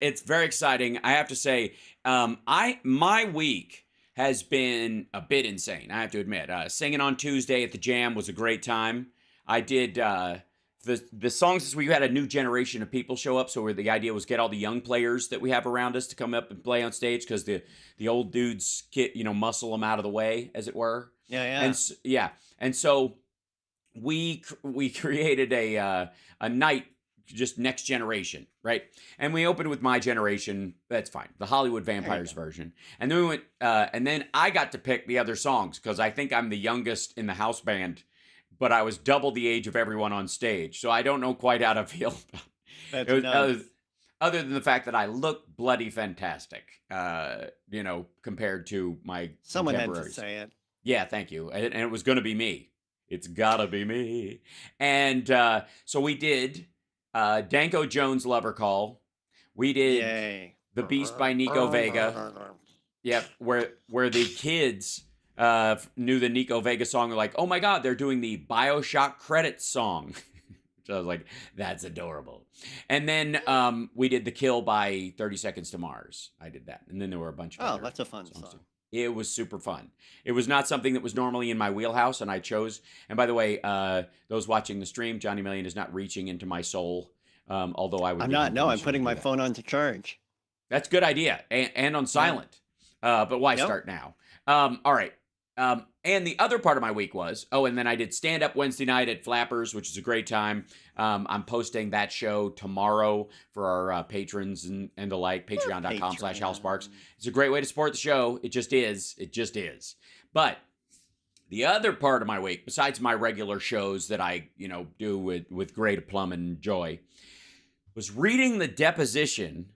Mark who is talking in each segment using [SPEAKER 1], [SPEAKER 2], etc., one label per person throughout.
[SPEAKER 1] It's very exciting. I have to say, my week has been a bit insane. I have to admit, singing on Tuesday at the Jam was a great time. I did the songs this week. We had a new generation of people show up, so where the idea was get all the young players that we have around us to come up and play on stage because the old dudes get muscle them out of the way, as it were.
[SPEAKER 2] Yeah,
[SPEAKER 1] And
[SPEAKER 2] yeah.
[SPEAKER 1] yeah, and so we created a night just next generation, right? And we opened with my generation. That's fine, the Hollywood
[SPEAKER 2] There you
[SPEAKER 1] Vampires
[SPEAKER 2] go.
[SPEAKER 1] version. And then we went, and then I got to pick the other songs because I think I'm the youngest in the house band, but I was double the age of everyone on stage, so I don't know quite how to feel. It
[SPEAKER 2] That's
[SPEAKER 1] was
[SPEAKER 2] nuts.
[SPEAKER 1] other than the fact that I look bloody fantastic, compared to my
[SPEAKER 2] Someone had to
[SPEAKER 1] contemporaries.
[SPEAKER 2] say it.
[SPEAKER 1] Yeah, thank you. And it was going to be me. It's gotta be me. And so we did Danko Jones' Lover Call. We did
[SPEAKER 2] Yay.
[SPEAKER 1] The Beast by Nico Vega. Yep, where the kids knew the Nico Vega song. They're like, oh my god, they're doing the Bioshock credits song. So I was like, that's adorable. And then we did The Kill by 30 Seconds to Mars. I did that. And then there were a bunch of
[SPEAKER 2] Oh,
[SPEAKER 1] other
[SPEAKER 2] that's a fun
[SPEAKER 1] songs too.
[SPEAKER 2] song.
[SPEAKER 1] It was super fun. It was not something that was normally in my wheelhouse, and I chose. And by the way, those watching the stream, Johnny Million is not reaching into my soul, although I would
[SPEAKER 2] I'm
[SPEAKER 1] give
[SPEAKER 2] not.
[SPEAKER 1] him
[SPEAKER 2] No, I'm
[SPEAKER 1] permission to
[SPEAKER 2] putting
[SPEAKER 1] do
[SPEAKER 2] my
[SPEAKER 1] that.
[SPEAKER 2] phone on to charge.
[SPEAKER 1] That's a good idea, and on
[SPEAKER 2] Yeah.
[SPEAKER 1] silent. But why
[SPEAKER 2] Yep.
[SPEAKER 1] start now? All right. And the other part of my week was, and then I did stand up Wednesday night at Flappers, which is a great time. I'm posting that show tomorrow for our patrons and the like, patreon.com/HalSparks. It's a great way to support the show. It just is. It just is. But the other part of my week, besides my regular shows that I, do with great aplomb and joy, was reading the deposition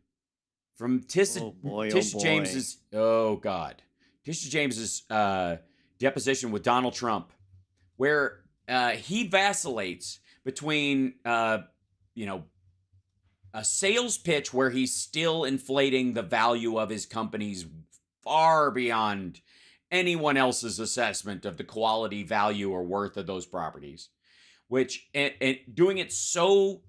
[SPEAKER 1] from
[SPEAKER 2] Oh boy. Oh
[SPEAKER 1] Tisha
[SPEAKER 2] boy.
[SPEAKER 1] James's, oh God, Tisha James's deposition with Donald Trump, where he vacillates between, a sales pitch where he's still inflating the value of his companies far beyond anyone else's assessment of the quality, value, or worth of those properties, which and doing it so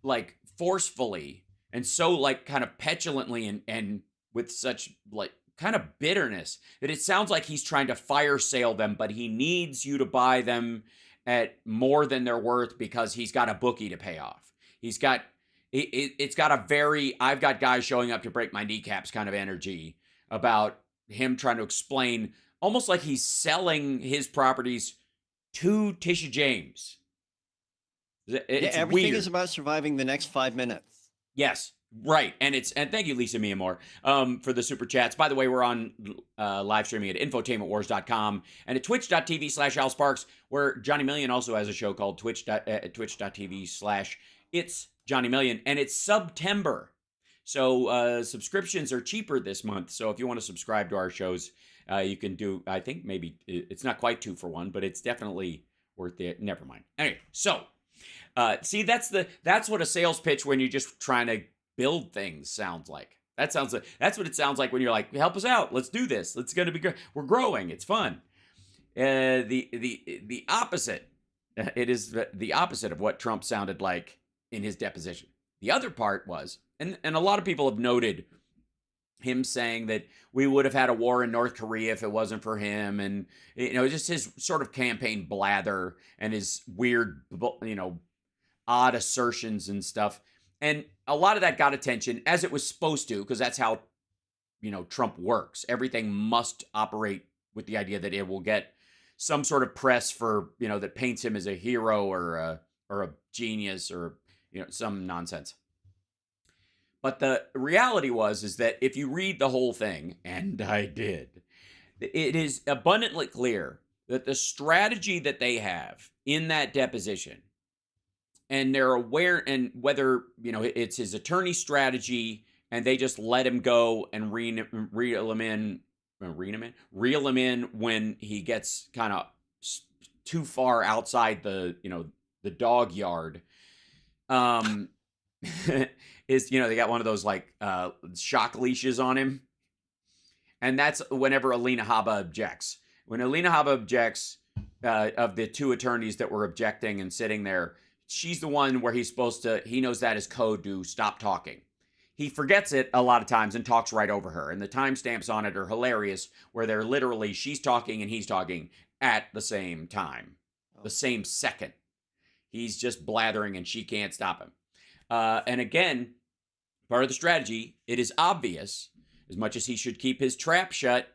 [SPEAKER 1] like forcefully and so like kind of petulantly and with such like kind of bitterness that it sounds like he's trying to fire sale them, but he needs you to buy them at more than they're worth because he's got a bookie to pay off. He's got it's got a very I've got guys showing up to break my kneecaps kind of energy about him trying to explain almost like he's selling his properties to Tisha James.
[SPEAKER 2] Yeah,
[SPEAKER 1] It's
[SPEAKER 2] everything
[SPEAKER 1] weird.
[SPEAKER 2] is about surviving the next 5 minutes.
[SPEAKER 1] Yes, right. And thank you, Lisa Mia Moore, for the super chats. By the way, we're on live streaming at infotainmentwars.com and at twitch.tv/Al Sparks, where Johnny Million also has a show called twitch.tv/It's Johnny Million, and it's September. So subscriptions are cheaper this month. So if you want to subscribe to our shows, you can do, I think maybe it's not quite 2-for-1, but it's definitely worth it. Never mind. Anyway, so see, that's what a sales pitch when you're just trying to build things sounds like. That's what it sounds like when you're like, help us out, let's do this. It's gonna be good. We're growing. It's fun. The opposite. It is the opposite of what Trump sounded like in his deposition. The other part was, and a lot of people have noted him saying that we would have had a war in North Korea if it wasn't for him, and just his sort of campaign blather and his weird, odd assertions and stuff. And a lot of that got attention, as it was supposed to, because that's how, Trump works. Everything must operate with the idea that it will get some sort of press for, that paints him as a hero or a genius or, some nonsense. But the reality is that if you read the whole thing, and I did, it is abundantly clear that the strategy that they have in that deposition, and they're aware, and whether it's his attorney strategy and they just let him go and reel him in when he gets kind of too far outside the dog yard, is they got one of those like shock leashes on him, and that's whenever Alina Habba objects. When Alina Habba objects, of the two attorneys that were objecting and sitting there, she's the one where he knows that is code to stop talking. he forgets it a lot of times and talks right over her. And the timestamps on it are hilarious, where they're literally, she's talking and he's talking at the same time, the same second. He's just blathering and she can't stop him. And again, part of the strategy, it is obvious, as much as he should keep his trap shut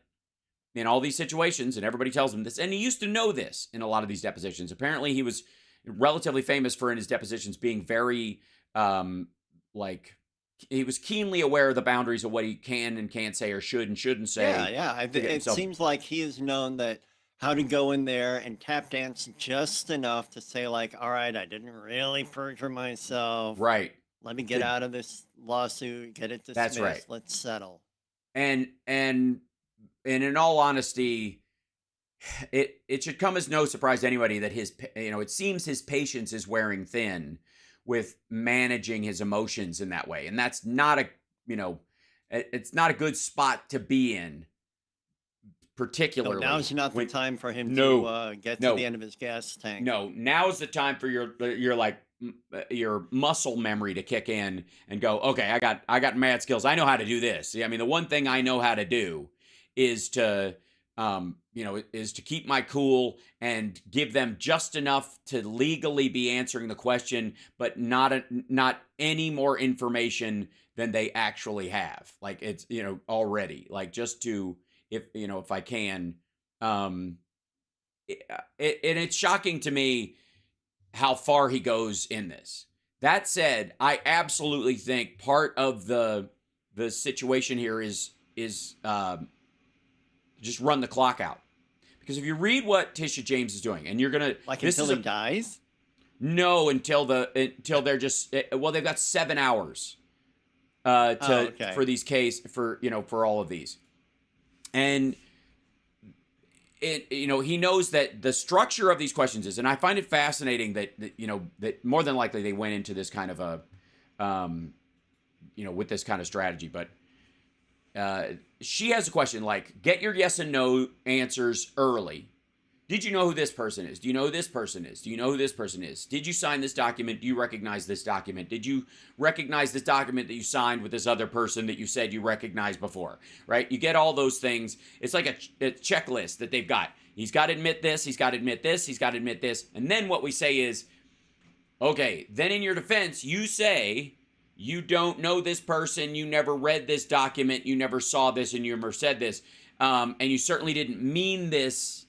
[SPEAKER 1] in all these situations, and everybody tells him this, and he used to know this in a lot of these depositions. Apparently, he was relatively famous for, in his depositions, being very, he was keenly aware of the boundaries of what he can and can't say, or should and shouldn't say.
[SPEAKER 2] Yeah. It seems like he has known that how to go in there and tap dance just enough to say, like, all right, I didn't really perjure myself.
[SPEAKER 1] Right.
[SPEAKER 2] Let me get out of this lawsuit, get it dismissed.
[SPEAKER 1] That's right.
[SPEAKER 2] Let's settle.
[SPEAKER 1] And in all honesty, it should come as no surprise to anybody that it seems his patience is wearing thin with managing his emotions in that way. And that's not it's not a good spot to be in, particularly.
[SPEAKER 2] No, now's not the time for him to get to the end of his gas tank.
[SPEAKER 1] No, now's the time for your muscle memory to kick in and go, okay, I got mad skills. I know how to do this. I mean, the one thing I know how to do is to keep my cool and give them just enough to legally be answering the question, but not any more information than they actually have. Like, it's, already, like, just to, if I can, and it's shocking to me how far he goes in this. That said, I absolutely think part of the situation here is just run the clock out. Because if you read what Tisha James is doing, and you're gonna
[SPEAKER 2] until he dies.
[SPEAKER 1] No, until they're just they've got 7 hours for these for all of these, and he knows that the structure of these questions is, and I find it fascinating that more than likely they went into this kind of with this kind of strategy, but she has a question like, get your yes and no answers early. Did you know who this person is? Do you know who this person is? Do you know who this person is? Did you sign this document? Do you recognize this document? Did you recognize this document that you signed with this other person that you said you recognized before? Right? You get all those things. It's like a checklist that they've got. He's got to admit this. He's got to admit this. He's got to admit this. And then what we say is, okay, then in your defense, you say, you don't know this person, you never read this document, you never saw this, and you never said this, and you certainly didn't mean this,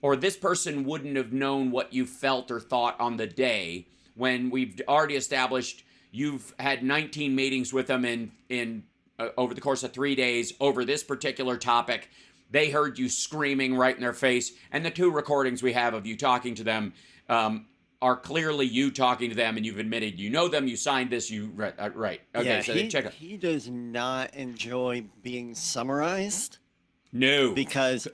[SPEAKER 1] or this person wouldn't have known what you felt or thought on the day, when we've already established you've had 19 meetings with them in over the course of 3 days over this particular topic. They heard you screaming right in their face, and the 2 recordings we have of you talking to them are clearly you talking to them, and you've admitted you know them, you signed this, right. Okay,
[SPEAKER 2] yeah,
[SPEAKER 1] so check it.
[SPEAKER 2] He does not enjoy being summarized.
[SPEAKER 1] No.
[SPEAKER 2] Because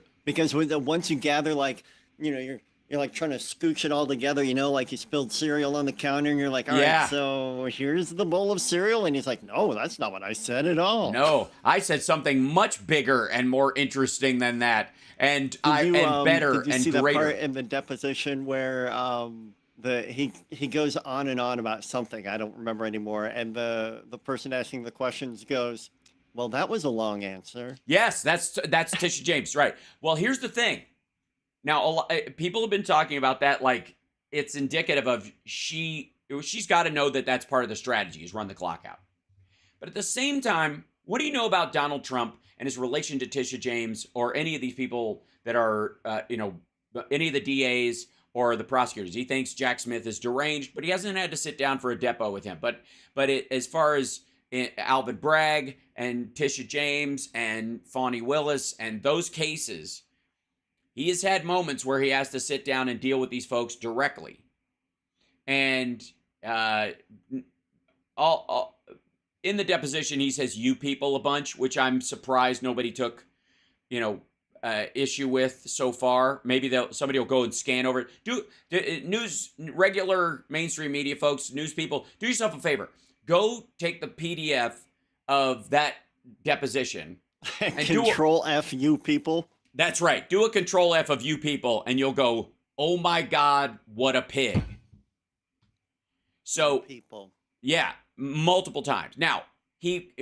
[SPEAKER 2] once you gather, like, you're like trying to scooch it all together, like you spilled cereal on the counter, and you're like, all right, so here's the bowl of cereal, and he's like, no, that's not what I said at all.
[SPEAKER 1] No, I said something much bigger and more interesting than that, and better
[SPEAKER 2] did you
[SPEAKER 1] and
[SPEAKER 2] see
[SPEAKER 1] greater.
[SPEAKER 2] That part in the deposition where he goes on and on about something I don't remember anymore, and the person asking the questions goes, well, that was a long answer.
[SPEAKER 1] Yes, that's Tisha James, right? Well, here's the thing. Now, people have been talking about that like it's indicative of she's got to know that that's part of the strategy is run the clock out. But at the same time, what do you know about Donald Trump and his relation to Tisha James or any of these people that are any of the DAs or the prosecutors? He thinks Jack Smith is deranged, but he hasn't had to sit down for a depo with him. But as far as Alvin Bragg and Tisha James and Fani Willis and those cases, he has had moments where he has to sit down and deal with these folks directly. And all in the deposition, he says "you people" a bunch, which I'm surprised nobody took, issue with so far. Maybe somebody will go and scan over it. Regular mainstream media folks, news people, do yourself a favor. Go take the PDF of that deposition
[SPEAKER 2] and Control F you people.
[SPEAKER 1] That's right. Do a Control F of you people, and you'll go, oh my God, what a pig. So,
[SPEAKER 2] people.
[SPEAKER 1] Yeah, multiple times. Now, he,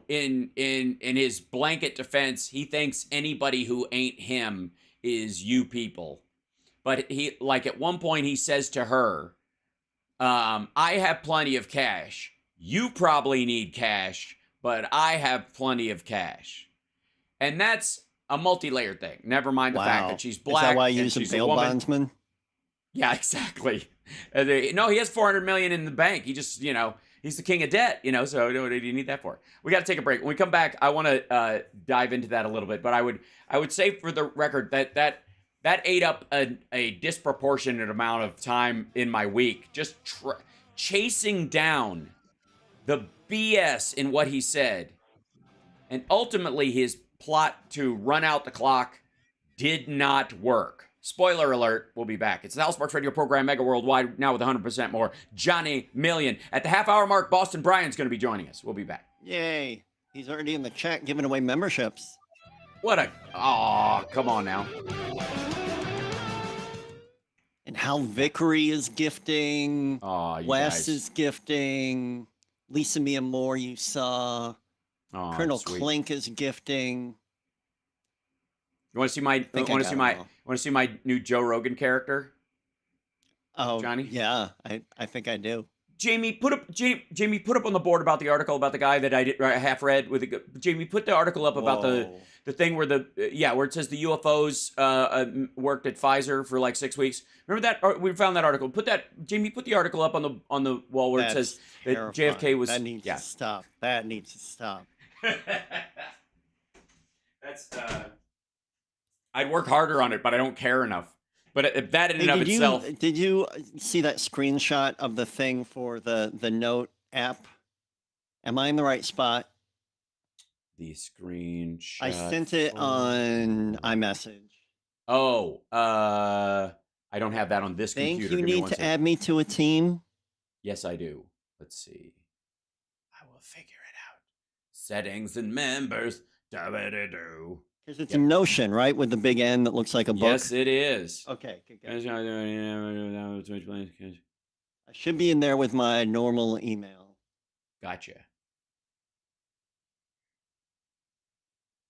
[SPEAKER 1] in his blanket defense, he thinks anybody who ain't him is you people. But he, like, at one point he says to her, I have plenty of cash. You probably need cash, but I have plenty of cash. And that's a multi-layered thing. Never mind the fact that she's black.
[SPEAKER 2] Is that why you use a bail bondsman?
[SPEAKER 1] Yeah, exactly. No, he has $400 million in the bank. He just, he's the king of debt, so what do you need that for? We got to take a break. When we come back, I want to dive into that a little bit, but I would say for the record that ate up a disproportionate amount of time in my week, just chasing down the BS in what he said. And ultimately, his plot to run out the clock did not work. Spoiler alert, we'll be back. It's the House Sparks Radio program, Mega Worldwide, now with 100% more. Johnny Million. At the half-hour mark, Boston Brian's going to be joining us. We'll be back.
[SPEAKER 2] Yay. He's already in the chat giving away memberships.
[SPEAKER 1] Oh, come on now.
[SPEAKER 2] And Hal Vickery is gifting.
[SPEAKER 1] Oh,
[SPEAKER 2] Wes is gifting. Lisa Mia Moore, you saw.
[SPEAKER 1] Oh,
[SPEAKER 2] Colonel
[SPEAKER 1] sweet.
[SPEAKER 2] Clink is gifting.
[SPEAKER 1] You want to see my? Want to see my new Joe Rogan character?
[SPEAKER 2] Oh,
[SPEAKER 1] Johnny.
[SPEAKER 2] Yeah, I think I do.
[SPEAKER 1] Jamie, put up on the board about the article about the guy that I half read with Jamie. Put the article up about the thing where where it says the UFOs worked at Pfizer for like 6 weeks. Remember that? We found that article. Jamie, put the article up on the wall where it says that JFK was.
[SPEAKER 2] That needs to stop. That needs to stop.
[SPEAKER 1] That's. I'd work harder on it, but I don't care enough. But that in and of itself.
[SPEAKER 2] Did you see that screenshot of the thing for the Note app? Am I in the right spot?
[SPEAKER 1] The screenshot.
[SPEAKER 2] I sent it on iMessage.
[SPEAKER 1] Oh, I don't have that on this computer.
[SPEAKER 2] Think you need to add me to a team?
[SPEAKER 1] Yes, I do. Let's see. I will figure it out. Settings and members. Da-ba-da-do.
[SPEAKER 2] Because it's a Notion, right? With the big N that looks like a book?
[SPEAKER 1] Yes, it is.
[SPEAKER 2] Okay. Good.
[SPEAKER 1] I
[SPEAKER 2] I should be in there with my normal email.
[SPEAKER 1] Gotcha.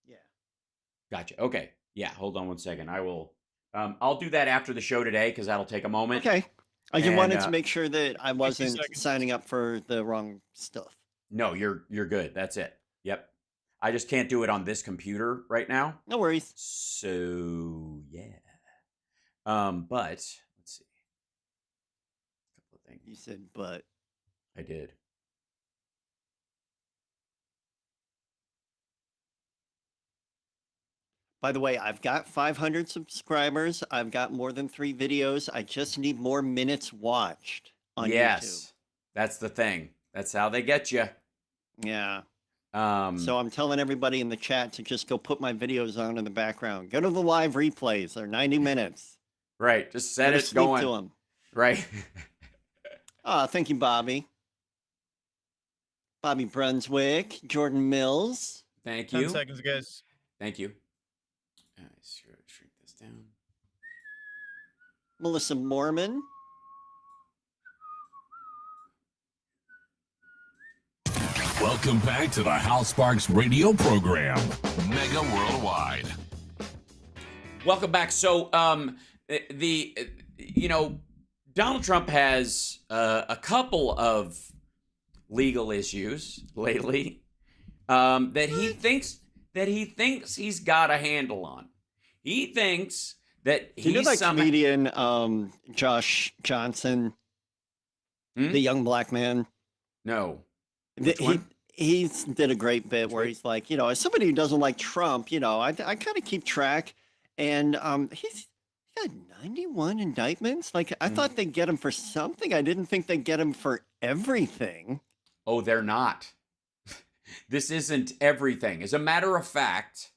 [SPEAKER 2] Yeah.
[SPEAKER 1] Gotcha. Okay. Yeah, hold on one second. I will. I'll do that after the show today because that'll take a moment.
[SPEAKER 2] Okay. I just wanted to make sure that I wasn't signing up for the wrong stuff.
[SPEAKER 1] No, you're good. That's it. Yep. I just can't do it on this computer right now.
[SPEAKER 2] No worries.
[SPEAKER 1] So yeah. But let's see. A couple of things.
[SPEAKER 2] You said but.
[SPEAKER 1] I did.
[SPEAKER 2] By the way, I've got 500 subscribers. I've got more than 3 videos. I just need more minutes watched on YouTube.
[SPEAKER 1] That's the thing. That's how they get you.
[SPEAKER 2] Yeah. So I'm telling everybody in the chat to just go put my videos on in the background. Go to the live replays. They're 90 minutes.
[SPEAKER 1] Right. Just set it going.
[SPEAKER 2] To them.
[SPEAKER 1] Right.
[SPEAKER 2] Thank you, Bobby. Bobby Brunswick, Jordan Mills.
[SPEAKER 1] Thank you.
[SPEAKER 3] 10 seconds, guys.
[SPEAKER 1] Thank you. Shrink this down.
[SPEAKER 2] Melissa Mormon.
[SPEAKER 4] Welcome back to the House Sparks radio program, Mega Worldwide.
[SPEAKER 1] Welcome back. So, Donald Trump has a couple of legal issues lately that he thinks he's got a handle on. He thinks that he's
[SPEAKER 2] that comedian Josh Johnson, the young black man?
[SPEAKER 1] No.
[SPEAKER 2] He did a great bit where he's like, as somebody who doesn't like Trump, I kind of keep track, and he's got 91 indictments. Like, I thought they'd get him for something. I didn't think they'd get him for everything.
[SPEAKER 1] Oh, they're not. This isn't everything. As a matter of fact,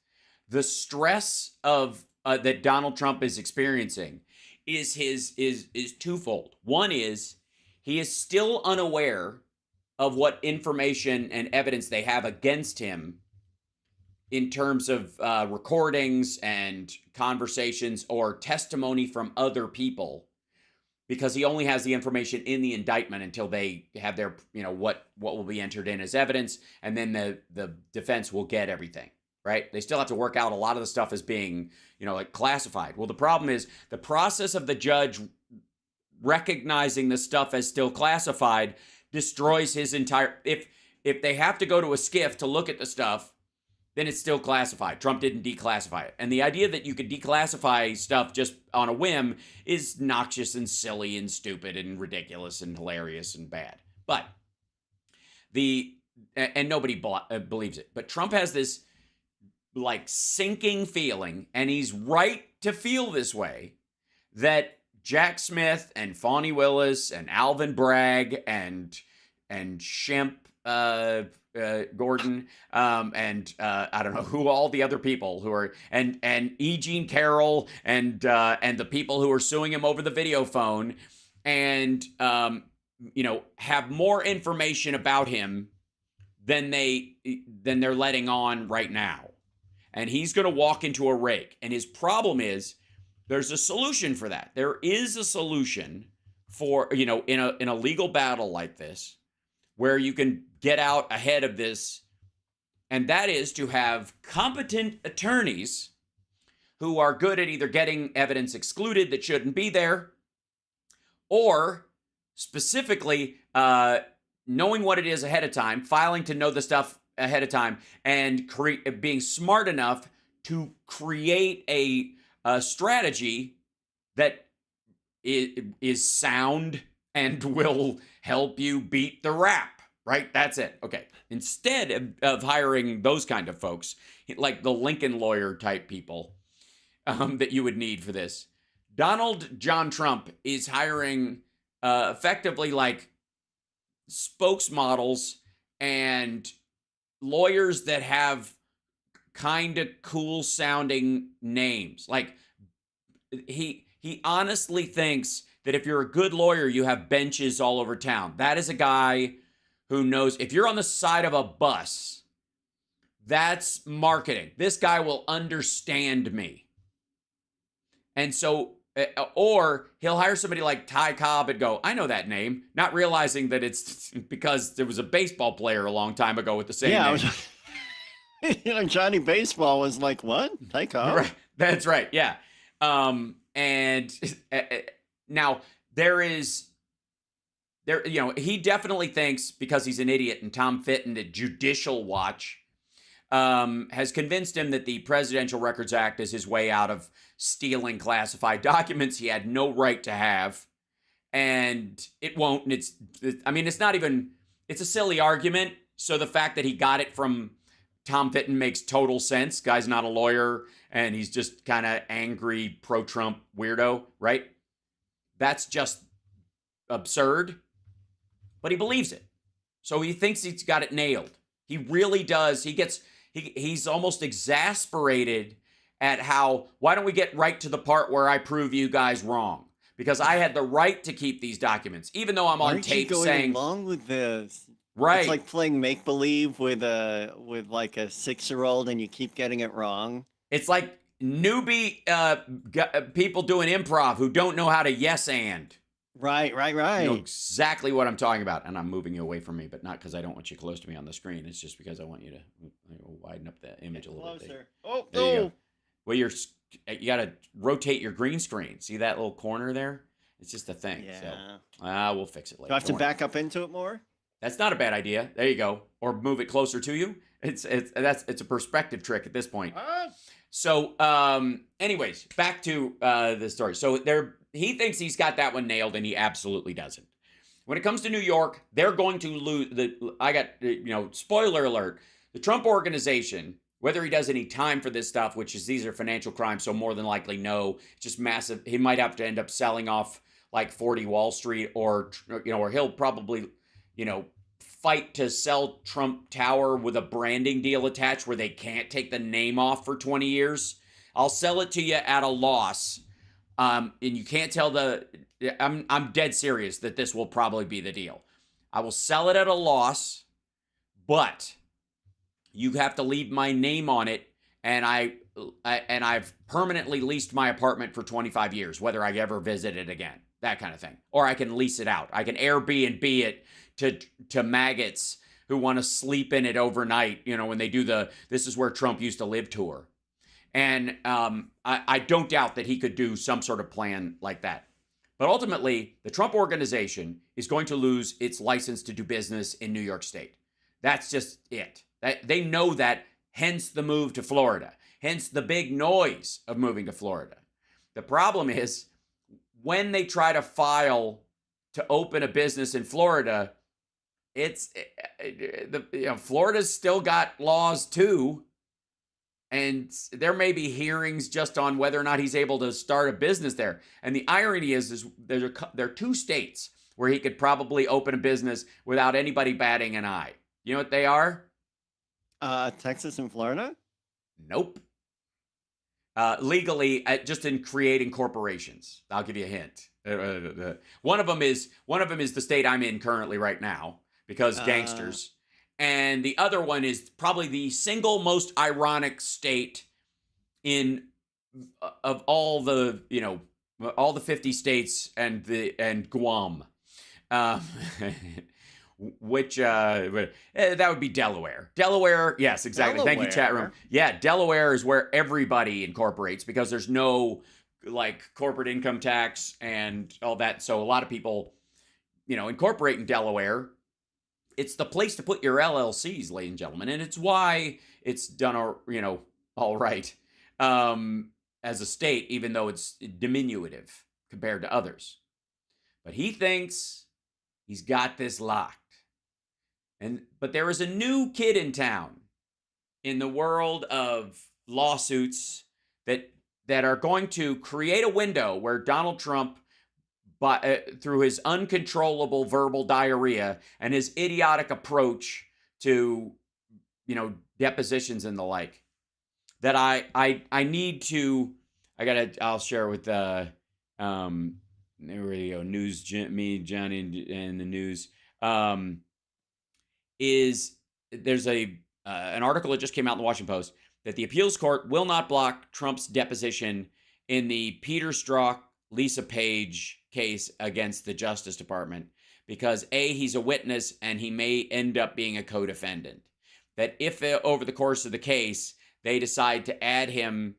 [SPEAKER 1] the stress of that Donald Trump is experiencing is twofold. One is he is still unaware of what information and evidence they have against him in terms of recordings and conversations or testimony from other people, because he only has the information in the indictment until they have their, what will be entered in as evidence, and then the defense will get everything, right? They still have to work out a lot of the stuff as being, like classified. Well, the problem is the process of the judge recognizing the stuff as still classified destroys his entire, if they have to go to a SCIF to look at the stuff, then it's still classified. Trump didn't declassify it. And the idea that you could declassify stuff just on a whim is noxious and silly and stupid and ridiculous and hilarious and bad. But and nobody believes it. But Trump has this like sinking feeling, and he's right to feel this way, that Jack Smith and Fani Willis and Alvin Bragg and Shemp Gordon, and I don't know who all the other people who are, and E. Jean Carroll and the people who are suing him over the video phone, and have more information about him than they're letting on right now, and he's going to walk into a rake. And his problem is there's a solution for that. There is a solution for in a legal battle like this, where you can get out ahead of this, and that is to have competent attorneys who are good at either getting evidence excluded that shouldn't be there, or specifically knowing what it is ahead of time, filing to know the stuff ahead of time, and being smart enough to create a strategy that is sound and will help you beat the rap, right? That's it. Okay. Instead of hiring those kind of folks, like the Lincoln lawyer type people that you would need for this, Donald John Trump is hiring effectively like spokesmodels and lawyers that have kind of cool sounding names. Like he honestly thinks that if you're a good lawyer, you have benches all over town. That is a guy who knows if you're on the side of a bus, that's marketing. This guy will understand me. And so, or he'll hire somebody like Ty Cobb and go, I know that name, not realizing that it's because there was a baseball player a long time ago with the same name.
[SPEAKER 2] Johnny Baseball was like, what? Ty Cobb?
[SPEAKER 1] Right. That's right. Yeah. And now he definitely thinks, because he's an idiot, and Tom Fitton at Judicial Watch has convinced him that the Presidential Records Act is his way out of stealing classified documents he had no right to have. And it won't. And it's not even, it's a silly argument. So the fact that he got it from Tom Fitton makes total sense. Guy's not a lawyer, and he's just kind of angry pro-Trump weirdo, right? That's just absurd, but he believes it. So he thinks he's got it nailed. He really does. He's almost exasperated at how, why don't we get right to the part where I prove you guys wrong? Because I had the right to keep these documents, even though I'm on tape saying.
[SPEAKER 2] Aren't you going along with this?
[SPEAKER 1] Right.
[SPEAKER 2] It's like playing make-believe with like a 6-year-old, and you keep getting it wrong.
[SPEAKER 1] It's like newbie people doing improv who don't know how to yes and.
[SPEAKER 2] Right.
[SPEAKER 1] You know exactly what I'm talking about. And I'm moving you away from me, but not because I don't want you close to me on the screen. It's just because I want you to widen up the image a little bit.
[SPEAKER 2] Closer. Oh,
[SPEAKER 1] there you go. Well, you got to rotate your green screen. See that little corner there? It's just a thing.
[SPEAKER 2] Yeah.
[SPEAKER 1] So we'll fix it later.
[SPEAKER 2] Do I have to back up into it more?
[SPEAKER 1] That's not a bad idea. There you go. Or move it closer to you. It's a perspective trick at this point. So, anyways, back to the story. So he thinks he's got that one nailed, and he absolutely doesn't. When it comes to New York, they're going to lose. Spoiler alert: the Trump Organization, whether he does any time for this stuff, which is these are financial crimes, so more than likely no, it's just massive. He might have to end up selling off like 40 Wall Street, or he'll probably fight to sell Trump Tower with a branding deal attached where they can't take the name off for 20 years. I'll sell it to you at a loss. And you can't tell I'm dead serious that this will probably be the deal. I will sell it at a loss, but you have to leave my name on it. And I've permanently leased my apartment for 25 years, whether I ever visit it again. that kind of thing. Or I can lease it out. I can Airbnb it to maggots who want to sleep in it overnight, when they do the "This is where Trump used to live" tour. And I don't doubt that he could do some sort of plan like that. But ultimately, the Trump organization is going to lose its license to do business in New York State. That's just it. They know that, hence the move to Florida, hence the big noise of moving to Florida. The problem is, when they try to file to open a business in Florida, Florida's still got laws too. And there may be hearings just on whether or not he's able to start a business there. And the irony is there are 2 states where he could probably open a business without anybody batting an eye. You know what they are?
[SPEAKER 2] Texas and Florida?
[SPEAKER 1] Nope. Legally, just in creating corporations. I'll give you a hint. One of them is the state I'm in currently right now, because gangsters. And the other one is probably the single most ironic state of all the 50 states and Guam, which that would be Delaware. Delaware, yes, exactly.
[SPEAKER 2] Delaware.
[SPEAKER 1] Thank you, chat room. Yeah, Delaware is where everybody incorporates because there's no corporate income tax and all that. So a lot of people, incorporate in Delaware. It's the place to put your LLCs, ladies and gentlemen, and it's why it's done, all right as a state, even though it's diminutive compared to others. But he thinks he's got this locked. But there is a new kid in town in the world of lawsuits that are going to create a window where Donald Trump, through his uncontrollable verbal diarrhea and his idiotic approach to, depositions and the like, that I need to, I'll share with there we go, me, Johnny, and the news, is there's an article that just came out in the Washington Post that the appeals court will not block Trump's deposition in the Peter Strzok, Lisa Page case against the Justice Department because he's a witness and he may end up being a co-defendant. That if over the course of the case they decide to add him,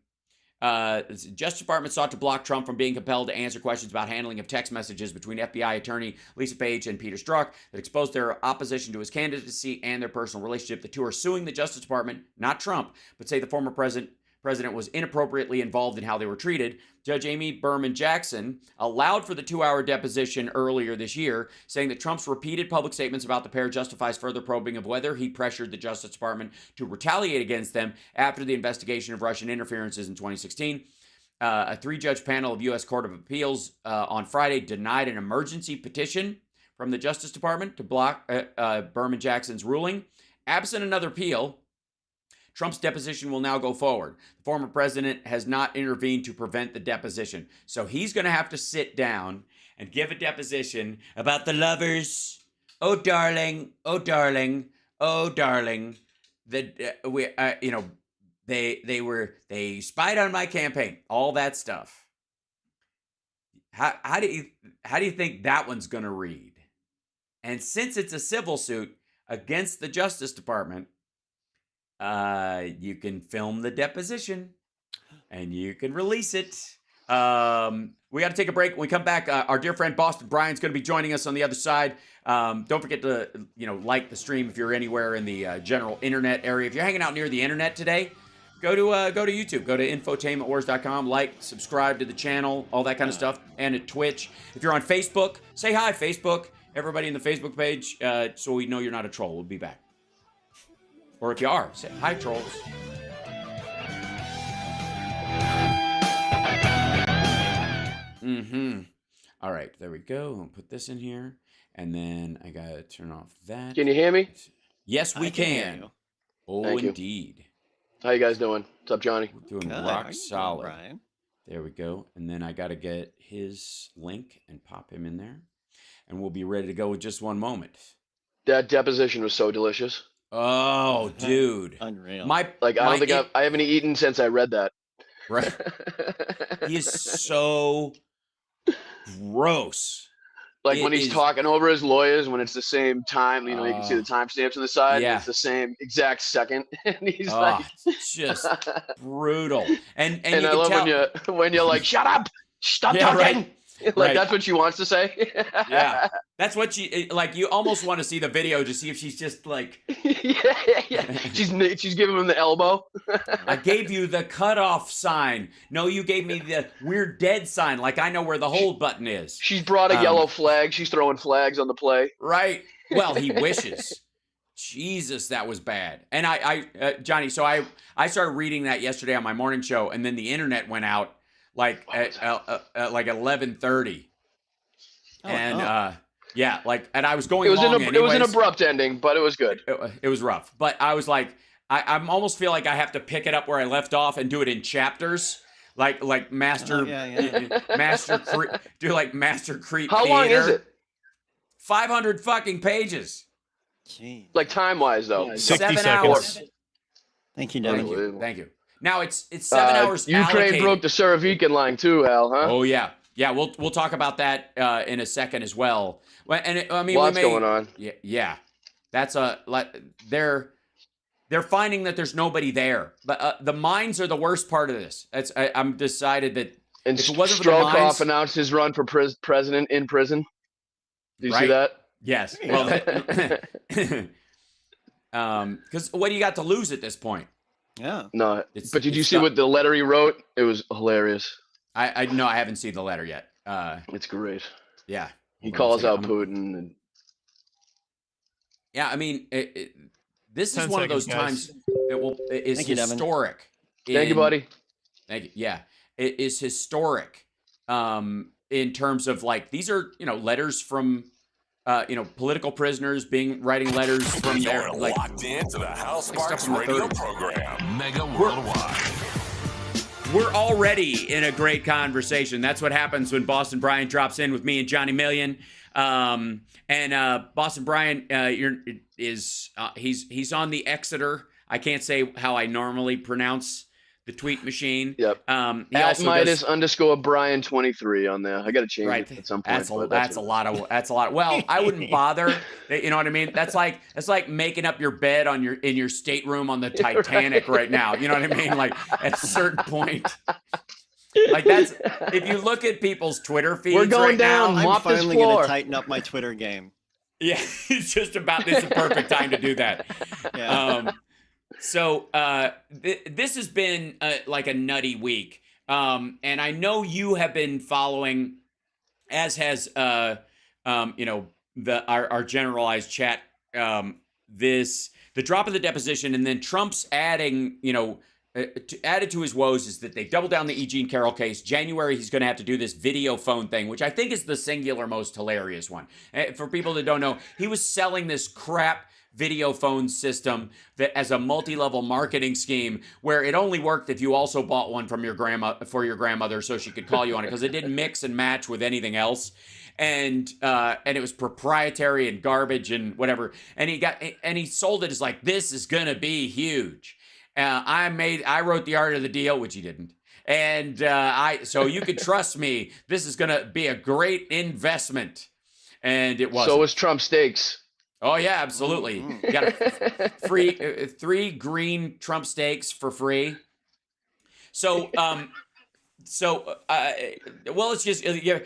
[SPEAKER 1] the Justice Department sought to block Trump from being compelled to answer questions about handling of text messages between FBI attorney Lisa Page and Peter Strzok that exposed their opposition to his candidacy and their personal relationship. The two are suing the Justice Department, not Trump, but say the former president was inappropriately involved in how they were treated. Judge Amy Berman Jackson allowed for the 2-hour deposition earlier this year, saying that Trump's repeated public statements about the pair justifies further probing of whether he pressured the Justice Department to retaliate against them after the investigation of Russian interferences in 2016. A 3-judge panel of U.S. Court of Appeals on Friday denied an emergency petition from the Justice Department to block Berman Jackson's ruling. Absent another appeal, Trump's deposition will now go forward. The former president has not intervened to prevent the deposition. So he's going to have to sit down and give a deposition about the lovers. Oh, darling. Oh, darling. Oh, darling. They spied on my campaign. All that stuff. How do you think that one's going to read? And since it's a civil suit against the Justice Department, you can film the deposition and you can release it. We got to take a break. When we come back, our dear friend Boston Brian's going to be joining us on the other side. Don't forget to, like the stream if you're anywhere in the general internet area. If you're hanging out near the internet today, go to YouTube. Go to infotainmentwars.com. Like, subscribe to the channel, all that kind of stuff, and at Twitch. If you're on Facebook, say hi, Facebook. Everybody in the Facebook page, so we know you're not a troll. We'll be back. Or if you are, say hi, trolls. All right, there we go. I'll put this in here. And then I got to turn off that.
[SPEAKER 3] Can you hear me?
[SPEAKER 1] Yes, we can.
[SPEAKER 2] hear you.
[SPEAKER 1] Oh,
[SPEAKER 3] Thank you.
[SPEAKER 1] indeed.
[SPEAKER 3] How you guys doing? What's up, Johnny?
[SPEAKER 1] We're doing
[SPEAKER 2] Good. How
[SPEAKER 1] rock
[SPEAKER 2] you doing,
[SPEAKER 1] solid.
[SPEAKER 2] Brian?
[SPEAKER 1] There we go. And then I got to get his link and pop him in there. And we'll be ready to go with just one moment.
[SPEAKER 3] That deposition was so delicious.
[SPEAKER 1] Oh, dude.
[SPEAKER 2] Unreal.
[SPEAKER 3] I don't think I haven't eaten since I read that.
[SPEAKER 1] Right. He is so gross.
[SPEAKER 3] Like
[SPEAKER 1] It
[SPEAKER 3] when he's
[SPEAKER 1] is-
[SPEAKER 3] talking over his lawyers, when it's the same time, you can see the timestamps on the side.
[SPEAKER 1] Yeah.
[SPEAKER 3] And it's the same exact second, and he's
[SPEAKER 1] it's just brutal. And
[SPEAKER 3] and
[SPEAKER 1] you
[SPEAKER 3] I
[SPEAKER 1] can
[SPEAKER 3] love
[SPEAKER 1] tell
[SPEAKER 3] when you're like, shut up, stop
[SPEAKER 1] Yeah,
[SPEAKER 3] talking.
[SPEAKER 1] right.
[SPEAKER 3] Like
[SPEAKER 1] Right.
[SPEAKER 3] that's what she wants to say.
[SPEAKER 1] Yeah, that's what she like. You almost want to see the video to see if she's just like,
[SPEAKER 3] yeah. She's giving him the elbow.
[SPEAKER 1] I gave you the cutoff sign. No, you gave me the we're dead sign. Like I know where the hold button is.
[SPEAKER 3] She's brought a yellow flag. She's throwing flags on the play.
[SPEAKER 1] Right. Well, he wishes. Jesus, that was bad. And Johnny, so I started reading that yesterday on my morning show, and then the internet went out like at like 11:30. And and I was going long
[SPEAKER 3] it was an abrupt ending, but it was good.
[SPEAKER 1] It was rough. But I was like, I almost feel like I have to pick it up where I left off and do it in chapters. Like Master Master do like Master Creep
[SPEAKER 3] How long is it?
[SPEAKER 1] 500 fucking pages.
[SPEAKER 2] Jeez.
[SPEAKER 3] Like time-wise, though.
[SPEAKER 5] 60
[SPEAKER 1] 7
[SPEAKER 5] seconds.
[SPEAKER 1] hours.
[SPEAKER 2] Thank you, Doug.
[SPEAKER 1] Thank you. Now it's 7 hours.
[SPEAKER 3] Ukraine
[SPEAKER 1] allocated.
[SPEAKER 3] broke the Suravikin line too, Al, huh?
[SPEAKER 1] Oh yeah. We'll talk about that in a second as well. And
[SPEAKER 3] Lots going on.
[SPEAKER 1] Yeah. That's they're finding that there's nobody there. But the mines are the worst part of this. I'm decided that
[SPEAKER 3] And
[SPEAKER 1] if it wasn't for the
[SPEAKER 3] Strokoff
[SPEAKER 1] mines,
[SPEAKER 3] announced his run for president in prison. Did you see
[SPEAKER 1] Right.
[SPEAKER 3] that?
[SPEAKER 1] yes. Well, because what do you got to lose at this point?
[SPEAKER 2] Yeah.
[SPEAKER 3] No,
[SPEAKER 1] It's-
[SPEAKER 3] but did you
[SPEAKER 1] it's
[SPEAKER 3] see
[SPEAKER 1] not-
[SPEAKER 3] what the letter he wrote? It was hilarious.
[SPEAKER 1] I no, I haven't seen the letter yet.
[SPEAKER 3] It's great.
[SPEAKER 1] Yeah.
[SPEAKER 3] He
[SPEAKER 1] Hold on a
[SPEAKER 3] calls
[SPEAKER 1] second.
[SPEAKER 3] out Putin. And
[SPEAKER 1] Yeah, I mean, this is
[SPEAKER 5] 10
[SPEAKER 1] one of those
[SPEAKER 5] seconds,
[SPEAKER 1] times that is
[SPEAKER 2] Thank you, Devin.
[SPEAKER 1] historic.
[SPEAKER 3] thank you, buddy.
[SPEAKER 1] Thank you. Yeah, it is historic in terms of like these are letters from political prisoners writing letters from their
[SPEAKER 4] You're
[SPEAKER 1] like
[SPEAKER 4] locked into the House
[SPEAKER 1] stuff
[SPEAKER 4] Sparks
[SPEAKER 1] from the
[SPEAKER 4] radio
[SPEAKER 1] 30s.
[SPEAKER 4] program. Mega Worldwide.
[SPEAKER 1] We're already in a great conversation. That's what happens when Boston Brian drops in with me and Johnny Million. And Boston Brian, he's on the Exeter. I can't say how I normally pronounce the tweet machine.
[SPEAKER 3] Yep.
[SPEAKER 1] He
[SPEAKER 3] At
[SPEAKER 1] also
[SPEAKER 3] Midas
[SPEAKER 1] does,
[SPEAKER 3] _Brian 23 on there. I got to change
[SPEAKER 1] right.
[SPEAKER 3] it at some point. but
[SPEAKER 1] That's a lot. Well, I wouldn't bother. You know what I mean? That's like making up your bed in your stateroom on the Titanic right now. You know what I mean? Like at a certain point. Like that's if you look at people's Twitter feeds
[SPEAKER 3] We're going
[SPEAKER 1] right
[SPEAKER 3] down.
[SPEAKER 1] now.
[SPEAKER 2] I'm
[SPEAKER 3] Mop this
[SPEAKER 2] finally
[SPEAKER 3] floor.
[SPEAKER 2] going to tighten up my Twitter game.
[SPEAKER 1] Yeah, it's just about this is the perfect time to do that.
[SPEAKER 2] Yeah.
[SPEAKER 1] So this has been like a nutty week, and I know you have been following, as has our generalized chat. The drop of the deposition, and then Trump's adding, added to his woes is that they doubled down the E. Jean Carroll case. January, he's going to have to do this video phone thing, which I think is the singular most hilarious one. For people that don't know, he was selling this crap video phone system that as a multi-level marketing scheme where it only worked if you also bought one from your grandmother so she could call you on it because it didn't mix and match with anything else. And it was proprietary and garbage and whatever. And he sold it as like, this is going to be huge. I wrote the art of the deal, which he didn't. And so you could trust me, this is going to be a great investment. And it was.
[SPEAKER 3] So was Trump Steaks.
[SPEAKER 1] Oh yeah, absolutely. You got a free 3 green Trump steaks for free. So let's just your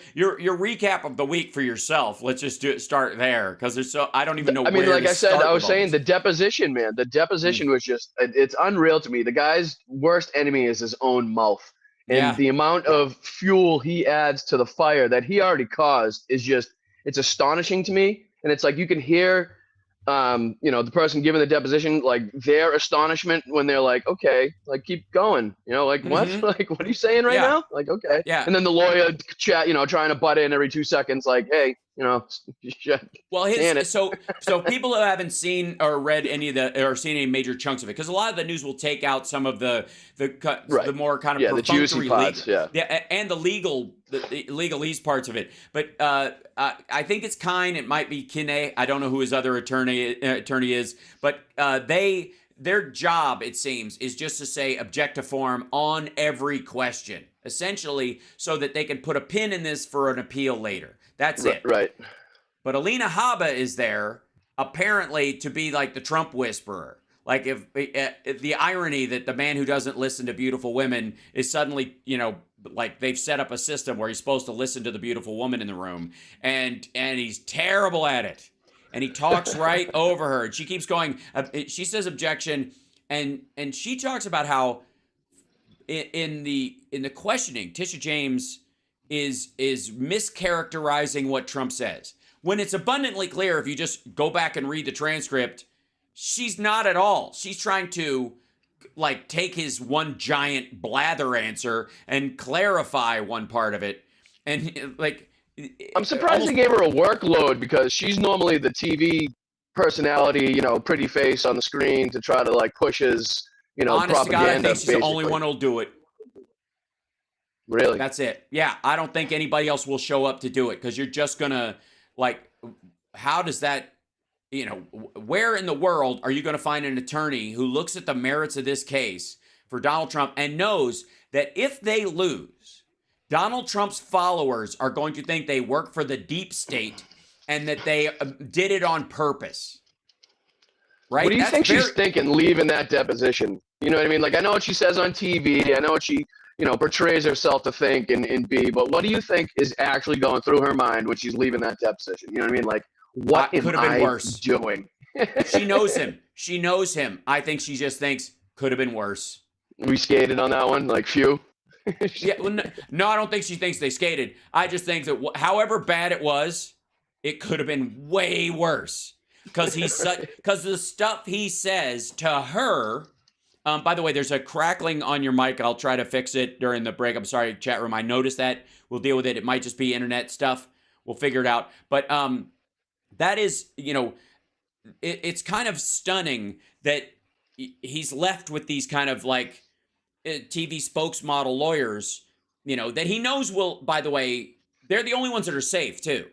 [SPEAKER 1] recap of the week for yourself. Let's just start there because there's I don't even know.
[SPEAKER 3] I mean,
[SPEAKER 1] where
[SPEAKER 3] like
[SPEAKER 1] to
[SPEAKER 3] I said,
[SPEAKER 1] start
[SPEAKER 3] I was
[SPEAKER 1] with all
[SPEAKER 3] saying
[SPEAKER 1] this.
[SPEAKER 3] the deposition, man. The deposition was just—it's unreal to me. The guy's worst enemy is his own mouth, and
[SPEAKER 1] Yeah.
[SPEAKER 3] the amount of fuel he adds to the fire that he already caused is just—it's astonishing to me. And it's like you can hear, the person giving the deposition, like their astonishment when they're like, "Okay, like keep going," like what?
[SPEAKER 1] Mhm.
[SPEAKER 3] Like what are you saying right
[SPEAKER 1] Yeah.
[SPEAKER 3] now? Like okay,
[SPEAKER 1] Yeah.
[SPEAKER 3] And then the lawyer chat, trying to butt in every 2 seconds, like, hey, shit.
[SPEAKER 1] Well,
[SPEAKER 3] Can it.
[SPEAKER 1] so people who haven't seen or read any of or seen any major chunks of it, because a lot of the news will take out some of the more kind of
[SPEAKER 3] the juicy parts,
[SPEAKER 1] and the legalese parts of it. But I think it's Kine. It might be Kinney. I don't know who his other attorney is, but they their job, it seems, is just to say objectiform on every question, essentially, so that they can put a pin in this for an appeal later. That's it.
[SPEAKER 3] Right.
[SPEAKER 1] But Alina Habba is there apparently to be like the Trump whisperer. Like if the irony that the man who doesn't listen to beautiful women is suddenly, like they've set up a system where he's supposed to listen to the beautiful woman in the room, and he's terrible at it. And he talks right over her. And she keeps going. She says objection, and she talks about how in the questioning, Tisha James is mischaracterizing what Trump says. When it's abundantly clear, if you just go back and read the transcript, she's not at all. She's trying to like take his one giant blather answer and clarify one part of it. And like,
[SPEAKER 3] I'm surprised they gave her a workload, because she's normally the TV personality, pretty face on the screen to try to like push his,
[SPEAKER 1] honest
[SPEAKER 3] propaganda.
[SPEAKER 1] To God, I think she's
[SPEAKER 3] basically.
[SPEAKER 1] the only one who'll do it.
[SPEAKER 3] Really?
[SPEAKER 1] That's it. Yeah, I don't think anybody else will show up to do it, because you're just gonna like, how does that, where in the world are you going to find an attorney who looks at the merits of this case for Donald Trump and knows that if they lose, Donald Trump's followers are going to think they work for the deep state and that they did it on purpose. Right?
[SPEAKER 3] What do you think she's thinking leaving that deposition? You know what I mean? Like, I know what she says on TV. I know what she, portrays herself to think and be. But what do you think is actually going through her mind when she's leaving that deposition? You know what I mean? Like, what am I doing?
[SPEAKER 1] She knows him. She knows him. I think she just thinks, could have been worse.
[SPEAKER 3] We skated on that one, like, phew.
[SPEAKER 1] Yeah, well, no, I don't think she thinks they skated. I just think that however bad it was, it could have been way worse. Because the stuff he says to her. By the way, there's a crackling on your mic. I'll try to fix it during the break. I'm sorry, chat room. I noticed that. We'll deal with it. It might just be internet stuff. We'll figure it out. But that is, it's kind of stunning that he's left with these kind of like TV spokesmodel lawyers, that he knows will, by the way, they're the only ones that are safe too.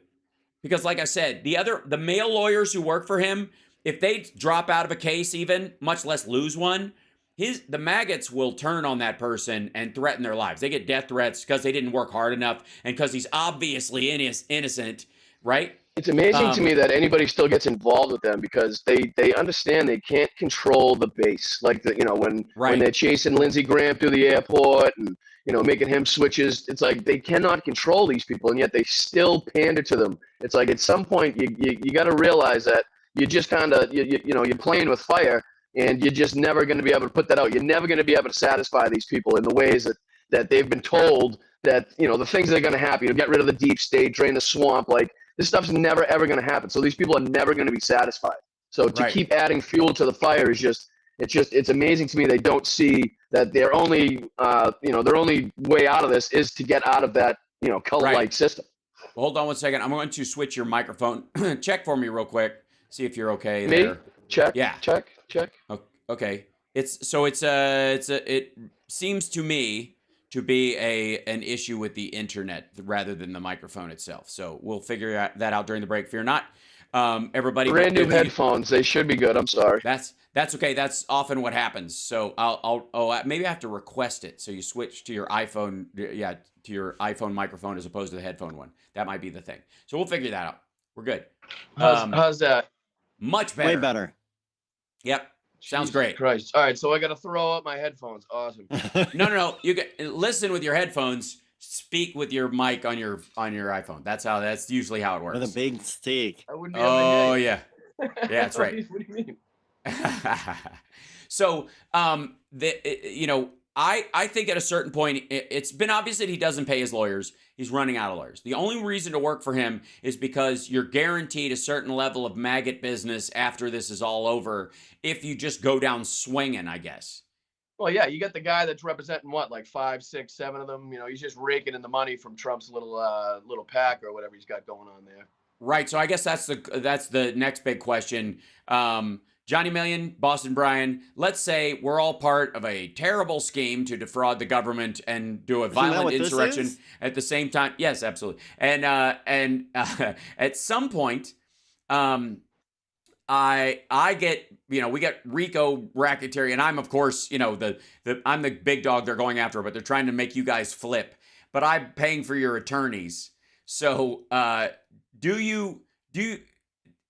[SPEAKER 1] Because like I said, the male lawyers who work for him, if they drop out of a case even, much less lose one, the maggots will turn on that person and threaten their lives. They get death threats because they didn't work hard enough and because he's obviously innocent, right?
[SPEAKER 3] It's amazing to me that anybody still gets involved with them, because they understand they can't control the base. Like when they're chasing Lindsey Graham through the airport and making him switches, it's like they cannot control these people, and yet they still pander to them. It's like at some point you got to realize that you just kind of you're playing with fire, and you're just never going to be able to put that out. You're never going to be able to satisfy these people in the ways that they've been told that the things that are going to happen. Get rid of the deep state, drain the swamp, like. This stuff's never, ever going to happen. So these people are never going to be satisfied. So to keep adding fuel to the fire is it's amazing to me. They don't see that their only way out of this is to get out of that, cult-like system.
[SPEAKER 1] Well, hold on one second. I'm going to switch your microphone. Check for me real quick. See if you're okay there.
[SPEAKER 3] Check.
[SPEAKER 1] Yeah.
[SPEAKER 3] Check.
[SPEAKER 1] Okay. It seems to me to be an issue with the internet rather than the microphone itself. So we'll figure that out during the break. Fear not. Everybody.
[SPEAKER 3] Brand new headphones. They should be good. I'm sorry.
[SPEAKER 1] That's okay. That's often what happens. So I'll maybe I have to request it. So you switch to your iPhone. Yeah, to your iPhone microphone as opposed to the headphone one. That might be the thing. So we'll figure that out. We're good.
[SPEAKER 3] How's that?
[SPEAKER 1] Much better.
[SPEAKER 2] Way better.
[SPEAKER 1] Yep. Sounds great.
[SPEAKER 3] Christ. All right, so I got to throw out my headphones. Awesome.
[SPEAKER 1] No. You listen with your headphones. Speak with your mic on your iPhone. That's usually how it works.
[SPEAKER 2] With a big steak.
[SPEAKER 3] I wouldn't be able to hear you.
[SPEAKER 1] Yeah. Yeah, that's right.
[SPEAKER 3] What do you mean?
[SPEAKER 1] So, I think at a certain point, it's been obvious that he doesn't pay his lawyers. He's running out of lawyers. The only reason to work for him is because you're guaranteed a certain level of maggot business after this is all over if you just go down swinging, I guess.
[SPEAKER 3] Well, yeah, you got the guy that's representing what, like 5, 6, 7 of them. He's just raking in the money from Trump's little pack or whatever he's got going on there.
[SPEAKER 1] Right. So I guess that's the next big question. Johnny Million, Boston Brian, let's say we're all part of a terrible scheme to defraud the government and do a violent insurrection at the same time. Yes, absolutely. And at some point, I get, we get RICO racketeering, and I'm of course, I'm the big dog they're going after, but they're trying to make you guys flip. But I'm paying for your attorneys. So do you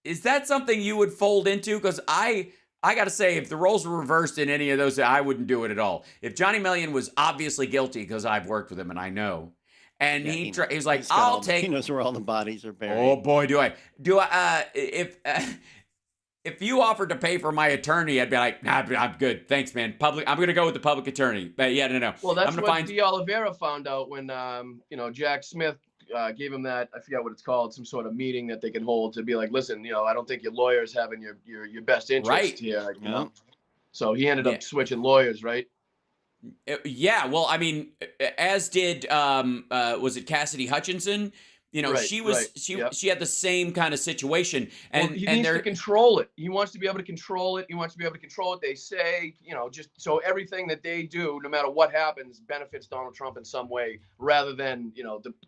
[SPEAKER 1] is that something you would fold into? Because I got to say, if the roles were reversed in any of those, I wouldn't do it at all. If Johnny Million was obviously guilty, because I've worked with him and I know, and he was like, I'll take.
[SPEAKER 2] He knows where all the bodies are buried.
[SPEAKER 1] Oh boy, do I. If you offered to pay for my attorney, I'd be like, nah, I'm good. Thanks, man. I'm going to go with the public attorney. But yeah, no.
[SPEAKER 3] Well, that's what De Oliveira found out when, Jack Smith gave him that, I forget what it's called, some sort of meeting that they can hold to be like, listen, I don't think your lawyer's having your best interest here. You know? So he ended up switching lawyers, right?
[SPEAKER 1] Yeah. Well, I mean, as did, was it Cassidy Hutchinson? She had the same kind of situation, and
[SPEAKER 3] he needs to control it. He wants to be able to control it. They say, just so everything that they do, no matter what happens, benefits Donald Trump in some way, rather than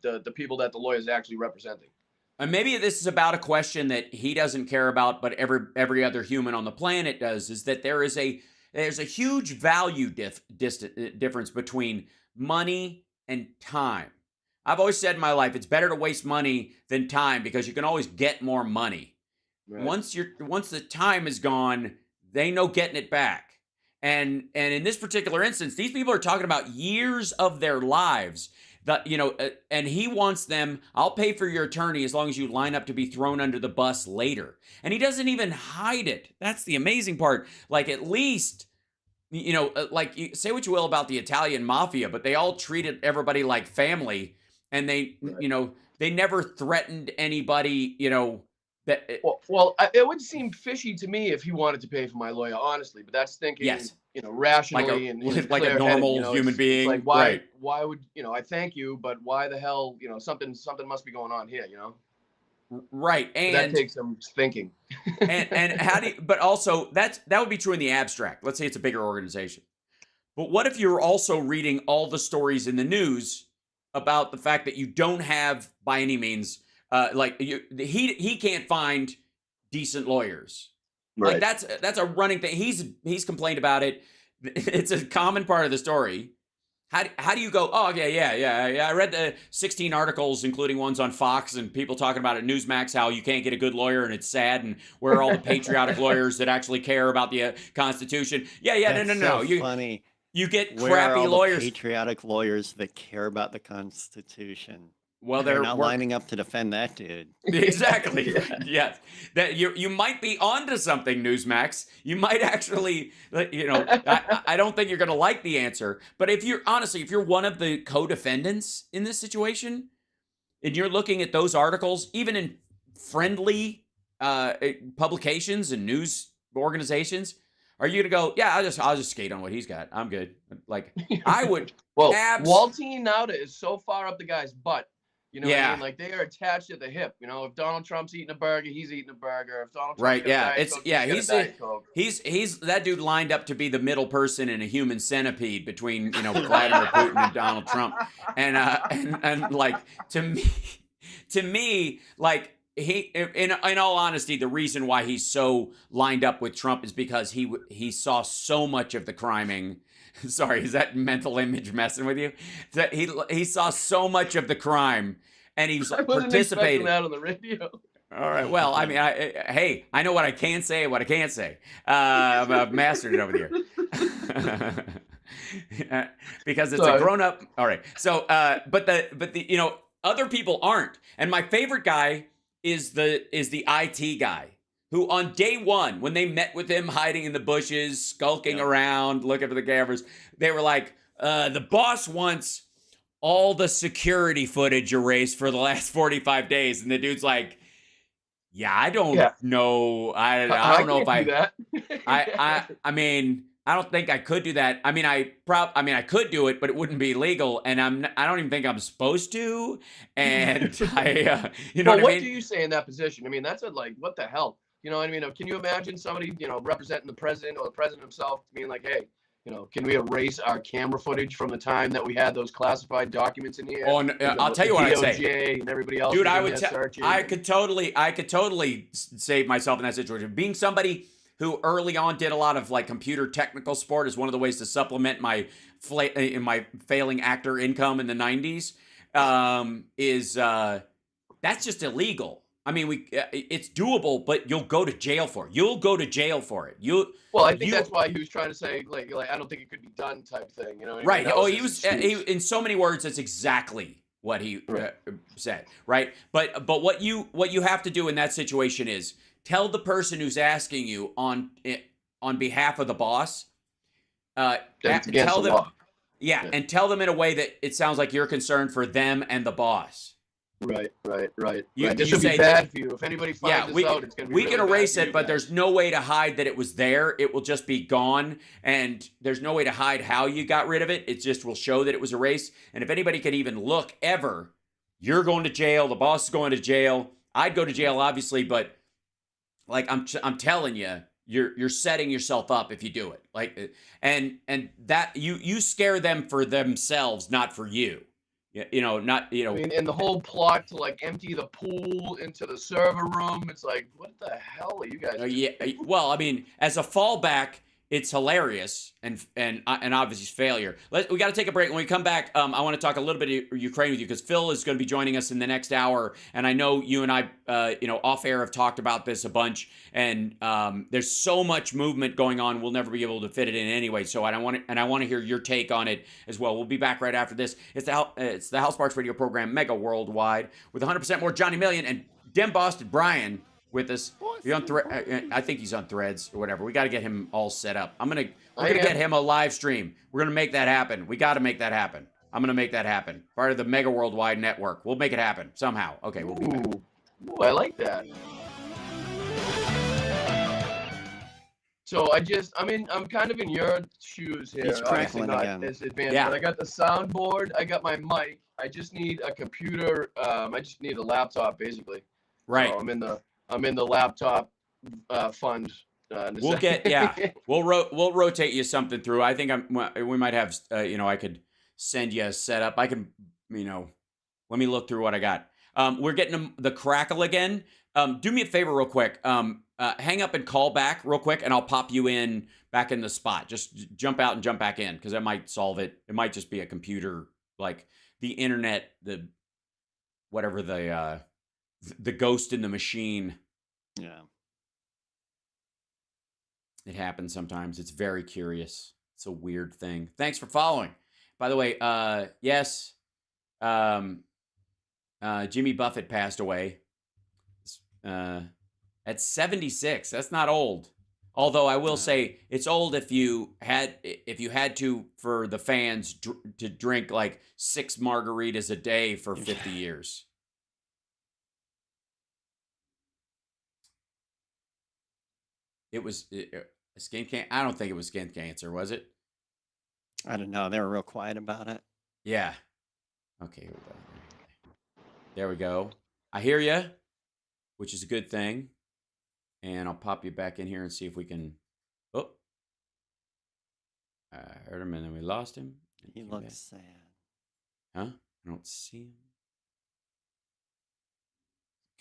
[SPEAKER 3] the people that the lawyer's actually representing.
[SPEAKER 1] And maybe this is about a question that he doesn't care about, but every other human on the planet does. Is that there's a huge value difference between money and time. I've always said in my life, it's better to waste money than time because you can always get more money. Right. Once the time is gone, they know getting it back. And in this particular instance, these people are talking about years of their lives that, and he wants them, I'll pay for your attorney as long as you line up to be thrown under the bus later. And he doesn't even hide it. That's the amazing part. Like, at least, like, you say what you will about the Italian mafia, but they all treated everybody like family. And they, they never threatened anybody, that.
[SPEAKER 3] Well, it would seem fishy to me if he wanted to pay for my lawyer, honestly. But that's thinking, rationally
[SPEAKER 1] like a normal human being.
[SPEAKER 3] Like, why would, I thank you, but why the hell, something must be going on here,
[SPEAKER 1] Right, and
[SPEAKER 3] that takes some thinking.
[SPEAKER 1] and how do you, but also that would be true in the abstract. Let's say it's a bigger organization. But what if you're also reading all the stories in the news about the fact that you don't have, by any means, he can't find decent lawyers. Right. Like that's a running thing. He's complained about it. It's a common part of the story. How do you go, oh, yeah. I read the 16 articles, including ones on Fox and people talking about it, Newsmax, how you can't get a good lawyer and it's sad, and where are all the patriotic lawyers that actually care about the Constitution?
[SPEAKER 2] That's
[SPEAKER 1] no.
[SPEAKER 2] So funny.
[SPEAKER 1] You get
[SPEAKER 2] Where
[SPEAKER 1] crappy
[SPEAKER 2] are all
[SPEAKER 1] lawyers.
[SPEAKER 2] The patriotic lawyers that care about the Constitution.
[SPEAKER 1] Well,
[SPEAKER 2] they're not lining up to defend that dude.
[SPEAKER 1] Exactly. Yes. That you might be onto something, Newsmax. You might actually, I don't think you're going to like the answer. But if you're one of the co-defendants in this situation, and you're looking at those articles, even in friendly publications and news organizations, are you gonna go? Yeah, I'll just skate on what he's got. I'm good. Like, I would.
[SPEAKER 3] Well, Waltine Nauta is so far up the guy's butt. What I mean? Like, they are attached at the hip. If Donald Trump's eating a burger, he's eating a burger. If Donald Trump's
[SPEAKER 1] he's that dude lined up to be the middle person in a human centipede between Vladimir Putin and Donald Trump, and like to me like. He, in all honesty, the reason why he's so lined up with Trump is because he saw so much of the criming. Sorry, is that mental image messing with you? That he saw so much of the crime, and he's participating.
[SPEAKER 3] That on the radio.
[SPEAKER 1] All right. Well, I mean, I know what I can say and what I can't say. I've mastered it over the year. Because it's a grown up. All right. So, but the other people aren't, and my favorite guy is the IT guy who on day one, when they met with him hiding in the bushes, skulking around, looking for the cameras, they were like, the boss wants all the security footage erased for the last 45 days. And the dude's like, I don't know. I don't know if I do that. I mean, I don't think I could do that. I mean, I could do it, but it wouldn't be legal, and I don't even think I'm supposed to. And
[SPEAKER 3] what do you say in that position? I mean, that's what the hell? Can you imagine somebody, representing the president or the president himself being like, hey, can we erase our camera footage from the time that we had those classified documents in here?
[SPEAKER 1] Oh, no, I'll tell you what I'd say.
[SPEAKER 3] DOJ and everybody else.
[SPEAKER 1] Dude, I could totally save myself in that situation. Being somebody who early on did a lot of like computer technical support is one of the ways to supplement my failing actor income in the 90s. That's just illegal. I mean, it's doable, but you'll go to jail for it. Well,
[SPEAKER 3] I think that's why he was trying to say, like I don't think it could be done type thing.
[SPEAKER 1] Right. Oh, he was in so many words. That's exactly what he said. Right. But what you have to do in that situation is tell the person who's asking you on behalf of the boss. Tell them. Yeah, and tell them in a way that it sounds like you're concerned for them and the boss.
[SPEAKER 3] Right.
[SPEAKER 1] This
[SPEAKER 3] would be bad for you. If anybody finds this out, it's going to be
[SPEAKER 1] we can erase it, but there's no way to hide that it was there. It will just be gone, and there's no way to hide how you got rid of it. It just will show that it was erased. And if anybody could even look ever, you're going to jail. The boss is going to jail. I'd go to jail, obviously, but like I'm telling you, you're setting yourself up if you do it. Like, and that you scare them for themselves, not for you. Not.
[SPEAKER 3] I mean, and the whole plot to like empty the pool into the server room. It's like, what the hell are you guys doing?
[SPEAKER 1] Yeah. Well, I mean, as a fallback, it's hilarious and obviously failure. We got to take a break. When we come back, I want to talk a little bit of Ukraine with you because Phil is going to be joining us in the next hour, and I know you and I, off air have talked about this a bunch, and there's so much movement going on, we'll never be able to fit it in anyway. So I want to hear your take on it as well. We'll be back right after this. It's the Hal Sparks radio program, Mega Worldwide, with 100% more Johnny Million and Dem Boston Brian with us. I think he's on Threads or whatever. We got to get him all set up. We're gonna get him a live stream. We're gonna make that happen. We got to make that happen. I'm gonna make that happen. Part of the Mega Worldwide network. We'll make it happen somehow. Okay, we'll be back.
[SPEAKER 3] Ooh, I like that. So I'm kind of in your shoes here.
[SPEAKER 2] He's crackling again.
[SPEAKER 3] As advanced,
[SPEAKER 1] yeah.
[SPEAKER 3] But I got the soundboard. I got my mic. I just need a computer. I just need a laptop, basically.
[SPEAKER 1] Right.
[SPEAKER 3] So I'm in the laptop fund.
[SPEAKER 1] We'll we'll rotate you something through. I think we might have I could send you a setup. I can let me look through what I got. We're getting the crackle again. Do me a favor real quick. Hang up and call back real quick, and I'll pop you back in the spot. Just jump out and jump back in because that might solve it. It might just be a computer, like the internet, the ghost in the machine.
[SPEAKER 2] Yeah.
[SPEAKER 1] It happens sometimes. It's very curious. It's a weird thing. Thanks for following. By the way, yes, Jimmy Buffett passed away at 76. That's not old. Although I will say it's old if you had to for the fans to drink like 6 margaritas a day for 50 years. It was skin cancer. I don't think it was skin cancer, was it?
[SPEAKER 2] I don't know. They were real quiet about it.
[SPEAKER 1] Yeah. Okay, here we go. There we go. I hear you, which is a good thing. And I'll pop you back in here and see if we can. Oh, I heard him and then we lost him.
[SPEAKER 2] He looks sad.
[SPEAKER 1] Huh? I don't see him.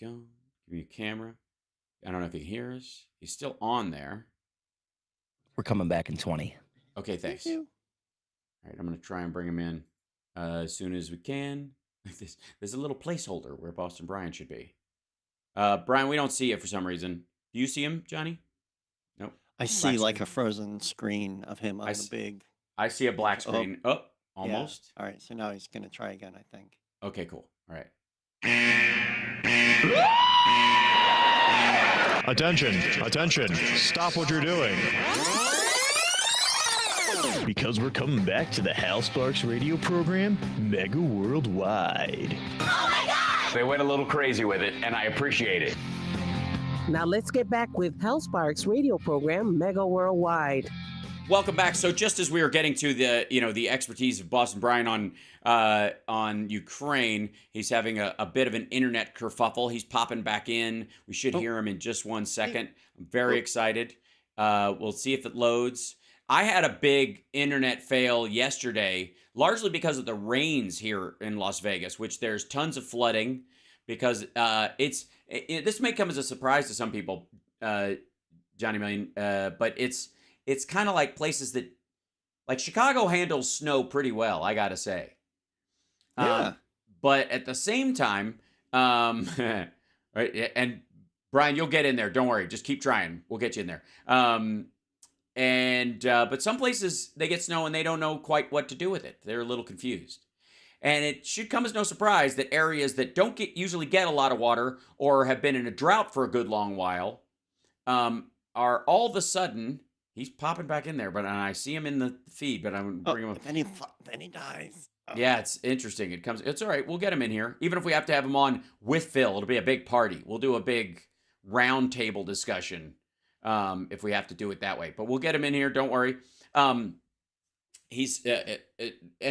[SPEAKER 1] Go. Give me a camera. I don't know if he can hear us. He's still on there.
[SPEAKER 5] We're coming back in 20.
[SPEAKER 1] Okay, thanks. All right, I'm going to try and bring him in as soon as we can. There's a little placeholder where Boston Brian should be. Brian, we don't see it for some reason. Do you see him, Johnny? Nope.
[SPEAKER 2] I see like a frozen screen of him on the big.
[SPEAKER 1] I see a black screen. Oh, almost.
[SPEAKER 2] Yeah. All right, so now he's going to try again, I think.
[SPEAKER 1] Okay, cool. All right.
[SPEAKER 6] Attention, stop what you're doing. Because we're coming back to the Hal Sparks radio program, Mega Worldwide.
[SPEAKER 7] Oh my God!
[SPEAKER 1] They went a little crazy with it, and I appreciate it.
[SPEAKER 8] Now let's get back with Hal Sparks radio program, Mega Worldwide.
[SPEAKER 1] Welcome back. So just as we were getting to the expertise of Boston Brian on Ukraine, he's having a bit of an internet kerfuffle. He's popping back in. We should hear him in just 1 second. I'm very excited. We'll see if it loads. I had a big internet fail yesterday, largely because of the rains here in Las Vegas, which there's tons of flooding because this may come as a surprise to some people, Johnny Million, but it's kind of like places that like Chicago handles snow pretty well, I gotta say.
[SPEAKER 2] Yeah.
[SPEAKER 1] But at the same time, right, and Brian, you'll get in there. Don't worry, just keep trying. We'll get you in there. But some places they get snow and they don't know quite what to do with it. They're a little confused. And it should come as no surprise that areas that don't usually get a lot of water or have been in a drought for a good long while are all of a sudden, he's popping back in there, but I see him in the feed, but I'm bring him up.
[SPEAKER 2] Then he dies. Oh.
[SPEAKER 1] Yeah, it's interesting. It's all right. We'll get him in here. Even if we have to have him on with Phil, it'll be a big party. We'll do a big roundtable discussion if we have to do it that way. But we'll get him in here. Don't worry. And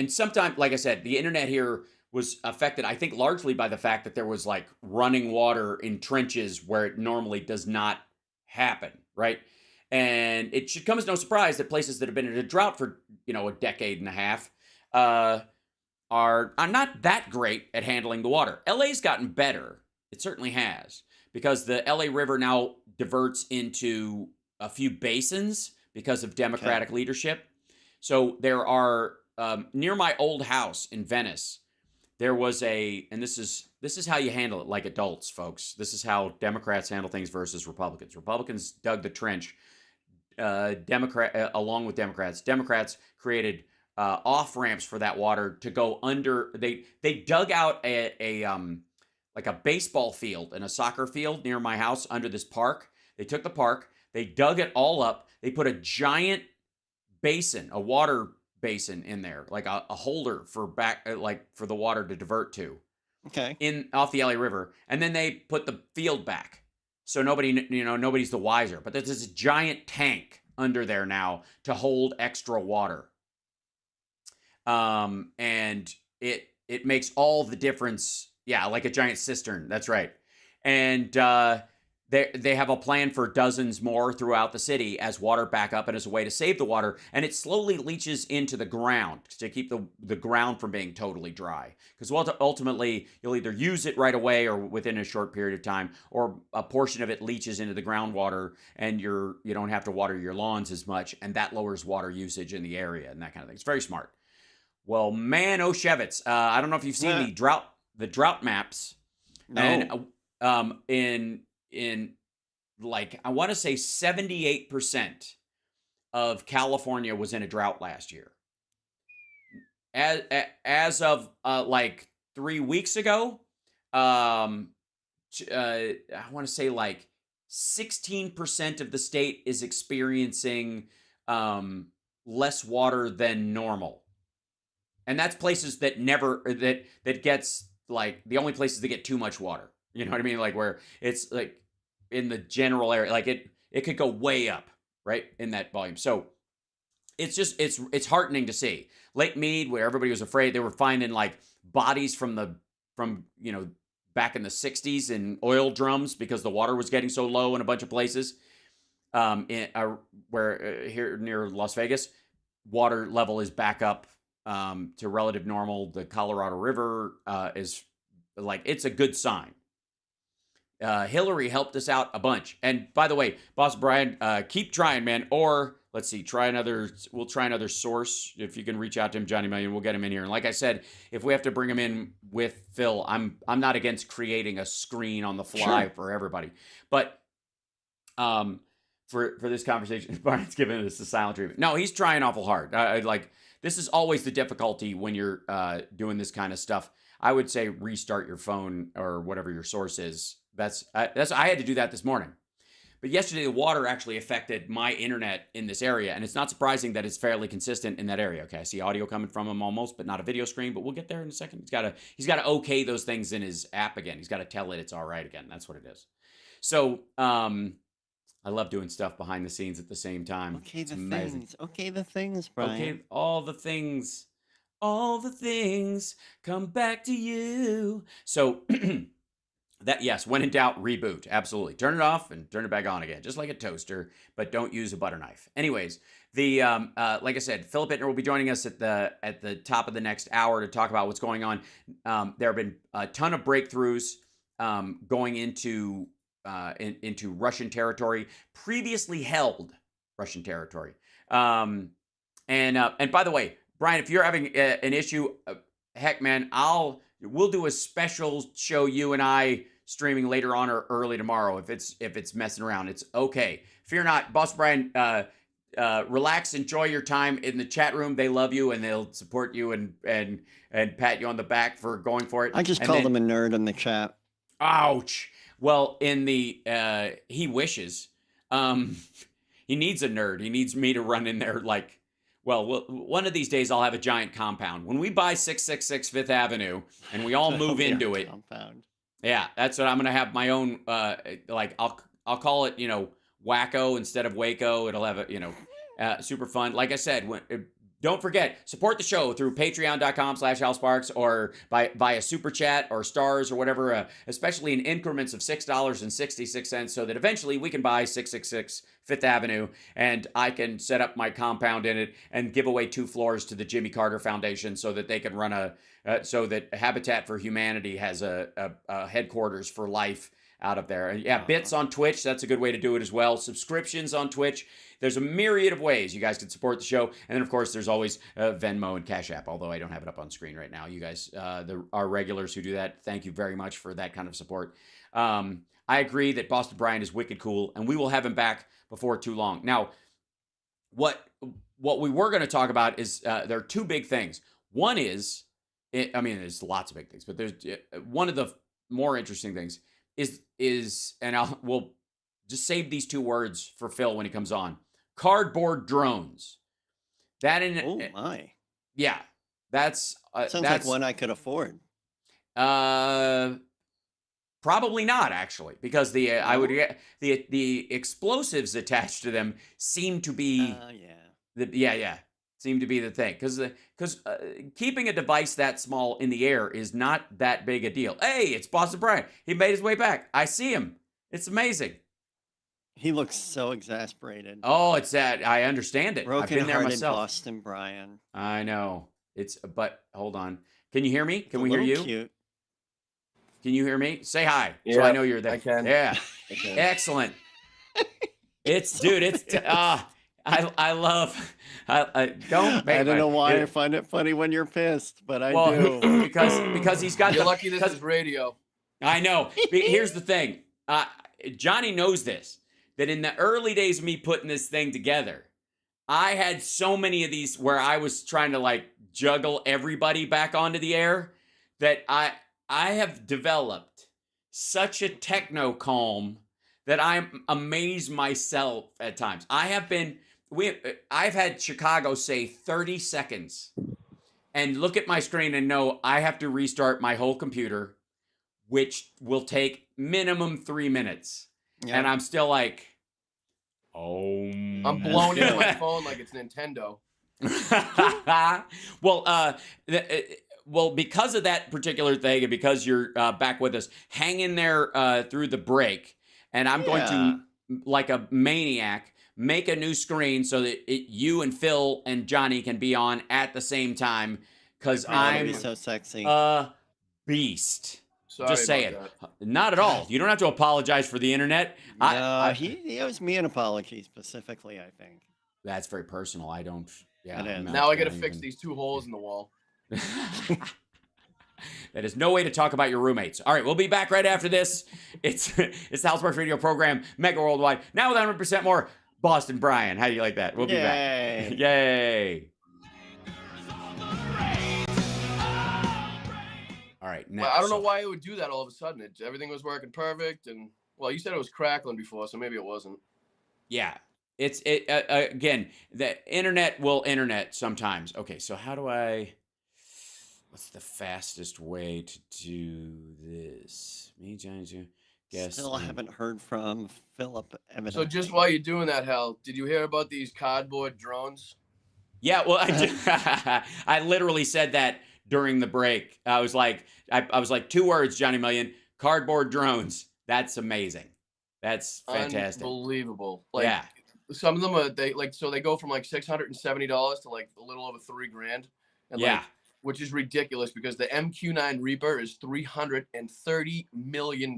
[SPEAKER 1] sometimes, like I said, the internet here was affected, I think, largely by the fact that there was like running water in trenches where it normally does not happen, right? And it should come as no surprise that places that have been in a drought for, a decade and a half are not that great at handling the water. LA's gotten better. It certainly has, because the LA River now diverts into a few basins because of Democratic leadership. So there are near my old house in Venice, there was and this is how you handle it like adults, folks. This is how Democrats handle things versus Republicans. Republicans dug the trench. Along with Democrats. Democrats created off ramps for that water to go under. They dug out like a baseball field and a soccer field near my house under this park. They took the park, they dug it all up. They put a giant basin, a water basin in there, like a holder for for the water to divert to.
[SPEAKER 2] Okay.
[SPEAKER 1] Off the LA River, and then they put the field back. So nobody's the wiser. But there's this giant tank under there now to hold extra water. And it makes all the difference. Yeah, like a giant cistern. That's right. And they have a plan for dozens more throughout the city as water back up and as a way to save the water. And it slowly leaches into the ground to keep the ground from being totally dry. Because ultimately, you'll either use it right away or within a short period of time, or a portion of it leaches into the groundwater and you don't have to water your lawns as much. And that lowers water usage in the area and that kind of thing. It's very smart. Well, man, Shevitz, I don't know if you've seen the drought maps.
[SPEAKER 2] No.
[SPEAKER 1] And in like, I want to say 78% of California was in a drought last year. As of like 3 weeks ago, I want to say like 16% of the state is experiencing less water than normal. And that's places that that gets like the only places that get too much water. You know what I mean? Like where it's like in the general area, like it could go way up, right, in that volume. So it's just it's heartening to see. Lake Mead, where everybody was afraid, they were finding like bodies from back in the 60s in oil drums because the water was getting so low in a bunch of places. Where here near Las Vegas, water level is back up to relative normal. The Colorado River is like, it's a good sign. Hillary helped us out a bunch. And by the way, Boss Brian, keep trying, man. Or let's see, we'll try another source. If you can reach out to him, Johnny Million, we'll get him in here. And like I said, if we have to bring him in with Phil, I'm not against creating a screen on the fly for everybody. But for this conversation, Brian's giving us the silent treatment. No, he's trying awful hard. This is always the difficulty when you're doing this kind of stuff. I would say restart your phone or whatever your source is. I had to do that this morning. But yesterday, the water actually affected my internet in this area, and it's not surprising that it's fairly consistent in that area. Okay, I see audio coming from him almost, but not a video screen. But we'll get there in a second. He's got to okay those things in his app again. He's got to tell it it's all right again. That's what it is. So I love doing stuff behind the scenes at the same time.
[SPEAKER 2] Okay, the things, Brian.
[SPEAKER 1] Okay, all the things come back to you. So That, yes, when in doubt, reboot. Absolutely. Turn it off and turn it back on again, just like a toaster, but don't use a butter knife. Anyways, the like I said, Philip Ittner will be joining us at the top of the next hour to talk about what's going on. There have been a ton of breakthroughs going into Russian territory, previously held Russian territory. And by the way, Brian, if you're having an issue, heck, man, we'll do a special show, you and I, streaming later on or early tomorrow if it's messing around. It's okay. Fear not. Boss Brian, relax, enjoy your time in the chat room. They love you and they'll support you and pat you on the back for going for it.
[SPEAKER 2] I just called him a nerd in the chat.
[SPEAKER 1] Ouch. Well, in the he wishes. He needs a nerd. He needs me to run in there like, well, one of these days I'll have a giant compound. When we buy 666 Fifth Avenue and we all move into it.
[SPEAKER 2] Compound.
[SPEAKER 1] Yeah, that's what I'm going to have my own, like, I'll call it, Wacko instead of Waco. It'll have a, super fun. Like I said, don't forget, support the show through patreon.com/HalSparks or via Super Chat or stars or whatever, especially in increments of $6.66 so that eventually we can buy 666 Fifth Avenue and I can set up my compound in it and give away 2 floors to the Jimmy Carter Foundation so that they can run so that Habitat for Humanity has a headquarters for life out of there. And yeah, bits on Twitch, that's a good way to do it as well. Subscriptions on Twitch. There's a myriad of ways you guys can support the show. And then, of course, there's always Venmo and Cash App, although I don't have it up on screen right now. You guys, our regulars who do that, thank you very much for that kind of support. I agree that Boston Brian is wicked cool, and we will have him back before too long. Now, what we were going to talk about is there are 2 big things. One is, there's lots of big things, but there's one of the more interesting things is and we'll just save these 2 words for Phil when he comes on. Cardboard drones.
[SPEAKER 2] Oh my.
[SPEAKER 1] Yeah. That's
[SPEAKER 2] sounds like one I could afford.
[SPEAKER 1] Probably not, actually, because I would get the explosives attached to them seem to be seem to be the thing, because keeping a device that small in the air is not that big a deal. Hey, it's Boston Brian. He made his way back. I see him. It's amazing.
[SPEAKER 2] He looks so exasperated.
[SPEAKER 1] Oh, it's that. I understand it. I've been there myself.
[SPEAKER 2] Boston Brian.
[SPEAKER 1] I know. But hold on. Can you hear me? Can we hear you?
[SPEAKER 2] Cute.
[SPEAKER 1] Can you hear me? Say hi,
[SPEAKER 3] yeah,
[SPEAKER 1] so I know you're there.
[SPEAKER 3] I can.
[SPEAKER 1] Yeah.
[SPEAKER 3] I can.
[SPEAKER 1] Excellent. I love. I don't
[SPEAKER 2] know why I find it funny when you're pissed, but I do.
[SPEAKER 1] because he's got.
[SPEAKER 3] You're lucky this is radio.
[SPEAKER 1] I know. Here's the thing. Johnny knows this. That in the early days of me putting this thing together, I had so many of these where I was trying to like juggle everybody back onto the air that I have developed such a techno calm that I'm amazed myself at times. I've had Chicago say 30 seconds and look at my screen and know I have to restart my whole computer, which will take minimum 3 minutes. Yeah. And I'm still like,
[SPEAKER 3] I'm blown into my phone like it's Nintendo.
[SPEAKER 1] Well, because of that particular thing and because you're back with us, hang in there through the break. And I'm going to, like a maniac, make a new screen so that you and Phil and Johnny can be on at the same time. Because I'm
[SPEAKER 2] so sexy.
[SPEAKER 1] A beast.
[SPEAKER 3] Sorry
[SPEAKER 1] just say it.
[SPEAKER 3] That.
[SPEAKER 1] Not at all. You don't have to apologize for the internet.
[SPEAKER 2] No, he owes me an apology specifically, I think.
[SPEAKER 1] That's very personal. I don't. Yeah.
[SPEAKER 3] Now I got to fix these 2 holes in the wall.
[SPEAKER 1] That is no way to talk about your roommates. All right, we'll be back right after this. It's the HalSparks radio program, Mega Worldwide. Now with 100% more Boston Brian. How do you like that? We'll be back. Yay. All right. Now,
[SPEAKER 3] well, I don't know why it would do that all of a sudden. Everything was working perfect, and well, you said it was crackling before, so maybe it wasn't.
[SPEAKER 1] Yeah. Again, the internet will internet sometimes. Okay, so how do what's the fastest way to do this? Me, Johnny, guess.
[SPEAKER 2] Still haven't heard from Philip.
[SPEAKER 3] So just while you're doing that, Hal, did you hear about these cardboard drones?
[SPEAKER 1] Yeah, well, I literally said that during the break. I was like 2 words, Johnny Million, cardboard drones. That's amazing. That's fantastic.
[SPEAKER 3] Unbelievable. Like,
[SPEAKER 1] yeah.
[SPEAKER 3] Some of them are they go from like $670 to like a little over $3,000, and
[SPEAKER 1] yeah.
[SPEAKER 3] like, which is ridiculous because the MQ-9 Reaper is $330 million.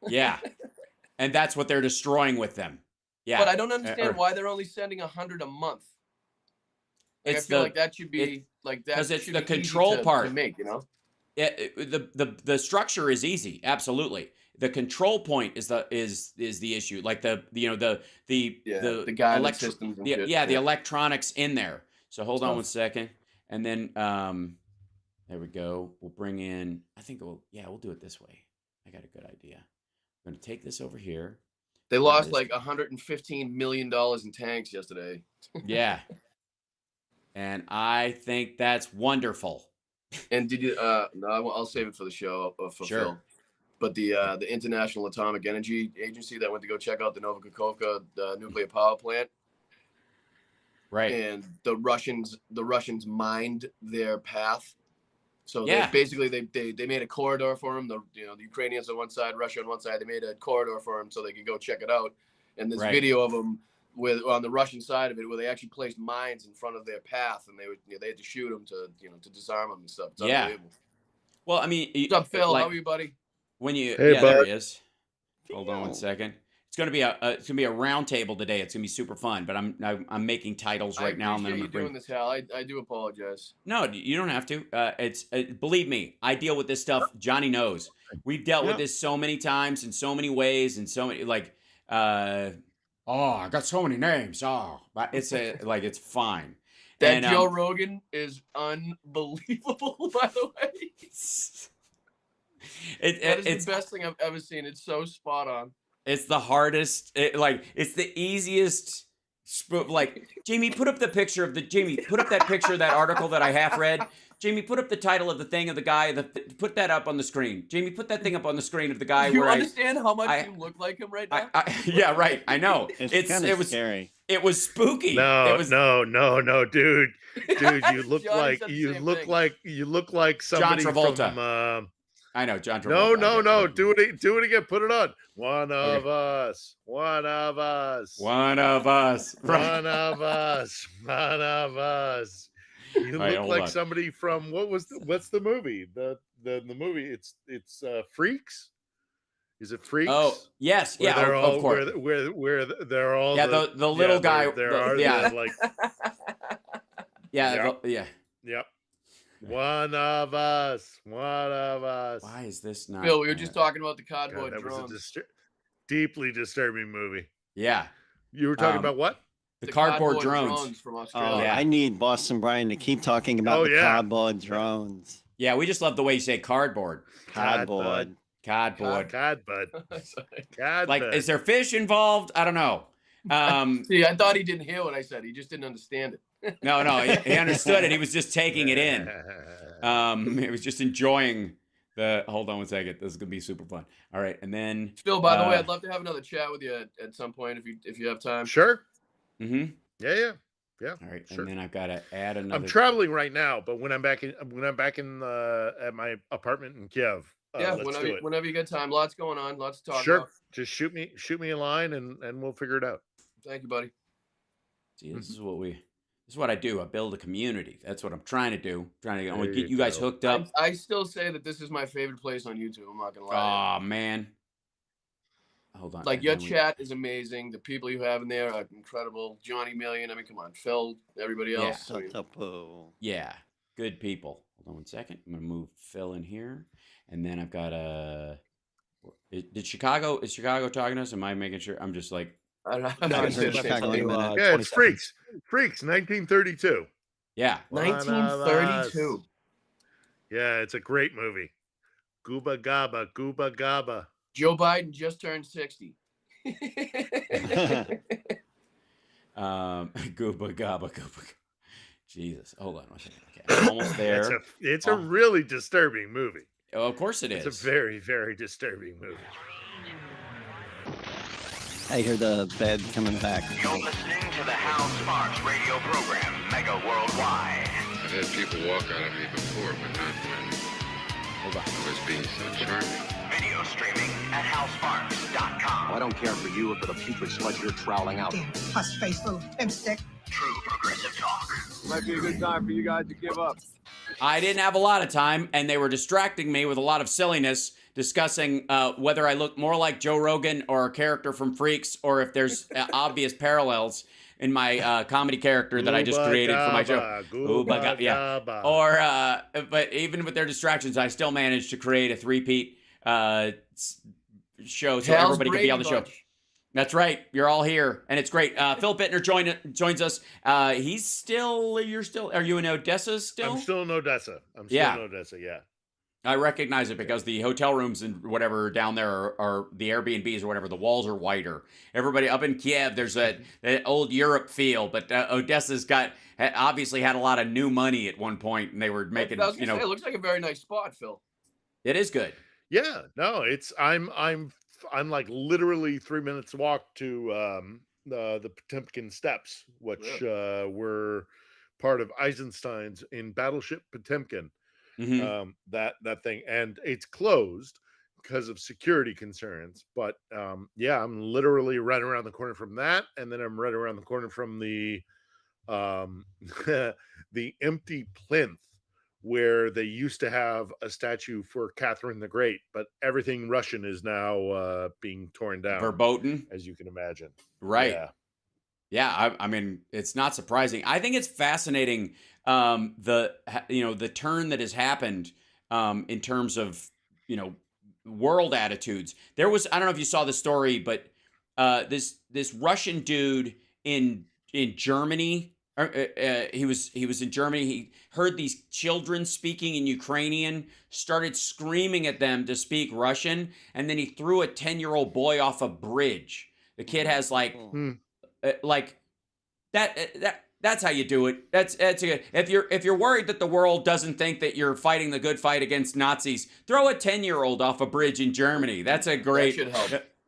[SPEAKER 1] Yeah, and that's what they're destroying with them. Yeah,
[SPEAKER 3] but I don't understand why they're only sending 100 a month. Like, I feel like that should be like that
[SPEAKER 1] because it's
[SPEAKER 3] should
[SPEAKER 1] the
[SPEAKER 3] be
[SPEAKER 1] control
[SPEAKER 3] easy
[SPEAKER 1] part.
[SPEAKER 3] to make, you know.
[SPEAKER 1] Yeah, the structure is easy, absolutely. The control point is the issue, like the
[SPEAKER 3] guidance systems and shit.
[SPEAKER 1] the electronics in there. So hold on one second, and then there we go. We'll bring in. I think we'll do it this way. I got a good idea. I'm gonna take this over here.
[SPEAKER 3] They lost like $115 million in tanks yesterday.
[SPEAKER 1] Yeah, and I think that's wonderful.
[SPEAKER 3] And did you? No, I'll save it for the show. For
[SPEAKER 1] Sure.
[SPEAKER 3] Phil. But the International Atomic Energy Agency that went to go check out the Novakhovka nuclear power plant,
[SPEAKER 1] right?
[SPEAKER 3] And the Russians mined their path. So
[SPEAKER 1] Yeah.
[SPEAKER 3] they made a corridor for him. The Ukrainians on one side, Russia on one side. They made a corridor for him so they could go check it out. And there's video of them on the Russian side of it where they actually placed mines in front of their path, and they had to shoot them to disarm them and stuff. It's unbelievable.
[SPEAKER 1] Well, I mean,
[SPEAKER 3] what's up, Phil? How are you, buddy?
[SPEAKER 1] When you
[SPEAKER 7] Hey,
[SPEAKER 1] there
[SPEAKER 7] bud.
[SPEAKER 1] he is. Hold on one second. It's gonna be a round table today. It's gonna be super fun. But I'm making titles right now, and then I'm gonna
[SPEAKER 3] doing this, Hal. I do apologize.
[SPEAKER 1] No, you don't have to. Believe me, I deal with this stuff. Johnny knows. We've dealt with this so many times in so many ways and so many I got so many names. But it's it's fine.
[SPEAKER 3] That Joe Rogan is unbelievable, by the way. It's the best thing I've ever seen. It's so spot on.
[SPEAKER 1] It's the hardest. It's the easiest. Jamie, put up that picture of that article that I half read. Jamie, put up the title of the thing of the guy. Put that up on the screen. Jamie, put that thing up on the screen of the guy.
[SPEAKER 3] You understand how much you look like him right now?
[SPEAKER 1] Yeah, right. I know.
[SPEAKER 2] It was scary.
[SPEAKER 1] It was spooky.
[SPEAKER 7] No, dude. Dude, you look you look like somebody
[SPEAKER 1] John Travolta.
[SPEAKER 7] from.
[SPEAKER 1] I know, John Travolta.
[SPEAKER 7] No. Do it again. Put it on. One of us. One of us.
[SPEAKER 1] One of us.
[SPEAKER 7] One of us. One of us. You look like somebody from what's the movie? The movie. It's Freaks. Is it Freaks?
[SPEAKER 1] Oh yes, yeah, of course.
[SPEAKER 7] Where they're all
[SPEAKER 1] the little guy.
[SPEAKER 7] Yep. One of us. One of us.
[SPEAKER 1] Why is this not?
[SPEAKER 3] Phil, we were just talking about the cardboard
[SPEAKER 7] that
[SPEAKER 3] drones.
[SPEAKER 7] was a deeply disturbing movie.
[SPEAKER 1] Yeah.
[SPEAKER 7] You were talking about what?
[SPEAKER 1] The cardboard drones
[SPEAKER 3] from Australia.
[SPEAKER 2] I need Boston Brian to keep talking about the cardboard drones.
[SPEAKER 1] Yeah, we just love the way you say cardboard.
[SPEAKER 2] Cardboard.
[SPEAKER 1] Cardboard.
[SPEAKER 7] Cardboard.
[SPEAKER 1] Like, is there fish involved? I don't know.
[SPEAKER 3] See, I thought he didn't hear what I said. He just didn't understand it.
[SPEAKER 1] No, he understood it. He was just taking it in. He was just enjoying the. Hold on one second. This is gonna be super fun. All right, and then
[SPEAKER 3] Phil, by the way, I'd love to have another chat with you at some point if you have time.
[SPEAKER 7] Sure.
[SPEAKER 1] Mm-hmm.
[SPEAKER 7] Yeah.
[SPEAKER 1] All right,
[SPEAKER 7] sure.
[SPEAKER 1] And then I've got to add another.
[SPEAKER 7] I'm traveling right now, but when I'm back in at my apartment in Kiev.
[SPEAKER 3] Whenever you get time. Lots going on. Lots to talk
[SPEAKER 7] Sure.
[SPEAKER 3] about.
[SPEAKER 7] Just shoot me a line and we'll figure it out.
[SPEAKER 3] Thank you, buddy.
[SPEAKER 1] See, this is what I do. I build a community. That's what I'm trying to do. Trying to get you guys hooked up.
[SPEAKER 3] I still say that this is my favorite place on YouTube. I'm not gonna lie.
[SPEAKER 1] Oh man. Hold on.
[SPEAKER 3] Like, your chat is amazing. The people you have in there are incredible. Johnny Million. I mean, come on, Phil. Everybody else.
[SPEAKER 1] Yeah. Good people. Hold on one second. I'm gonna move Phil in here, and then I've got Is Chicago talking to us? Am I making sure? I'm just like.
[SPEAKER 3] I don't
[SPEAKER 2] know.
[SPEAKER 7] It's Freaks. Freaks, 1932.
[SPEAKER 1] Yeah.
[SPEAKER 3] 1932.
[SPEAKER 7] Yeah, it's a great movie. Gooba Gaba, Gooba Gaba.
[SPEAKER 3] Joe Biden just turned 60.
[SPEAKER 1] Gooba Gaba, Gooba. Jesus. Hold on one second. Okay, I'm almost there.
[SPEAKER 7] It's a really disturbing movie.
[SPEAKER 1] Oh, of course it is.
[SPEAKER 7] It's a very, very disturbing movie.
[SPEAKER 2] I hear the bed coming back.
[SPEAKER 9] You're listening to the Hal Sparks radio program, Mega Worldwide.
[SPEAKER 10] I've had people walk out of me before, but not when I was being so charming.
[SPEAKER 9] video streaming at halsparks.com.
[SPEAKER 10] I don't care for you or for the putrid sludge you're troweling out.
[SPEAKER 11] Damn puss-faced little pimp stick.
[SPEAKER 9] True progressive talk.
[SPEAKER 10] Might be a good time for you guys to give up.
[SPEAKER 1] I didn't have a lot of time, and they were distracting me with a lot of silliness, discussing whether I look more like Joe Rogan or a character from Freaks, or if there's obvious parallels in my comedy character that I just created for my show. Yeah. Or, but even with their distractions, I still managed to create a three-peat show so everybody can be on the show. That's right. You're all here, and it's great. Philip Ittner joins us. Are you in Odessa still?
[SPEAKER 7] I'm still in Odessa. In Odessa, yeah.
[SPEAKER 1] I recognize it because the hotel rooms and whatever down there are the Airbnbs or whatever. The walls are whiter. Everybody up in Kiev, there's that old Europe feel, but Odessa's obviously had a lot of new money at one point, and they were making,
[SPEAKER 12] I was gonna say, it looks like a very nice spot, Phil.
[SPEAKER 1] It is good.
[SPEAKER 7] Yeah, no, I'm like literally 3 minutes walk to the Potemkin Steppes, which were part of Eisenstein's in Battleship Potemkin.
[SPEAKER 1] Mm-hmm.
[SPEAKER 7] That thing, and it's closed because of security concerns. But yeah, I'm literally right around the corner from that, and then I'm right around the corner from the the empty plinth where they used to have a statue for Catherine the Great, but everything Russian is now being torn down.
[SPEAKER 1] Verboten,
[SPEAKER 7] as you can imagine.
[SPEAKER 1] Right. Yeah. I mean, it's not surprising. I think it's fascinating the turn that has happened in terms of world attitudes. There was, I don't know if you saw the story, but this Russian dude in Germany. He was in Germany. He heard these children speaking in Ukrainian, started screaming at them to speak Russian, and then he threw a 10-year-old boy off a bridge. The kid has like that. That's how you do it. That's good. If you're worried that the world doesn't think that you're fighting the good fight against Nazis, throw a 10-year-old off a bridge in Germany. That's a great.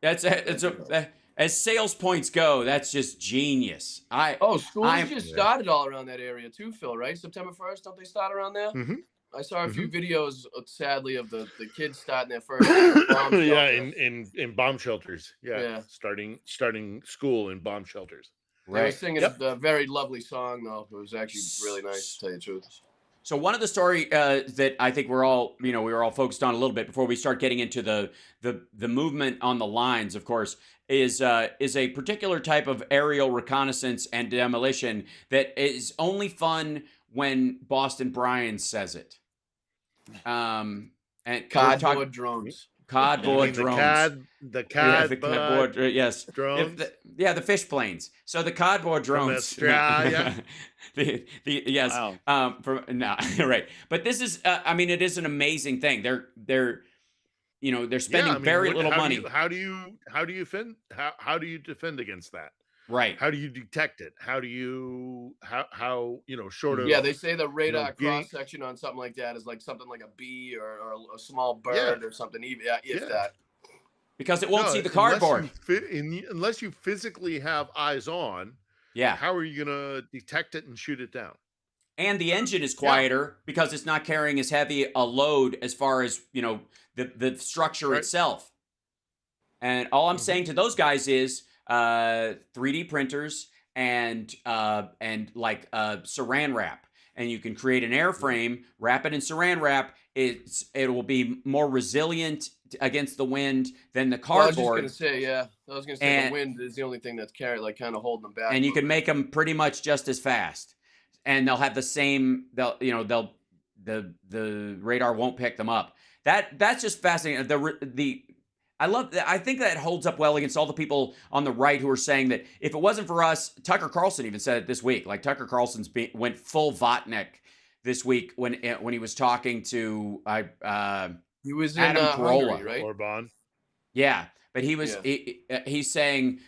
[SPEAKER 12] That should help.
[SPEAKER 1] As sales points go, that's just genius.
[SPEAKER 12] Schools just started all around that area too, Phil, right? September 1st, don't they start around there?
[SPEAKER 7] Mm-hmm.
[SPEAKER 12] I saw a few videos, sadly, of the kids starting their first bomb
[SPEAKER 7] in bomb shelters. Yeah. Starting school in bomb shelters.
[SPEAKER 12] They were singing a very lovely song, though. It was actually really nice, to tell you the truth.
[SPEAKER 1] So one of the story that I think we were all focused on a little bit before we start getting into the movement on the lines, of course, is a particular type of aerial reconnaissance and demolition that is only fun when Boston Brian says it. And
[SPEAKER 12] cardboard drones.
[SPEAKER 1] Cardboard drones.
[SPEAKER 7] The cardboard
[SPEAKER 1] yes.
[SPEAKER 7] Drones.
[SPEAKER 1] The fish planes. So the cardboard drones.
[SPEAKER 7] From Australia.
[SPEAKER 1] Yes. Wow. Right. But this is it is an amazing thing. They're spending very little money.
[SPEAKER 7] How do you defend against that?
[SPEAKER 1] Right.
[SPEAKER 7] How do you detect it? How do you short of?
[SPEAKER 12] Yeah, they say the radar cross section on something like that is like something like a bee or a small bird or something. If that.
[SPEAKER 1] Because it won't see the cardboard.
[SPEAKER 7] Unless you physically have eyes on.
[SPEAKER 1] Yeah.
[SPEAKER 7] How are you gonna detect it and shoot it down?
[SPEAKER 1] And the engine is quieter because it's not carrying as heavy a load as far as the structure itself. And all I'm saying to those guys is 3D printers and saran wrap, and you can create an airframe, wrap it in saran wrap. It will be more resilient against the wind than the cardboard.
[SPEAKER 12] I was gonna say the wind is the only thing that's kind of holding them back.
[SPEAKER 1] And you can make them pretty much just as fast, and they'll have the same. The radar won't pick them up. That's just fascinating. I think that holds up well against all the people on the right who are saying that if it wasn't for us, Tucker Carlson even said it this week. Like Tucker Carlson's went full Vatnik this week when he was talking to
[SPEAKER 12] he was
[SPEAKER 1] Adam
[SPEAKER 12] in
[SPEAKER 1] Carolla,
[SPEAKER 12] Hungary, right?
[SPEAKER 7] Orban.
[SPEAKER 1] Yeah, but he was he's saying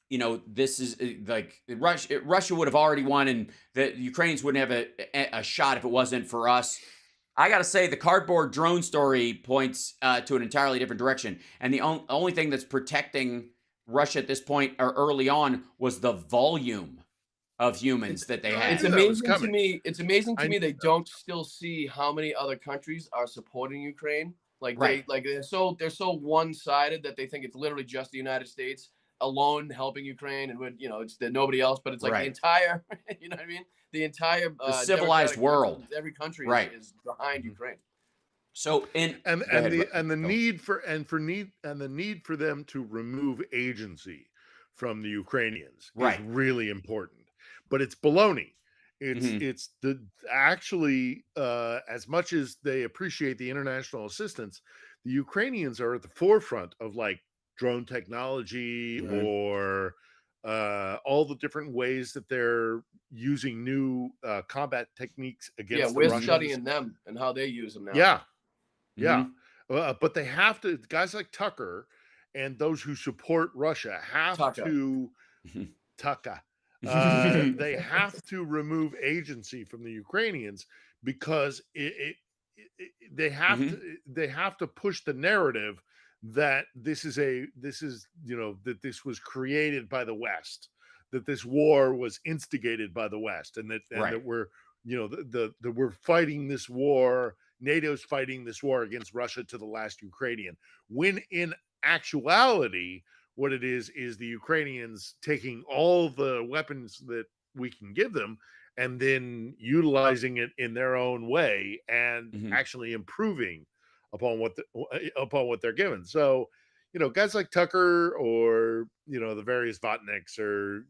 [SPEAKER 1] this is like Russia would have already won, and the Ukrainians wouldn't have a shot if it wasn't for us. I got to say, the cardboard drone story points to an entirely different direction. And the only thing that's protecting Russia at this point or early on was the volume of humans that they had.
[SPEAKER 12] It's amazing to me. It's amazing to me they don't still see how many other countries are supporting Ukraine. Like
[SPEAKER 1] Right.
[SPEAKER 12] they're so one-sided that they think it's literally just the United States alone helping Ukraine, and it's nobody else. But it's like the
[SPEAKER 1] Right.
[SPEAKER 12] entire, you know what I mean? The entire
[SPEAKER 1] The civilized
[SPEAKER 12] democratic
[SPEAKER 1] world.
[SPEAKER 12] nations, every country
[SPEAKER 1] Right.
[SPEAKER 12] is behind Ukraine.
[SPEAKER 1] So
[SPEAKER 7] and the need for them to remove agency from the Ukrainians
[SPEAKER 1] Right.
[SPEAKER 7] is really important, but it's baloney. It's the actually as much as they appreciate the international assistance, the Ukrainians are at the forefront of like drone technology or all the different ways that they're using new combat techniques against the
[SPEAKER 12] we're
[SPEAKER 7] Russians.
[SPEAKER 12] studying them and how they use them now.
[SPEAKER 7] Yeah. But they have to, guys like Tucker and those who support Russia have to they have to remove agency from the Ukrainians because they have to push the narrative that this is that this was created by the West, that this war was instigated by the West, and that we're that we're fighting this war. NATO's fighting this war against Russia to the last Ukrainian, when in actuality, what it is the Ukrainians taking all the weapons that we can give them and then utilizing it in their own way and actually improving upon what they're given. So, guys like Tucker or, the various Votniks or,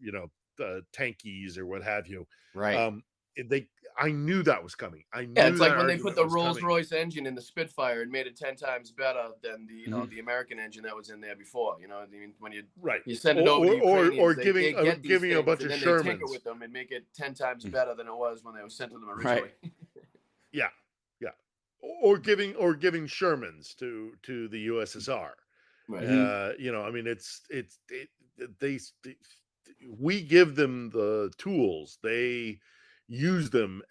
[SPEAKER 7] tankies or what have you.
[SPEAKER 12] Right.
[SPEAKER 7] I knew that was coming. I knew
[SPEAKER 12] it's like
[SPEAKER 7] that
[SPEAKER 12] when they put the
[SPEAKER 7] argument was coming.
[SPEAKER 12] Rolls-Royce engine in the Spitfire and made it 10 times better than the the American engine that was in there before. I mean, when you send it over to Ukrainians,
[SPEAKER 7] or
[SPEAKER 12] they get these
[SPEAKER 7] giving a bunch of
[SPEAKER 12] things, and then
[SPEAKER 7] Shermans
[SPEAKER 12] they tinker with them and make it 10 times better than it was when they were sent to them originally.
[SPEAKER 7] Yeah, or giving Shermans to the USSR.
[SPEAKER 12] Right.
[SPEAKER 7] I mean, we give them the tools. They use them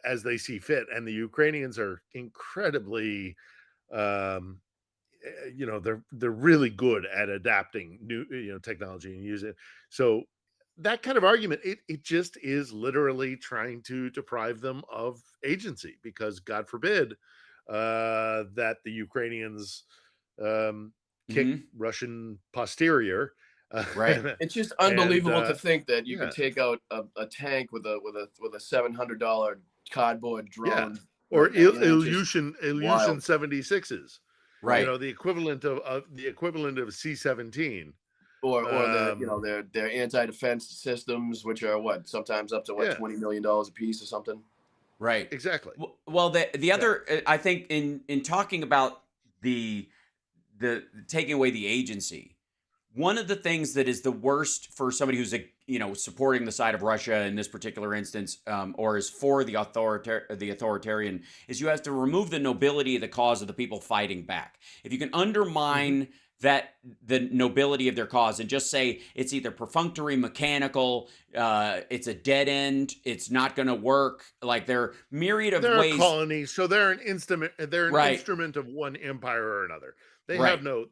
[SPEAKER 7] as they see fit, and the Ukrainians are incredibly they're really good at adapting new technology and use it. So that kind of argument, it just is literally trying to deprive them of agency, because God forbid that the Ukrainians kick Russian posterior.
[SPEAKER 1] Right.
[SPEAKER 12] It's just unbelievable to think that you can take out a tank with a $700 cardboard drone.
[SPEAKER 7] Or Ilyushin 76s.
[SPEAKER 1] Right.
[SPEAKER 7] The equivalent of C-17.
[SPEAKER 12] Or their anti-defense systems, which are sometimes up to $20 million a piece or something.
[SPEAKER 1] Right.
[SPEAKER 7] Exactly.
[SPEAKER 1] Well, the other, I think in talking about the taking away the agency, one of the things that is the worst for somebody who's supporting the side of Russia in this particular instance, or is for the authoritarian, is you have to remove the nobility of the cause of the people fighting back. If you can undermine the nobility of their cause and just say it's either perfunctory, mechanical, it's a dead end, it's not going to work. Like there are myriad of ways.
[SPEAKER 7] They're a colony, so they're an instrument. They're an instrument of one empire or another. They have no.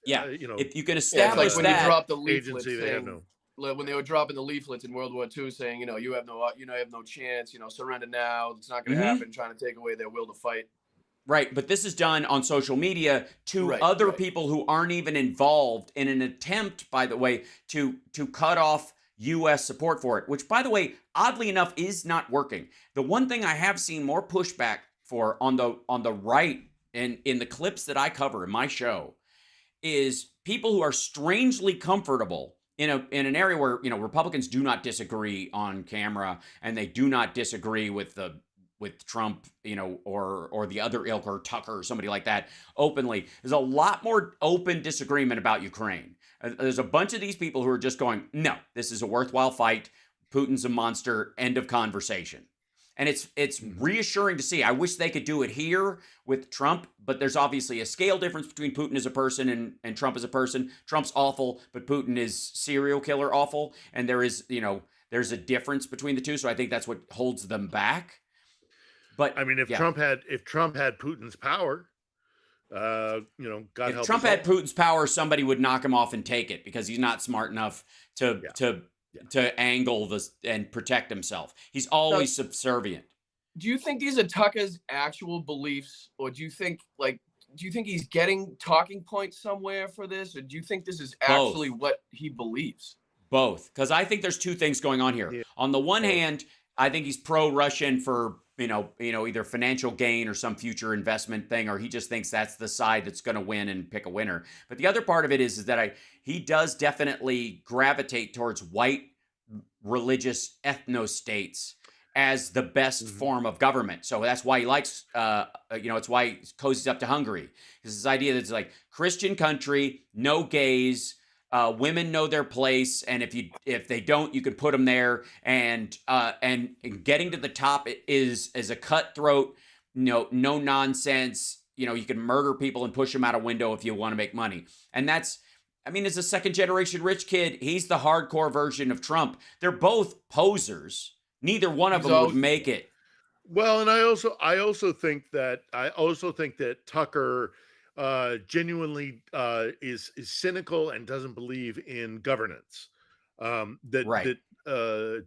[SPEAKER 1] Yeah, if you can establish
[SPEAKER 12] when
[SPEAKER 1] that
[SPEAKER 12] you drop the leaflets
[SPEAKER 7] agency,
[SPEAKER 12] saying, when they were dropping the leaflets in World War II saying, you have no chance, surrender now, it's not going to happen, trying to take away their will to fight.
[SPEAKER 1] Right, but this is done on social media to other people who aren't even involved in an attempt, by the way, to cut off U.S. support for it, which, by the way, oddly enough, is not working. The one thing I have seen more pushback for on the right and in the clips that I cover in my show is people who are strangely comfortable in an area where Republicans do not disagree on camera and they do not disagree with Trump, or the other ilk or Tucker or somebody like that openly. There's a lot more open disagreement about Ukraine. There's a bunch of these people who are just going, no, this is a worthwhile fight. Putin's a monster. End of conversation. And it's reassuring to see. I wish they could do it here with Trump, but there's obviously a scale difference between Putin as a person and Trump as a person. Trump's awful, but Putin is serial killer awful. And there is, there's a difference between the two. So I think that's what holds them back. But
[SPEAKER 7] I mean, if Trump had Putin's power, God help.
[SPEAKER 1] If Trump had Putin's power, somebody would knock him off and take it because he's not smart enough to angle this and protect himself. He's always subservient.
[SPEAKER 12] do you think these are Tucker's actual beliefs, or do you think he's getting talking points somewhere for this, or do you think this is actually what he believes?
[SPEAKER 1] Both, because I think there's two things going on here. Yeah. On the one hand, I think he's pro-Russian for either financial gain or some future investment thing, or he just thinks that's the side that's going to win and pick a winner. But the other part of it is that he does definitely gravitate towards white religious ethno-states as the best form of government. So that's why he likes, it's why he cozies up to Hungary. Because this idea that it's like Christian country, no gays, women know their place, and if they don't, you can put them there. And getting to the top is a cutthroat, no nonsense. You can murder people and push them out a window if you want to make money. And that's, as a second generation rich kid, he's the hardcore version of Trump. They're both posers. Neither one of them would make it.
[SPEAKER 7] Well, and I also think that Tucker genuinely is cynical and doesn't believe in governance. That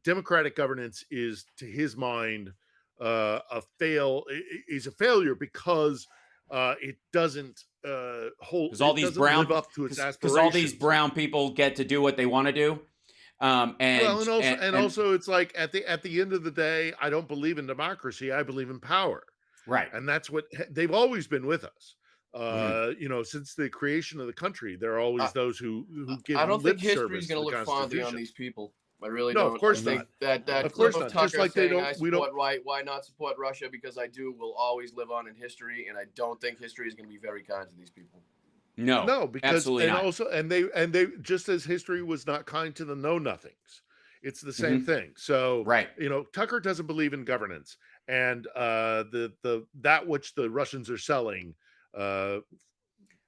[SPEAKER 7] democratic governance is, to his mind, a failure because it doesn't live up to its aspirations.
[SPEAKER 1] Because all these brown people get to do what they want to do.
[SPEAKER 7] Also, it's like at the end of the day, I don't believe in democracy. I believe in power.
[SPEAKER 1] Right.
[SPEAKER 7] And that's what they've always been with us. Since the creation of the country, there are always those who give.
[SPEAKER 12] I don't think history
[SPEAKER 7] is
[SPEAKER 12] going to look fondly on these people. I really
[SPEAKER 7] don't.
[SPEAKER 12] No,
[SPEAKER 7] of course not.
[SPEAKER 12] That
[SPEAKER 7] of
[SPEAKER 12] clip
[SPEAKER 7] course
[SPEAKER 12] of
[SPEAKER 7] not.
[SPEAKER 12] Tucker
[SPEAKER 7] Just like
[SPEAKER 12] saying,
[SPEAKER 7] they don't.
[SPEAKER 12] I support right. Why not support Russia? Because I do will always live on in history, and I don't think history is going to be very kind to these people.
[SPEAKER 1] No,
[SPEAKER 7] because
[SPEAKER 1] absolutely not.
[SPEAKER 7] Also, and they just as history was not kind to the know-nothings. It's the same thing. So, Tucker doesn't believe in governance, and that which the Russians are selling. Well,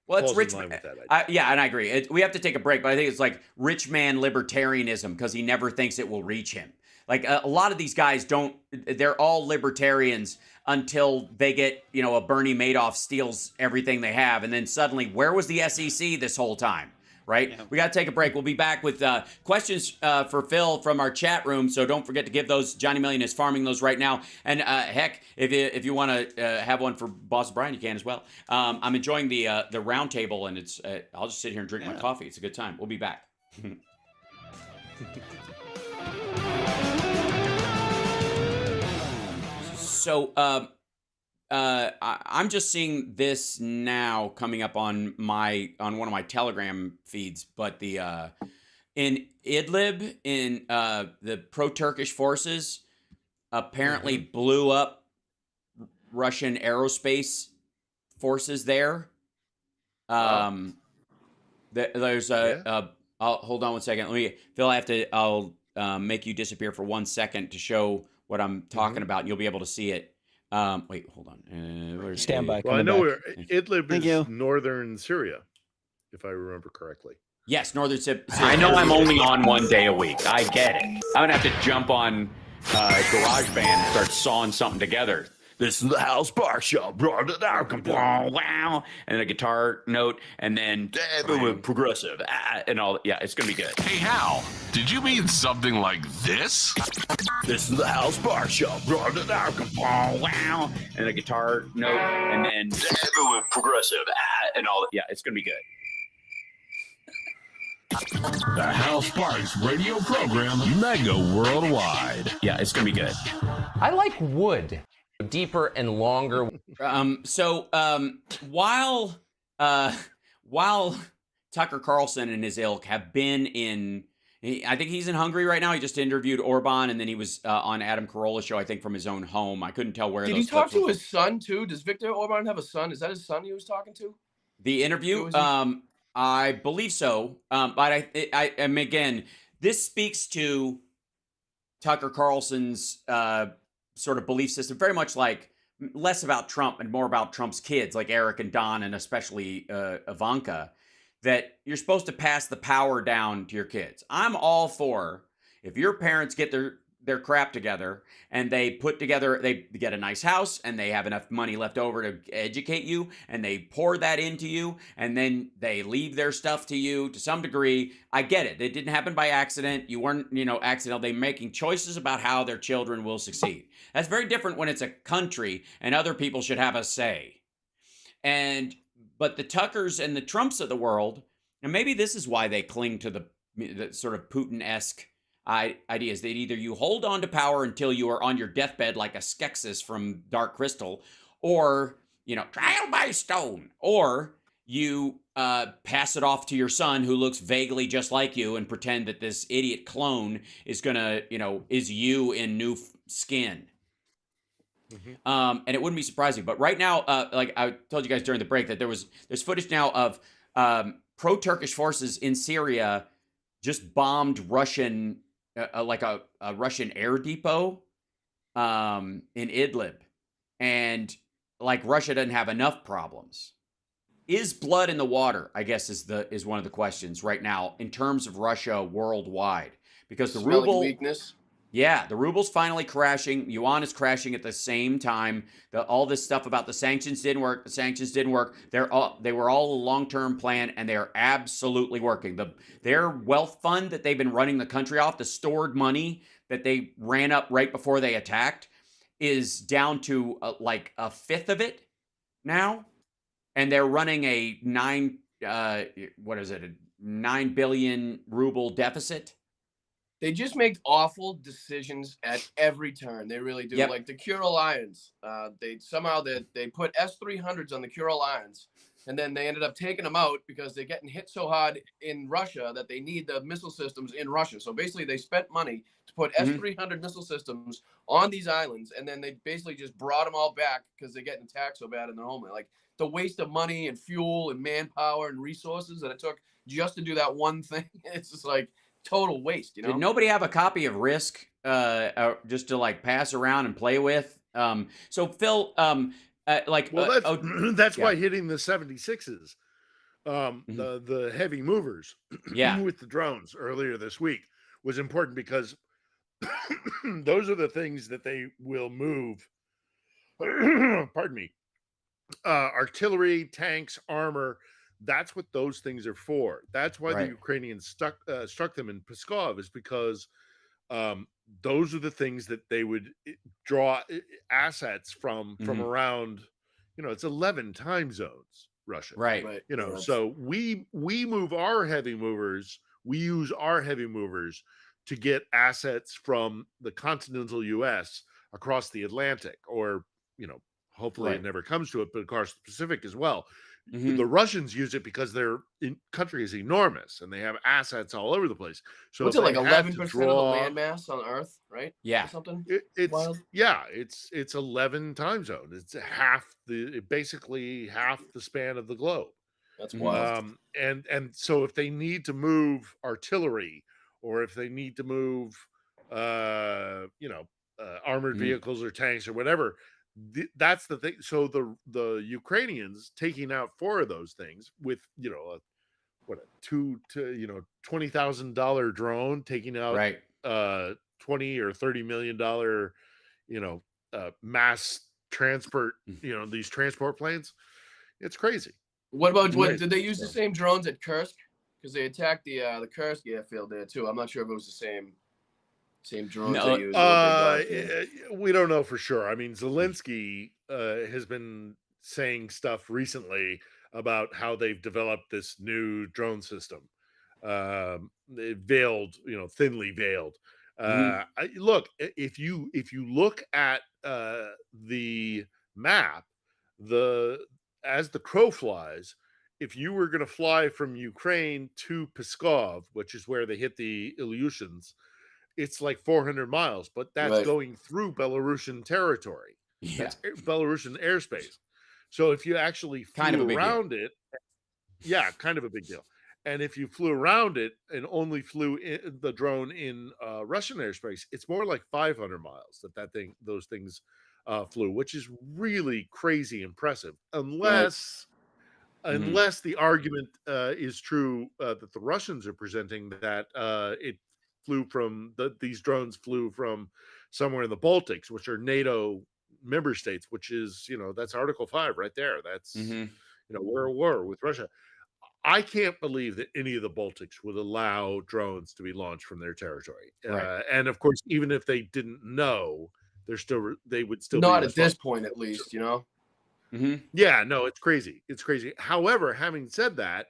[SPEAKER 1] it's rich. And I agree. We have to take a break, but I think it's like rich man libertarianism because he never thinks it will reach him. Like a lot of these guys they're all libertarians until they get, a Bernie Madoff steals everything they have. And then suddenly, where was the SEC this whole time? Right? Yeah. We got to take a break. We'll be back with questions for Phil from our chat room. So don't forget to give those. Johnny Million is farming those right now. And heck, if you want to have one for Boss Brian, you can as well. I'm enjoying the Roundtable, and it's I'll just sit here and drink my coffee. It's a good time. We'll be back. So I'm just seeing this now coming up on one of my Telegram feeds, but in Idlib, in the pro-Turkish forces apparently blew up Russian aerospace forces there. There's hold on one second. Phil, I'll make you disappear for 1 second to show what I'm talking about, and you'll be able to see it. Wait, hold on.
[SPEAKER 5] Stand by.
[SPEAKER 7] Well, I know where Idlib is northern Syria, if I remember correctly.
[SPEAKER 1] Yes, northern Syria. I know I'm only on 1 day a week. I get it. I'm going to have to jump on GarageBand and start sawing something together. This is the Hal Sparks Show. Wow. And a guitar note, and then progressive, and all. Yeah, it's going to be good.
[SPEAKER 4] Hey, Hal, did you mean something like this?
[SPEAKER 1] This is the Hal Sparks Show. Wow. And a guitar note, and then progressive, and all. Yeah, it's going to be good.
[SPEAKER 4] The Hal Sparks radio program, Mega Worldwide.
[SPEAKER 1] Yeah, it's going to be good.
[SPEAKER 13] I like wood. Deeper and longer.
[SPEAKER 1] While Tucker Carlson and his ilk have been I think he's in Hungary right now. He just interviewed Orban, and then he was on Adam Carolla's show, I think, from his own home. I couldn't tell where.
[SPEAKER 12] Did he talk to his son too? Does Viktor Orban have a son? Is that his son he was talking to?
[SPEAKER 1] The interview, I believe so. But I again, this speaks to Tucker Carlson's sort of belief system, very much like less about Trump and more about Trump's kids, like Eric and Don, and especially Ivanka, that you're supposed to pass the power down to your kids. I'm all for, if your parents get their crap together and they get a nice house and they have enough money left over to educate you and they pour that into you and then they leave their stuff to you to some degree. I get it. It didn't happen by accident. You weren't, accidental. They're making choices about how their children will succeed. That's very different when it's a country and other people should have a say. But the Tuckers and the Trumps of the world, and maybe this is why they cling to the sort of Putin-esque ideas that either you hold on to power until you are on your deathbed like a Skeksis from Dark Crystal, or, trial by stone, or you pass it off to your son who looks vaguely just like you and pretend that this idiot clone is gonna, is you in new skin. And it wouldn't be surprising. But right now, like I told you guys during the break, that there's footage now of pro-Turkish forces in Syria just bombed Russian, like a Russian air depot in Idlib. And like Russia doesn't have enough problems. Is blood in the water, I guess, is one of the questions right now in terms of Russia worldwide. Because the ruble
[SPEAKER 12] weakness.
[SPEAKER 1] Yeah, the ruble's finally crashing. Yuan is crashing at the same time. All this stuff about the sanctions didn't work. The sanctions didn't work. They were all a long-term plan, and they are absolutely working. Their wealth fund that they've been running the country off, the stored money that they ran up right before they attacked, is down to like a fifth of it now, and they're running a 9 billion ruble deficit.
[SPEAKER 12] They just make awful decisions at every turn. They really do.
[SPEAKER 1] Yep.
[SPEAKER 12] Like the Kuril Irons, they put S-300s on the Kuril Irons, and then they ended up taking them out because they're getting hit so hard in Russia that they need the missile systems in Russia. So basically, they spent money to put S-300 missile systems on these islands, and then they basically just brought them all back because they're getting attacked so bad in their homeland. Like the waste of money and fuel and manpower and resources that it took just to do that one thing. It's just like total waste,
[SPEAKER 1] Did nobody have a copy of Risk just to like pass around and play with? So Phil,
[SPEAKER 7] that's why hitting the 76s, the heavy movers, with the drones earlier this week was important because those are the things that they will move. Pardon me. Artillery, tanks, armor. That's what those things are for. That's why the Ukrainians struck them in Pskov, is because those are the things that they would draw assets from around. It's 11 time zones, Russia.
[SPEAKER 1] Right.
[SPEAKER 7] So we move our heavy movers. We use our heavy movers to get assets from the continental U.S. across the Atlantic, or hopefully it never comes to it, but across the Pacific as well. The Russians use it because their country is enormous and they have assets all over the place. So
[SPEAKER 12] what's it like 11% of the landmass on Earth, right?
[SPEAKER 1] Yeah,
[SPEAKER 12] or something.
[SPEAKER 7] It's 11 time zones. It's basically half the span of the globe.
[SPEAKER 12] That's wild.
[SPEAKER 7] And so if they need to move artillery, or if they need to move armored vehicles or tanks or whatever, that's the thing. So the Ukrainians taking out 4 of those things with $20,000 drone, taking out $20 or $30 million mass transport, these transport planes. It's crazy.
[SPEAKER 12] What about did they use the same drones at Kursk? Because they attacked the Kursk airfield there too. I'm not sure if it was the same drones they used.
[SPEAKER 7] We don't know for sure. I mean, Zelensky has been saying stuff recently about how they've developed this new drone system, veiled, thinly veiled. Look, if you look at the map, as the crow flies, if you were going to fly from Ukraine to Pskov, which is where they hit the Ilyushins, it's like 400 miles, but that's going through Belarusian territory. That's Belarusian airspace. So if you actually flew around it, kind of a big deal. And if you flew around it and only flew the drone in Russian airspace, it's more like 500 miles those things flew, which is really crazy impressive. Unless the argument is true that the Russians are presenting, that it these drones flew from somewhere in the Baltics, which are NATO member states, which is, that's Article 5 right there. That's, we're at war with Russia. I can't believe that any of the Baltics would allow drones to be launched from their territory.
[SPEAKER 1] Right.
[SPEAKER 7] And of course, even if they didn't know, they would still
[SPEAKER 12] not
[SPEAKER 7] be
[SPEAKER 12] at this point, at least,
[SPEAKER 7] Yeah, no, it's crazy. It's crazy. However, having said that,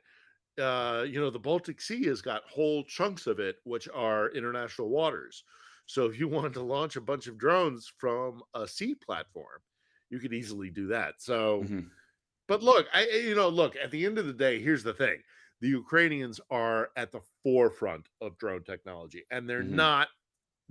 [SPEAKER 7] the Baltic Sea has got whole chunks of it which are international waters. So if you wanted to launch a bunch of drones from a sea platform, you could easily do that. So, but look, look, at the end of the day, here's the thing. The Ukrainians are at the forefront of drone technology, and they're not,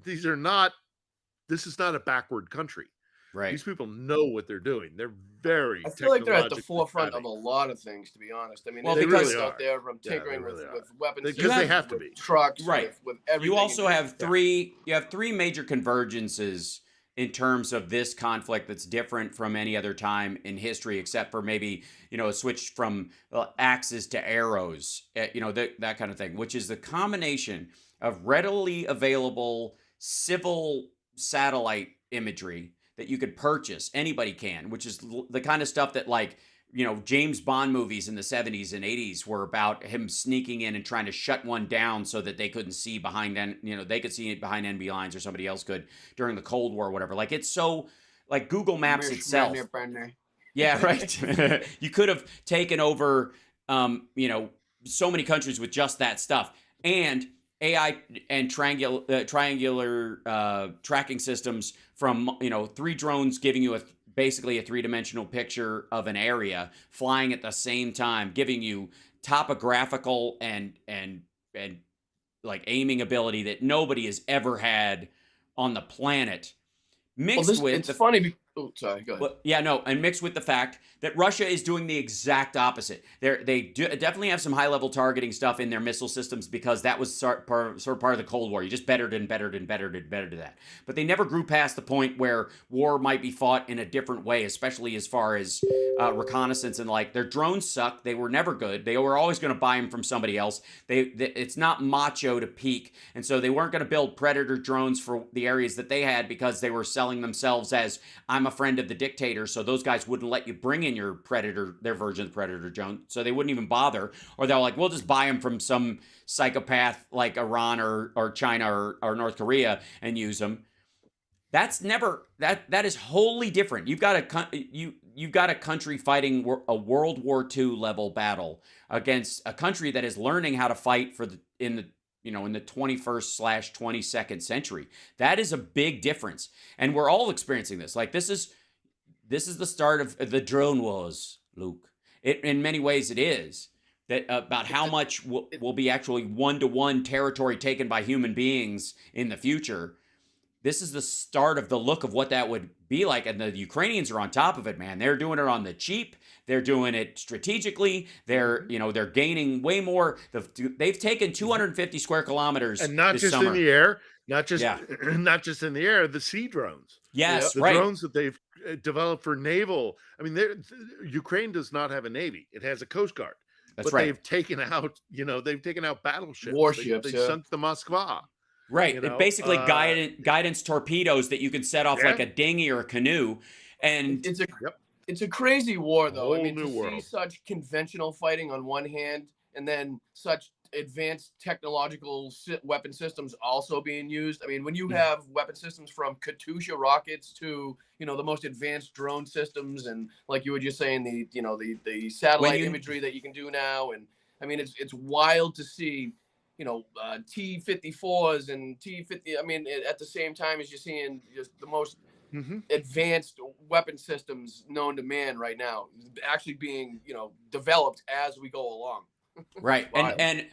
[SPEAKER 7] this is not a backward country.
[SPEAKER 1] Right.
[SPEAKER 7] These people know what they're doing. They're very
[SPEAKER 12] I feel like they're at the
[SPEAKER 7] technologically
[SPEAKER 12] forefront
[SPEAKER 7] savvy.
[SPEAKER 12] of a lot of things, to be honest. I mean,
[SPEAKER 1] Well,
[SPEAKER 12] there's
[SPEAKER 1] because-
[SPEAKER 12] people out there from tinkering with weapons
[SPEAKER 7] Because
[SPEAKER 12] systems,
[SPEAKER 7] they have to
[SPEAKER 12] with
[SPEAKER 7] be.
[SPEAKER 12] trucks,
[SPEAKER 1] Right.
[SPEAKER 12] with everything.
[SPEAKER 1] You also have three major convergences in terms of this conflict that's different from any other time in history, except for maybe, a switch from axes to arrows, that kind of thing, which is the combination of readily available civil satellite imagery that you could purchase. Anybody can, which is the kind of stuff that, like, James Bond movies in the 70s and 80s were about him sneaking in and trying to shut one down so that they couldn't see behind, they could see it behind enemy lines, or somebody else could during the Cold War or whatever. Like, it's so, like, Google Maps itself. Yeah, right. You could have taken over, so many countries with just that stuff. And AI and triangular tracking systems from, 3 drones giving you basically a 3-dimensional picture of an area, flying at the same time, giving you topographical and like aiming ability that nobody has ever had on the planet. Mixed with
[SPEAKER 12] it's funny. Oh, sorry. Go ahead.
[SPEAKER 1] And mixed with the fact that Russia is doing the exact opposite. They definitely have some high-level targeting stuff in their missile systems, because that was sort of part of the Cold War. You just bettered that. But they never grew past the point where war might be fought in a different way, especially as far as reconnaissance and like. Their drones suck. They were never good. They were always going to buy them from somebody else. It's not macho to peak, and so they weren't going to build Predator drones for the areas that they had, because they were selling themselves as, I'm a friend of the dictator, so those guys wouldn't let you bring in your Predator, their version of the Predator drone, so they wouldn't even bother. Or they're like, we'll just buy them from some psychopath like Iran or China or North Korea and use them. That's never, that is wholly different. You've got a country fighting a World War II level battle against a country that is learning how to fight in the 21st/22nd century. That is a big difference. And we're all experiencing this. Like, this is the start of the drone wars, Luke. In many ways it is. That about how much will be actually one-to-one territory taken by human beings in the future. This is the start of the look of what that would be like. And the Ukrainians are on top of it, man. They're doing it on the cheap. They're doing it strategically. They're gaining way more. They've taken 250 square kilometers,
[SPEAKER 7] and not just
[SPEAKER 1] summer.
[SPEAKER 7] in the air, not just in the air, the sea drones.
[SPEAKER 1] Yes,
[SPEAKER 7] the drones that they've developed for naval. I mean, Ukraine does not have a navy; it has a coast guard.
[SPEAKER 1] That's
[SPEAKER 7] but
[SPEAKER 1] right.
[SPEAKER 7] They've taken out, battleships,
[SPEAKER 12] warships.
[SPEAKER 7] They sunk the Moskva.
[SPEAKER 1] Right. Basically guidance torpedoes that you can set off like a dinghy or a canoe. And
[SPEAKER 12] it's a crazy war, though. I mean,
[SPEAKER 7] to
[SPEAKER 12] see such conventional fighting on one hand, and then such advanced technological weapon systems also being used. I mean, when you have weapon systems from Katyusha rockets to, the most advanced drone systems, and like you were just saying, the satellite imagery that you can do now. And I mean, it's wild to see, T-54s and T-50. I mean, at the same time as you're seeing just the most advanced weapon systems known to man right now actually being, developed as we go along.
[SPEAKER 1] Right. And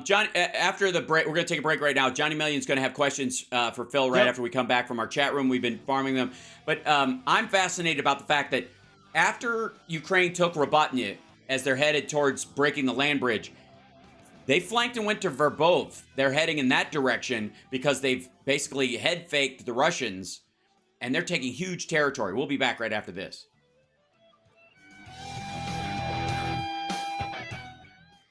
[SPEAKER 1] John, after the break, we're going to take a break right now. Johnny Million's going to have questions for Phil after we come back from our chat room. We've been farming them. But I'm fascinated about the fact that after Ukraine took Robotyne as they're headed towards breaking the land bridge, they flanked and went to Verbov. They're heading in that direction because they've basically head faked the Russians, and they're taking huge territory. We'll be back right after this.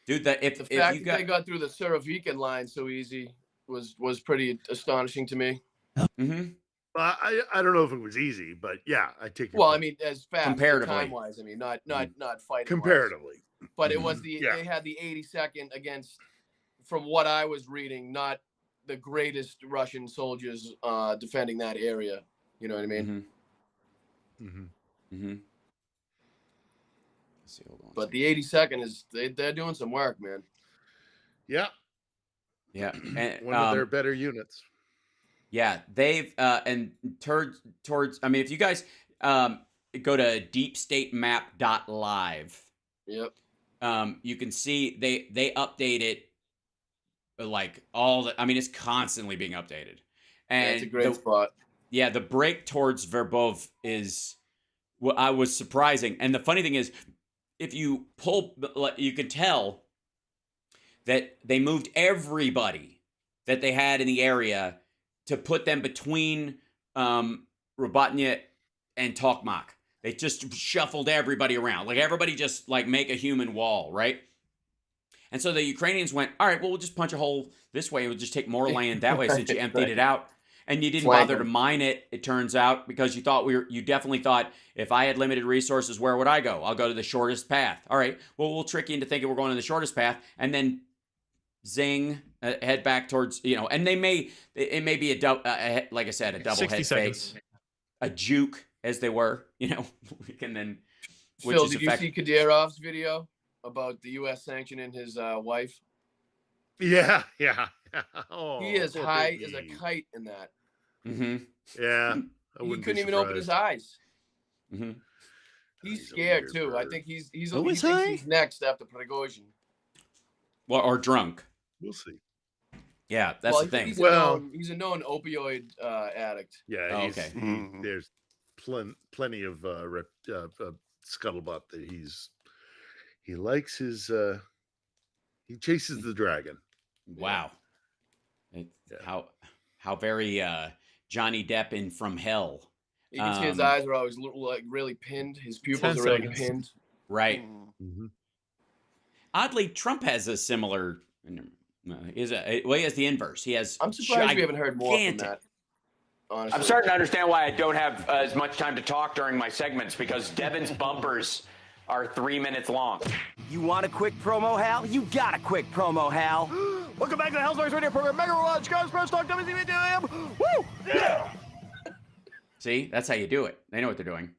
[SPEAKER 1] Dude,
[SPEAKER 12] The fact that they got through the Surovikin line so easy, was pretty astonishing to me.
[SPEAKER 1] Mm-hmm.
[SPEAKER 7] I don't know if it was easy, but yeah, I take your
[SPEAKER 12] Well,
[SPEAKER 7] point.
[SPEAKER 12] I mean, as fast
[SPEAKER 1] Comparatively.
[SPEAKER 12] time wise, I mean, not fighting
[SPEAKER 7] Comparatively.
[SPEAKER 12] but it was
[SPEAKER 7] Yeah.
[SPEAKER 12] they had the 82nd against, from what I was reading, not the greatest Russian soldiers defending that area. You know what I mean?
[SPEAKER 1] Mm-hmm. Let's see, hold on.
[SPEAKER 12] But the 82nd is they're doing some work, man.
[SPEAKER 7] Yeah.
[SPEAKER 1] Yeah, and
[SPEAKER 7] one of their better units.
[SPEAKER 1] Yeah, they've and towards. I mean, if you guys go to deepstatemap.live,
[SPEAKER 12] yep,
[SPEAKER 1] you can see they update it like all the. I mean, it's constantly being updated, and
[SPEAKER 12] it's a great spot.
[SPEAKER 1] Yeah, the break towards Verbov is what I was surprising, and the funny thing is, if you pull, you could tell that they moved everybody that they had in the area to put them between Robotnia and Tokmak. They just shuffled everybody around. Like, everybody just, like, make a human wall, right? And so the Ukrainians went, all right, well, we'll just punch a hole this way. We'll just take more land that way since you emptied it out. And you didn't bother to mine it, it turns out, because you thought you definitely thought, if I had limited resources, where would I go? I'll go to the shortest path. All right, well, we'll trick you into thinking we're going to the shortest path, and then zing, head back towards, and it may be a double, like I said, a double
[SPEAKER 14] 60
[SPEAKER 1] head
[SPEAKER 14] seconds.
[SPEAKER 1] fake, a juke, as they were, and then.
[SPEAKER 12] Phil, did you see Kadyrov's video about the U.S. sanctioning his wife?
[SPEAKER 7] Yeah.
[SPEAKER 12] Oh, he is high as a kite in that.
[SPEAKER 1] Mm-hmm.
[SPEAKER 7] Yeah.
[SPEAKER 12] He couldn't even open his eyes.
[SPEAKER 1] Mm-hmm.
[SPEAKER 12] He's scared too. I think he's he thinks
[SPEAKER 2] high?
[SPEAKER 12] he's next after Prigozhin.
[SPEAKER 1] Well, or drunk.
[SPEAKER 7] We'll see.
[SPEAKER 1] Yeah, that's the thing.
[SPEAKER 12] He's a known opioid addict.
[SPEAKER 7] Yeah.
[SPEAKER 1] Okay.
[SPEAKER 7] There's plenty of scuttlebutt that he likes his he chases the dragon.
[SPEAKER 1] Wow. How very Johnny Depp in From Hell.
[SPEAKER 12] You can see his eyes are always like really pinned. His pupils are really pinned.
[SPEAKER 1] Right.
[SPEAKER 7] Mm-hmm.
[SPEAKER 1] Oddly, Trump has a similar. He has the inverse. He has.
[SPEAKER 12] I'm surprised we haven't heard more from that. Honestly.
[SPEAKER 9] I'm starting to understand why I don't have as much time to talk during my segments, because Devin's bumpers are 3 minutes long.
[SPEAKER 15] You want a quick promo, Hal? You got a quick promo, Hal.
[SPEAKER 10] Welcome back to the Hellsparks Radio program. Megaworldwide, Chicago's first talk WCPT. Woo! Yeah!
[SPEAKER 1] See, that's how you do it. They know what they're doing.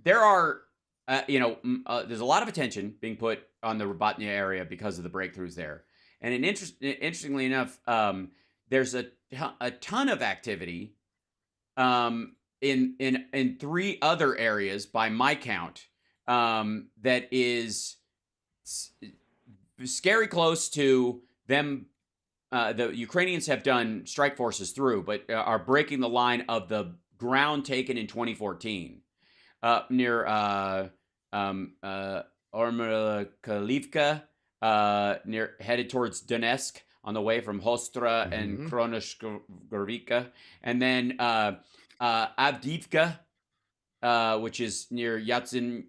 [SPEAKER 1] There are, there's a lot of attention being put on the Robotnia area because of the breakthroughs there. And interestingly enough, there's a ton of activity in 3 other areas by my count that is scary close to them. The Ukrainians have done strike forces through, but are breaking the line of the ground taken in 2014 near Ormykalivka, headed towards Donetsk on the way from Hostra and Kronoshgorivka, and then Avdiivka, which is near Yatsinvata.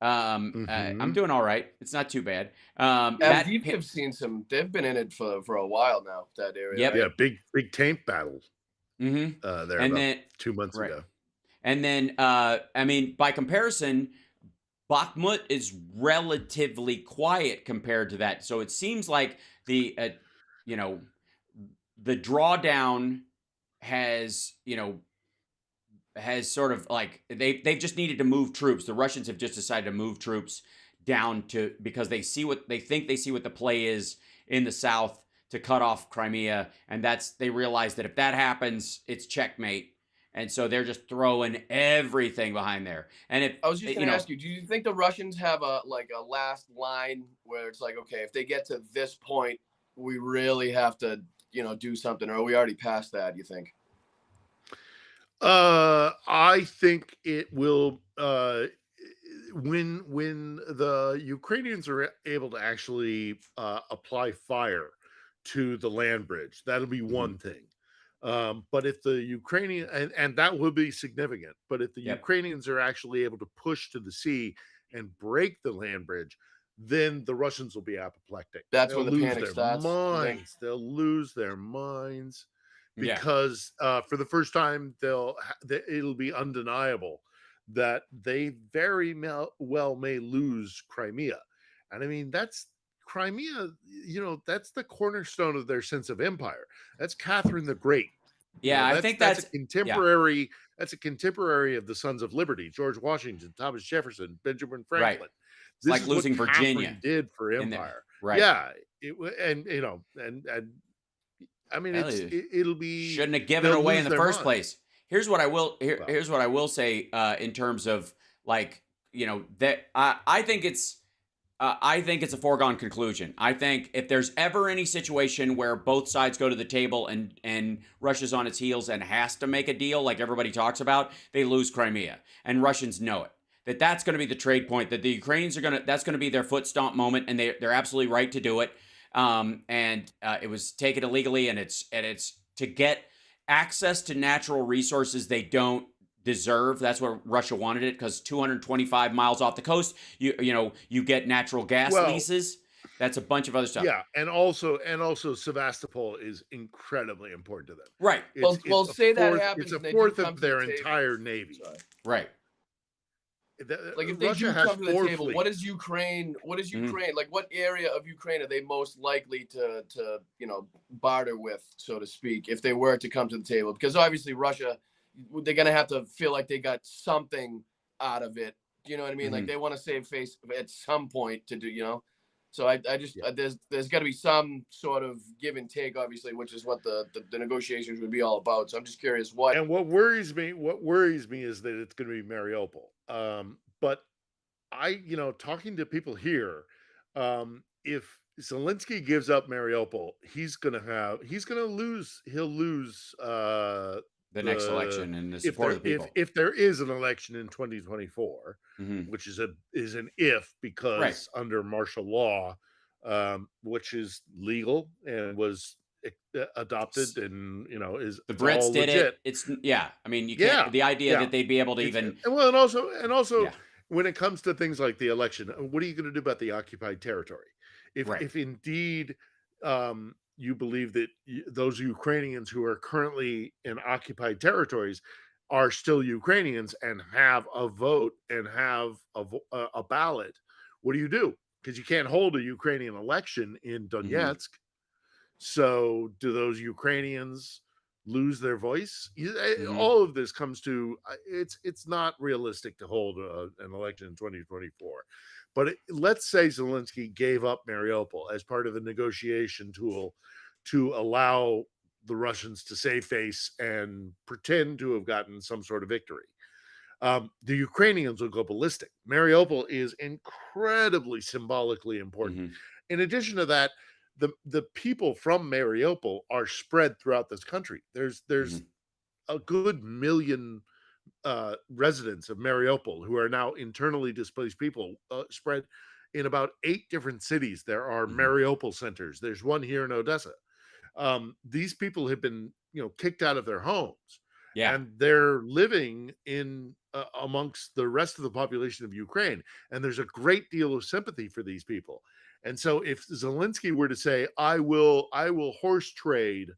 [SPEAKER 1] I'm doing all right. It's not too bad.
[SPEAKER 12] Avdiivka seen some. They've been in it for a while now. That area.
[SPEAKER 1] Yep.
[SPEAKER 7] Yeah, big tank battle.
[SPEAKER 1] Mm-hmm.
[SPEAKER 7] There and then 2 months ago.
[SPEAKER 1] And then, I mean, by comparison, Bakhmut is relatively quiet compared to that. So it seems like the drawdown has sort of like they've just needed to move troops. The Russians have just decided to move troops down because they think they see what the play is in the south to cut off Crimea, and they realize that if that happens, it's checkmate. And so they're just throwing everything behind there. And if
[SPEAKER 12] I was just going to ask you, do you think the Russians have a last line where it's like, okay, if they get to this point, we really have to, do something, or are we already past that, you think?
[SPEAKER 7] I think it will when the Ukrainians are able to actually apply fire to the land bridge, that'll be one thing. But if the Ukrainian and that will be significant, but if the Ukrainians are actually able to push to the sea and break the land bridge, then the Russians will be apoplectic.
[SPEAKER 12] That's
[SPEAKER 7] They'll
[SPEAKER 12] when the
[SPEAKER 7] lose
[SPEAKER 12] panic
[SPEAKER 7] their
[SPEAKER 12] starts.
[SPEAKER 7] minds. They'll lose their minds because for the first time, it'll be undeniable that they very well may lose Crimea. And I mean, that's Crimea, that's the cornerstone of their sense of empire. That's Catherine the Great.
[SPEAKER 1] Yeah, I think that's
[SPEAKER 7] a contemporary. Yeah. That's a contemporary of the Sons of Liberty: George Washington, Thomas Jefferson, Benjamin Franklin.
[SPEAKER 1] Right. It's like losing Virginia
[SPEAKER 7] did for empire.
[SPEAKER 1] Right.
[SPEAKER 7] Yeah. And I mean, it'll be
[SPEAKER 1] shouldn't have given it away in the first place. Here's what I will here's what I will say in terms of like, that I think it's a foregone conclusion. I think if there's ever any situation where both sides go to the table and Russia's on its heels and has to make a deal like everybody talks about, they lose Crimea. And Russians know it. That's going to be the trade point, that the Ukrainians that's going to be their foot stomp moment, and they're absolutely right to do it. It was taken illegally, and it's to get access to natural resources they don't deserve. That's where Russia wanted it, because 225 miles off the coast, you get natural gas leases. That's a bunch of other stuff.
[SPEAKER 7] Yeah, and also Sevastopol is incredibly important to them.
[SPEAKER 1] Right.
[SPEAKER 12] Say that happens.
[SPEAKER 7] It's a fourth of their entire navy.
[SPEAKER 1] Right.
[SPEAKER 12] Like if they do come to the table, what is Ukraine? Like what area of Ukraine are they most likely to barter with, so to speak, if they were to come to the table? Because obviously Russia, they're gonna have to feel like they got something out of it. You know what I mean? Like they want to save face at some point to do. So I just there's got to be some sort of give and take, obviously, which is what the negotiations would be all about. So I'm just curious what.
[SPEAKER 7] And what worries me is that it's going to be Mariupol. But talking to people here, if Zelensky gives up Mariupol, he'll lose
[SPEAKER 1] the next election and the support of the people.
[SPEAKER 7] If there is an election in 2024, which is an if, because under martial law, which is legal and was adopted and is
[SPEAKER 1] the Brits
[SPEAKER 7] all
[SPEAKER 1] did
[SPEAKER 7] legit.
[SPEAKER 1] It's I mean, you can't the idea that they'd be able to even
[SPEAKER 7] and also when it comes to things like the election, what are you going to do about the occupied territory? If indeed you believe that those Ukrainians who are currently in occupied territories are still Ukrainians and have a vote and have a ballot, what do you do? Because you can't hold a Ukrainian election in Donetsk. So do those Ukrainians lose their voice? All of this comes to it's not realistic to hold an election in 2024. But let's say Zelensky gave up Mariupol as part of a negotiation tool to allow the Russians to save face and pretend to have gotten some sort of victory. The Ukrainians will go ballistic. Mariupol is incredibly symbolically important. In addition to that, the people from Mariupol are spread throughout this country. There's a good million residents of Mariupol who are now internally displaced people spread in about 8 different cities. There are Mariupol centers. There's one here in Odessa. These people have been, kicked out of their homes, and they're living in amongst the rest of the population of Ukraine. And there's a great deal of sympathy for these people. And so, if Zelensky were to say, "I will horse trade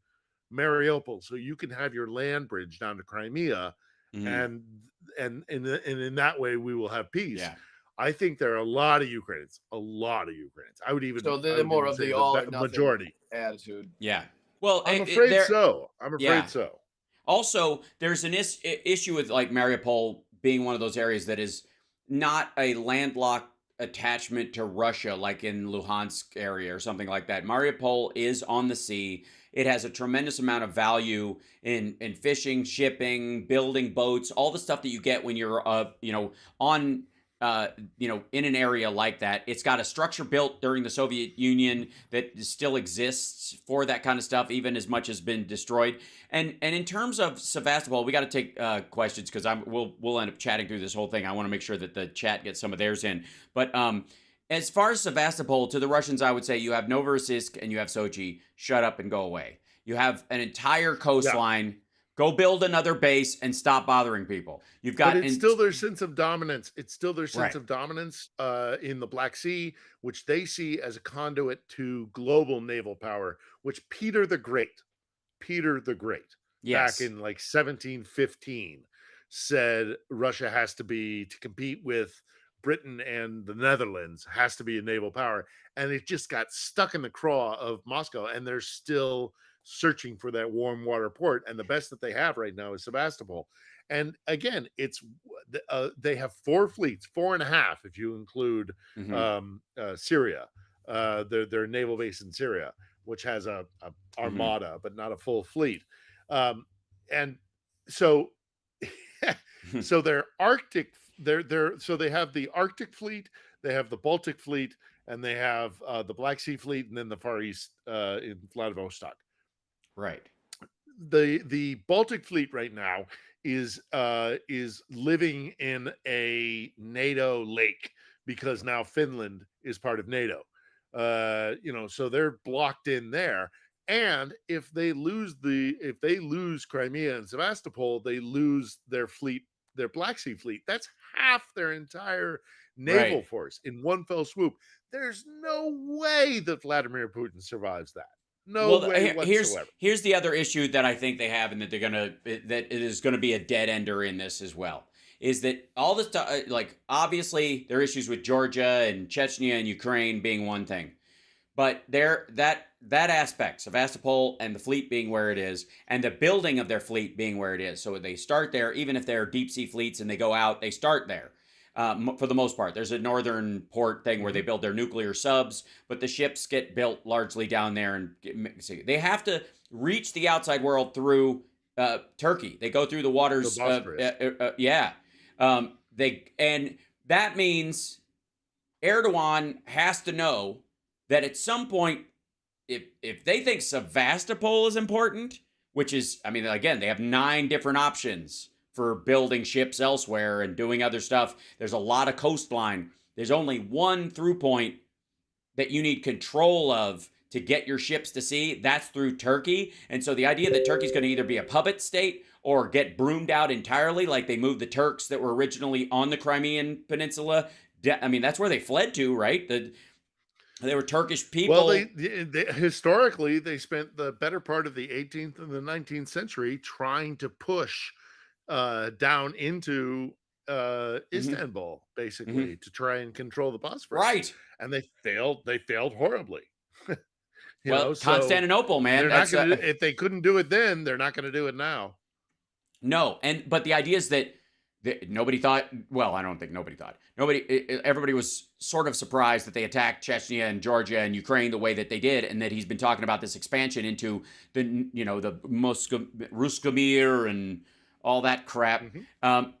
[SPEAKER 7] Mariupol, so you can have your land bridge down to Crimea," and in that way we will have peace. I think there are a lot of Ukrainians. I would even
[SPEAKER 12] they're more of the all or nothing
[SPEAKER 7] majority
[SPEAKER 12] attitude.
[SPEAKER 1] Yeah. Well,
[SPEAKER 7] I'm afraid so.
[SPEAKER 1] Also, there's an issue with like Mariupol being one of those areas that is not a landlocked attachment to Russia, like in Luhansk area or something like that. Mariupol is on the sea. It has a tremendous amount of value in fishing, shipping, building boats, all the stuff that you get when you're on in an area like that. It's got a structure built during the Soviet Union that still exists for that kind of stuff, even as much has been destroyed. And in terms of Sevastopol, we got to take questions because we'll end up chatting through this whole thing. I want to make sure that the chat gets some of theirs in. But as far as Sevastopol, to the Russians, I would say you have Novorossiysk and you have Sochi. Shut up and go away. You have an entire coastline Go build another base and stop bothering people. You've got,
[SPEAKER 7] but it's still their sense of dominance. It's still their sense
[SPEAKER 1] Right.
[SPEAKER 7] of dominance in the Black Sea, which they see as a conduit to global naval power, which Peter the Great,
[SPEAKER 1] Yes.
[SPEAKER 7] back in like 1715, said Russia has to be, to compete with Britain and the Netherlands, has to be a naval power. And it just got stuck in the craw of Moscow, and they're still searching for that warm water port. And the best that they have right now is Sevastopol. And again, it's they have 4 fleets, 4.5 if you include Syria, their naval base in Syria, which has a armada, but not a full fleet. And so, so their Arctic, so they have the Arctic fleet, they have the Baltic fleet, and they have the Black Sea fleet, and then the Far East in Vladivostok.
[SPEAKER 1] Right.
[SPEAKER 7] The Baltic fleet right now is living in a NATO lake because now Finland is part of NATO. So they're blocked in there. And if they lose Crimea and Sevastopol, they lose their fleet, their Black Sea fleet. That's half their entire naval force in one fell swoop. There's no way that Vladimir Putin survives that. No way whatsoever.
[SPEAKER 1] Here's the other issue that I think they have, and that that it is gonna be a dead ender in this as well. Is that all this stuff? Like, obviously there are issues with Georgia and Chechnya and Ukraine being one thing, but that aspect, Sevastopol and the fleet being where it is, and the building of their fleet being where it is. So they start there, even if they're deep sea fleets and they go out, they start there. For the most part, there's a northern port thing where they build their nuclear subs, but the ships get built largely down there, and they have to reach the outside world through Turkey. They go through the waters. And that means Erdogan has to know that at some point, if they think Sevastopol is important, which is, I mean, again, they have 9 different options for building ships elsewhere and doing other stuff. There's a lot of coastline. There's only one through point that you need control of to get your ships to sea. That's through Turkey. And so the idea that Turkey's going to either be a puppet state or get broomed out entirely, like they moved the Turks that were originally on the Crimean Peninsula. I mean, that's where they fled to, right? They were Turkish people.
[SPEAKER 7] Well, they historically, they spent the better part of the 18th and the 19th century trying to push down into Istanbul, basically, to try and control the Bosphorus.
[SPEAKER 1] Right.
[SPEAKER 7] And they failed. They failed horribly.
[SPEAKER 1] Constantinople, man.
[SPEAKER 7] They're not gonna, if they couldn't do it then, they're not going to do it now.
[SPEAKER 1] No, but the idea is that nobody thought. Well, I don't think nobody thought. Everybody was sort of surprised that they attacked Chechnya and Georgia and Ukraine the way that they did, and that he's been talking about this expansion into the Ruski Mir and all that crap.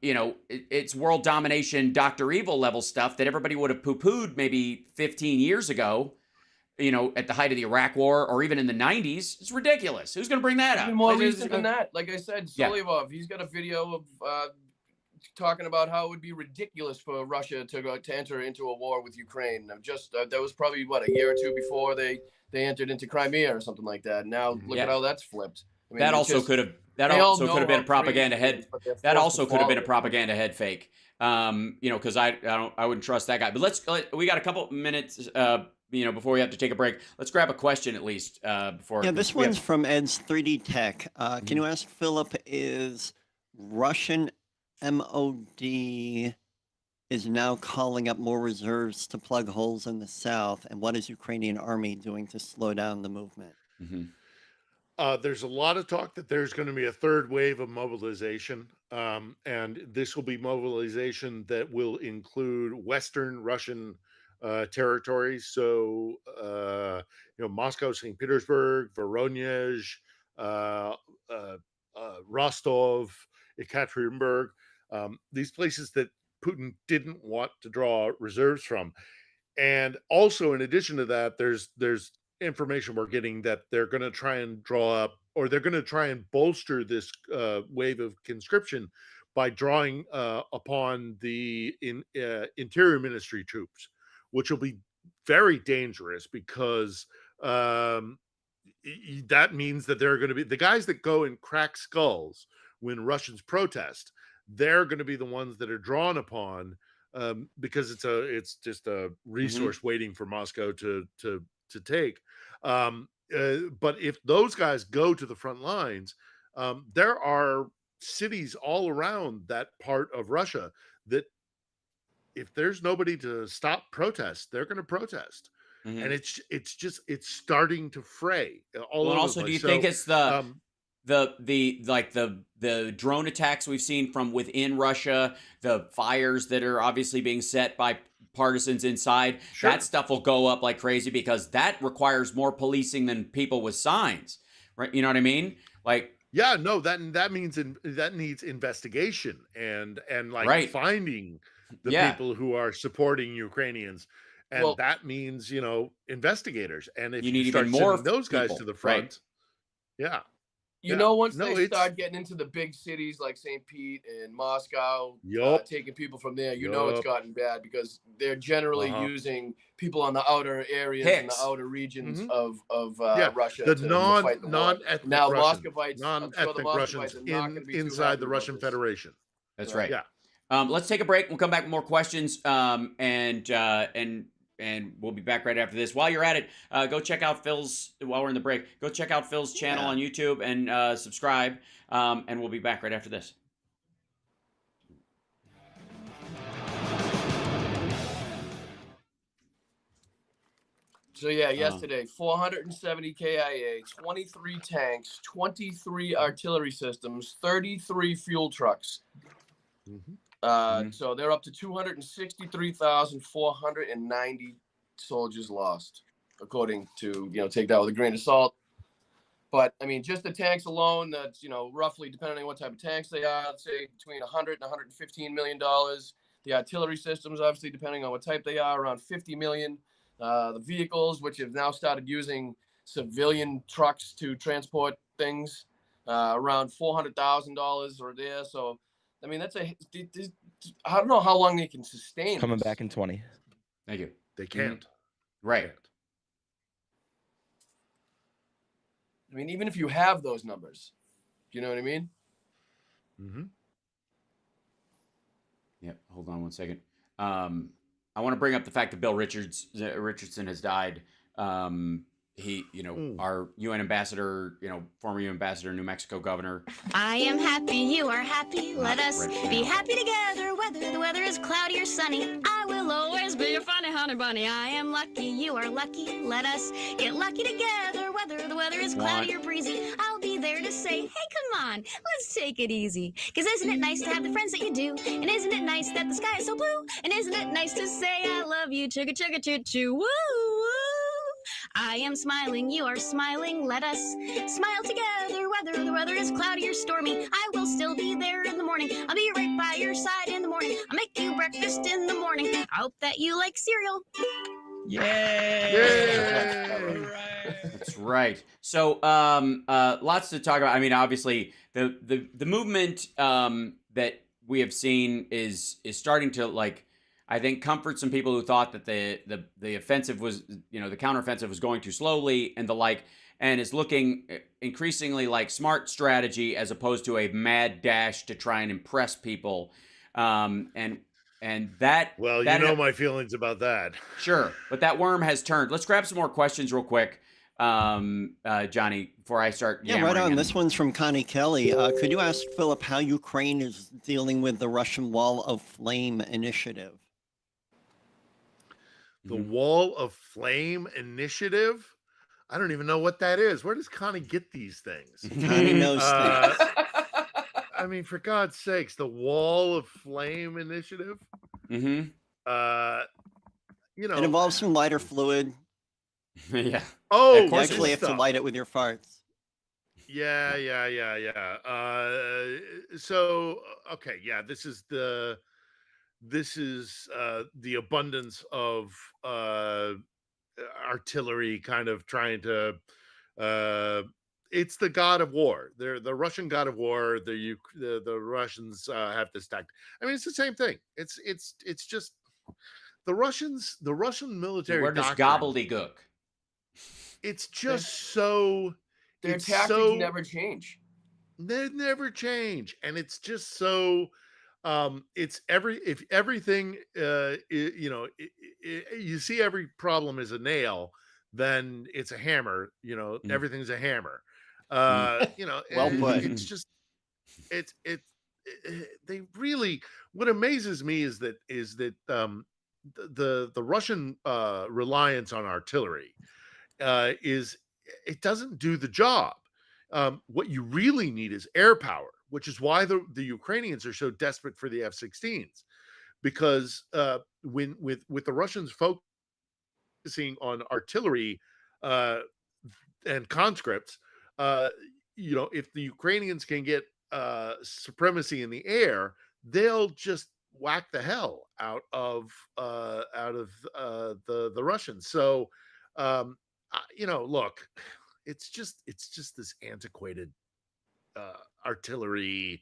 [SPEAKER 1] It's world domination, Dr. Evil level stuff that everybody would have poo-pooed maybe 15 years ago, at the height of the Iraq War, or even in the 90s. It's ridiculous. Who's going to bring that up?
[SPEAKER 12] Even more recent than that. Like I said, Solyevov, he's got a video of talking about how it would be ridiculous for Russia to enter into a war with Ukraine. That was probably, a year or two before they entered into Crimea or something like that. Now look at how that's flipped. I mean,
[SPEAKER 1] that also could have been a propaganda head. That also could have been a propaganda head fake. Because I wouldn't trust that guy. But we got a couple minutes. Before we have to take a break, let's grab a question at least before.
[SPEAKER 2] Yeah, this one's from Ed's 3D Tech. Can you ask Philip, is Russian MOD is now calling up more reserves to plug holes in the south, and what is Ukrainian army doing to slow down the movement?
[SPEAKER 7] There's a lot of talk that there's going to be a third wave of mobilization, and this will be mobilization that will include Western Russian territories. So, Moscow, St. Petersburg, Voronezh, Rostov, Ekaterinburg, these places that Putin didn't want to draw reserves from. And also, in addition to that, there's information we're getting that they're going to try and draw up, or they're going to try and bolster this wave of conscription by drawing upon the Interior Ministry troops, which will be very dangerous because that means that there are going to be the guys that go and crack skulls when Russians protest. They're going to be the ones that are drawn upon, because it's just a resource waiting for Moscow to take. But if those guys go to the front lines, there are cities all around that part of Russia that, if there's nobody to stop protests, they're going to protest. And it's starting to fray all over.
[SPEAKER 1] And also, do you think it's the drone attacks we've seen from within Russia, the fires that are obviously being set by partisans inside?
[SPEAKER 7] Sure.
[SPEAKER 1] That stuff will go up like crazy because that requires more policing than people with signs, right? You know what I mean? Like,
[SPEAKER 7] yeah, no, that means that needs investigation and like finding the people who are supporting Ukrainians. And that means, investigators. And if
[SPEAKER 1] you
[SPEAKER 7] you
[SPEAKER 1] need
[SPEAKER 7] start
[SPEAKER 1] even more
[SPEAKER 7] sending those guys to the front,
[SPEAKER 12] once they start getting into the big cities like St. Pete and Moscow, taking people from there, it's gotten bad because they're generally using people on the outer areas and the outer regions of Russia.
[SPEAKER 7] The
[SPEAKER 12] non-ethnic
[SPEAKER 7] Russians inside the Russian Federation.
[SPEAKER 1] That's right.
[SPEAKER 7] Yeah.
[SPEAKER 1] Let's take a break. We'll come back with more questions, and we'll be back right after this. While you're at it, go check out Phil's, while we're in the break, go check out Phil's channel on YouTube and subscribe, and we'll be back right after this.
[SPEAKER 12] So yesterday, 470 KIA, 23 tanks, 23 artillery systems, 33 fuel trucks. So they're up to 263,490 soldiers lost, according to, take that with a grain of salt. But I mean, just the tanks alone, that's, roughly, depending on what type of tanks they are, let's say between 100 and 115 million dollars. The artillery systems, obviously, depending on what type they are, around 50 million. The vehicles, which have now started using civilian trucks to transport things, around $400,000 or there. So, I mean, I don't know how long they can sustain.
[SPEAKER 5] Coming back in 20.
[SPEAKER 1] Thank you.
[SPEAKER 7] They can't.
[SPEAKER 1] Right.
[SPEAKER 12] I mean, even if you have those numbers, you know what I mean?
[SPEAKER 1] Yep. Hold on one second. I want to bring up the fact that Bill Richardson has died. He, our UN ambassador, former UN ambassador, New Mexico governor.
[SPEAKER 14] I am happy, you are happy. Let us be happy together, whether the weather is cloudy or sunny. I will always be your funny honey bunny. I am lucky, you are lucky. Let us get lucky together, whether the weather is cloudy or breezy. I'll be there to say, hey, come on, let's take it easy. Because isn't it nice to have the friends that you do? And isn't it nice that the sky is so blue? And isn't it nice to say I love you, chugga chugga choo choo, woo woo. I am smiling, you are smiling, let us smile together, whether the weather is cloudy or stormy. I will still be there in the morning, I'll be right by your side in the morning. I'll make you breakfast in the morning, I hope that you like cereal.
[SPEAKER 1] Yay! That's right. So, lots to talk about. I mean, obviously, the movement that we have seen is starting to, I think, comfort some people who thought that the offensive was, the counteroffensive was going too slowly and the like, and is looking increasingly like smart strategy as opposed to a mad dash to try and impress people. And that.
[SPEAKER 7] Well, my feelings about that.
[SPEAKER 1] Sure, but that worm has turned. Let's grab some more questions real quick, Johnny, before I start.
[SPEAKER 2] Yeah, right on. This one's from Connie Kelly. Could you ask Philip how Ukraine is dealing with the Russian Wall of Flame initiative?
[SPEAKER 7] The Wall of Flame initiative? I don't even know what that is. Where does Connie get these things?
[SPEAKER 2] Connie knows things.
[SPEAKER 7] I mean, for God's sakes, the Wall of Flame initiative?
[SPEAKER 2] It involves some lighter fluid.
[SPEAKER 1] Yeah.
[SPEAKER 7] Oh,
[SPEAKER 2] you actually have to light it with your farts.
[SPEAKER 7] Yeah. So, okay, yeah, this is the abundance of artillery kind of trying to it's the god of war. They're the Russian god of war. The Russians have this tactic. I mean, it's the same thing. It's just the Russian military.
[SPEAKER 1] Where does gobbledygook?
[SPEAKER 7] it's just so
[SPEAKER 12] their
[SPEAKER 7] it's
[SPEAKER 12] tactics
[SPEAKER 7] so
[SPEAKER 12] never change.
[SPEAKER 7] they never change, and it's just so it's if everything you see every problem is a nail, then it's a hammer. Everything's a hammer.
[SPEAKER 2] Well put.
[SPEAKER 7] It's just they really, what amazes me is that the Russian reliance on artillery is, it doesn't do the job. What you really need is air power, which is why the Ukrainians are so desperate for the F-16s, because when with the Russians focusing on artillery and conscripts, if the Ukrainians can get supremacy in the air, they'll just whack the hell out of the Russians. So look, it's just this antiquated artillery,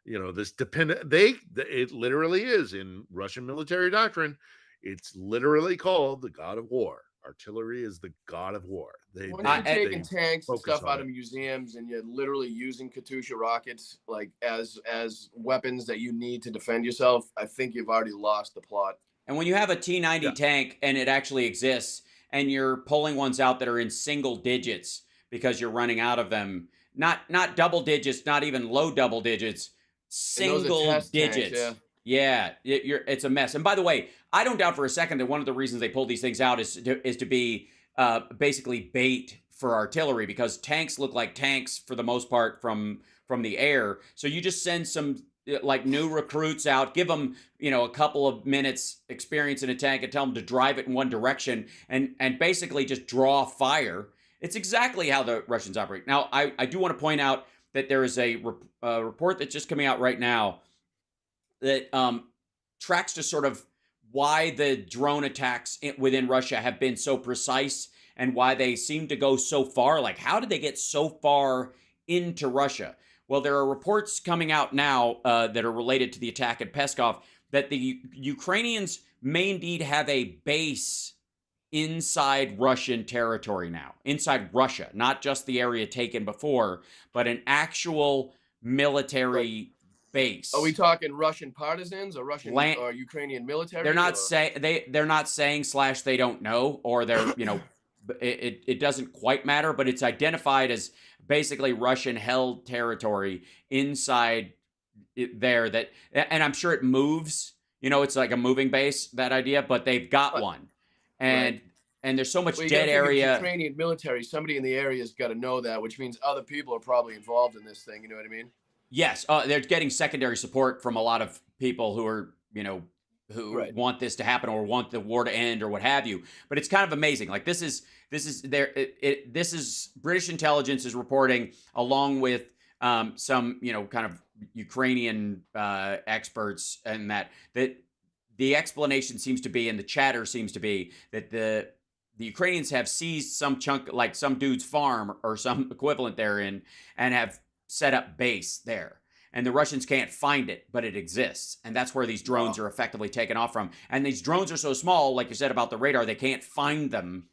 [SPEAKER 7] this dependent. It literally is in Russian military doctrine. It's literally called the god of war. Artillery is the god of war.
[SPEAKER 12] Once you're taking tanks and stuff out of museums, and you're literally using Katyusha rockets like as weapons that you need to defend yourself, I think you've already lost the plot.
[SPEAKER 1] And when you have a T-90 tank and it actually exists, and you're pulling ones out that are in single digits because you're running out of them, not double digits, not even low double digits, single digits.
[SPEAKER 12] Tanks,
[SPEAKER 1] yeah, it's a mess. And by the way, I don't doubt for a second that one of the reasons they pulled these things out is to be basically bait for artillery, because tanks look like tanks for the most part from the air. So you just send some like new recruits out, give them a couple of minutes experience in a tank, and tell them to drive it in one direction and basically just draw fire. It's exactly how the Russians operate. Now, I do want to point out that there is a report that's just coming out right now that tracks to sort of why the drone attacks within Russia have been so precise and why they seem to go so far. Like, how did they get so far into Russia? Well, there are reports coming out now that are related to the attack at Peskov that the Ukrainians may indeed have a base inside Russian territory now, inside Russia, not just the area taken before, but an actual military base.
[SPEAKER 12] Are we talking Russian partisans or Russian or Ukrainian military?
[SPEAKER 1] They're not they're not saying / they don't know, or they're it doesn't quite matter, but it's identified as basically Russian held territory inside there. That, and I'm sure it moves. It's like a moving base, that idea, but they've got one. And there's so much dead area.
[SPEAKER 12] Ukrainian military, somebody in the area has got to know that, which means other people are probably involved in this thing. You know what I mean?
[SPEAKER 1] Yes, they're getting secondary support from a lot of people who are, who want this to happen or want the war to end or what have you. But it's kind of amazing. Like this is British intelligence is reporting, along with some kind of Ukrainian experts, and that the explanation seems to be, and the chatter seems to be, that the Ukrainians have seized some chunk, like some dude's farm or some equivalent therein, and have set up base there. And the Russians can't find it, but it exists. And that's where these drones are effectively taken off from. And these drones are so small, like you said about the radar, they can't find them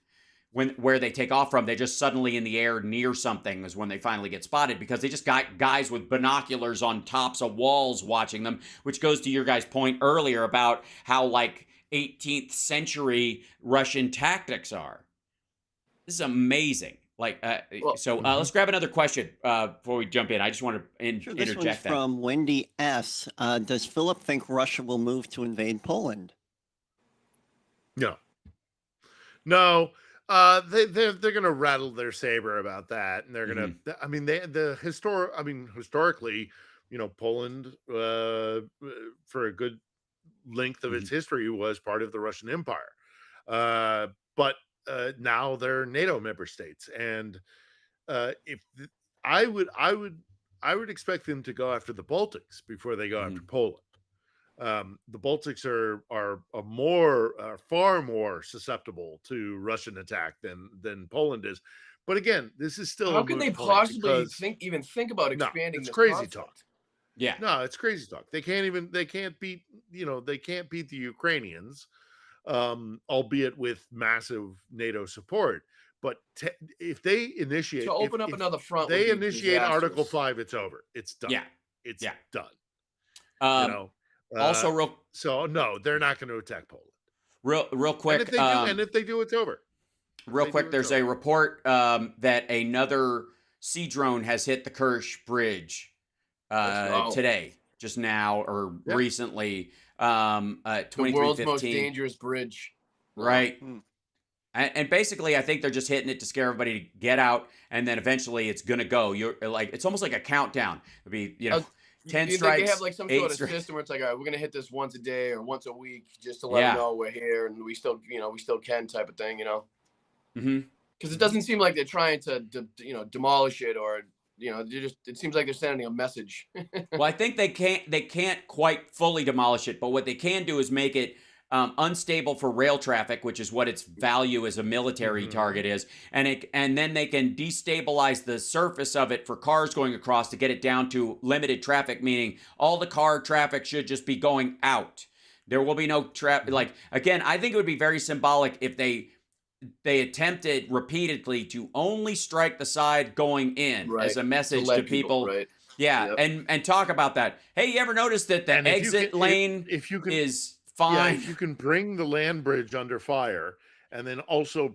[SPEAKER 1] where they take off from. They're just suddenly in the air near something is when they finally get spotted, because they just got guys with binoculars on tops of walls watching them, which goes to your guys' point earlier about how like 18th century Russian tactics are. This is amazing. Like, let's grab another question before we jump in. I just want to interject
[SPEAKER 2] this one's
[SPEAKER 1] that.
[SPEAKER 2] From Wendy S. Does Philip think Russia will move to invade Poland?
[SPEAKER 7] No. They're going to rattle their saber about that, and they're going to. I mean, historically, Poland for a good length of its history was part of the Russian Empire, but now they're NATO member states, and I would expect them to go after the Baltics before they go after Poland. The Baltics are far more susceptible to Russian attack than Poland is. But again, this is still
[SPEAKER 12] how can they possibly think about expanding?
[SPEAKER 7] It's crazy
[SPEAKER 12] conflict?
[SPEAKER 7] talk.
[SPEAKER 1] Yeah,
[SPEAKER 7] no, it's crazy talk. They can't beat the Ukrainians, albeit with massive NATO support. But if they initiate,
[SPEAKER 12] to open up another front,
[SPEAKER 7] they
[SPEAKER 12] would be
[SPEAKER 7] initiate Article
[SPEAKER 12] disastrous.
[SPEAKER 7] 5, it's over. It's done.
[SPEAKER 1] Yeah.
[SPEAKER 7] It's
[SPEAKER 1] Yeah.
[SPEAKER 7] done.
[SPEAKER 1] Also,
[SPEAKER 7] so no, they're not going to attack Poland.
[SPEAKER 1] Real quick.
[SPEAKER 7] And if they do, it's over.
[SPEAKER 1] Real quick, there's a report that another sea drone has hit the Kerch Bridge today, just now or recently.
[SPEAKER 12] The world's most dangerous bridge.
[SPEAKER 1] Right. And basically, I think they're just hitting it to scare everybody to get out, and then eventually it's gonna go. You're like, it's almost like a countdown. It'd be 10 strikes.
[SPEAKER 12] They have like some sort of system where it's like, all right, we're gonna hit this once a day or once a week just to let them know we're here and we still can type of thing, Because it doesn't seem like they're trying to demolish it or it seems like they're sending a message.
[SPEAKER 1] Well, I think they can't quite fully demolish it, but what they can do is make it unstable for rail traffic, which is what its value as a military target is, and then they can destabilize the surface of it for cars going across to get it down to limited traffic, meaning all the car traffic should just be going out. There will be no traffic. Like, again, I think it would be very symbolic if they attempted repeatedly to only strike the side going in as a message to people. Yeah, and talk about that. Hey, you ever notice that the exit lane is fine?
[SPEAKER 7] Yeah, if you can bring the land bridge under fire and then also,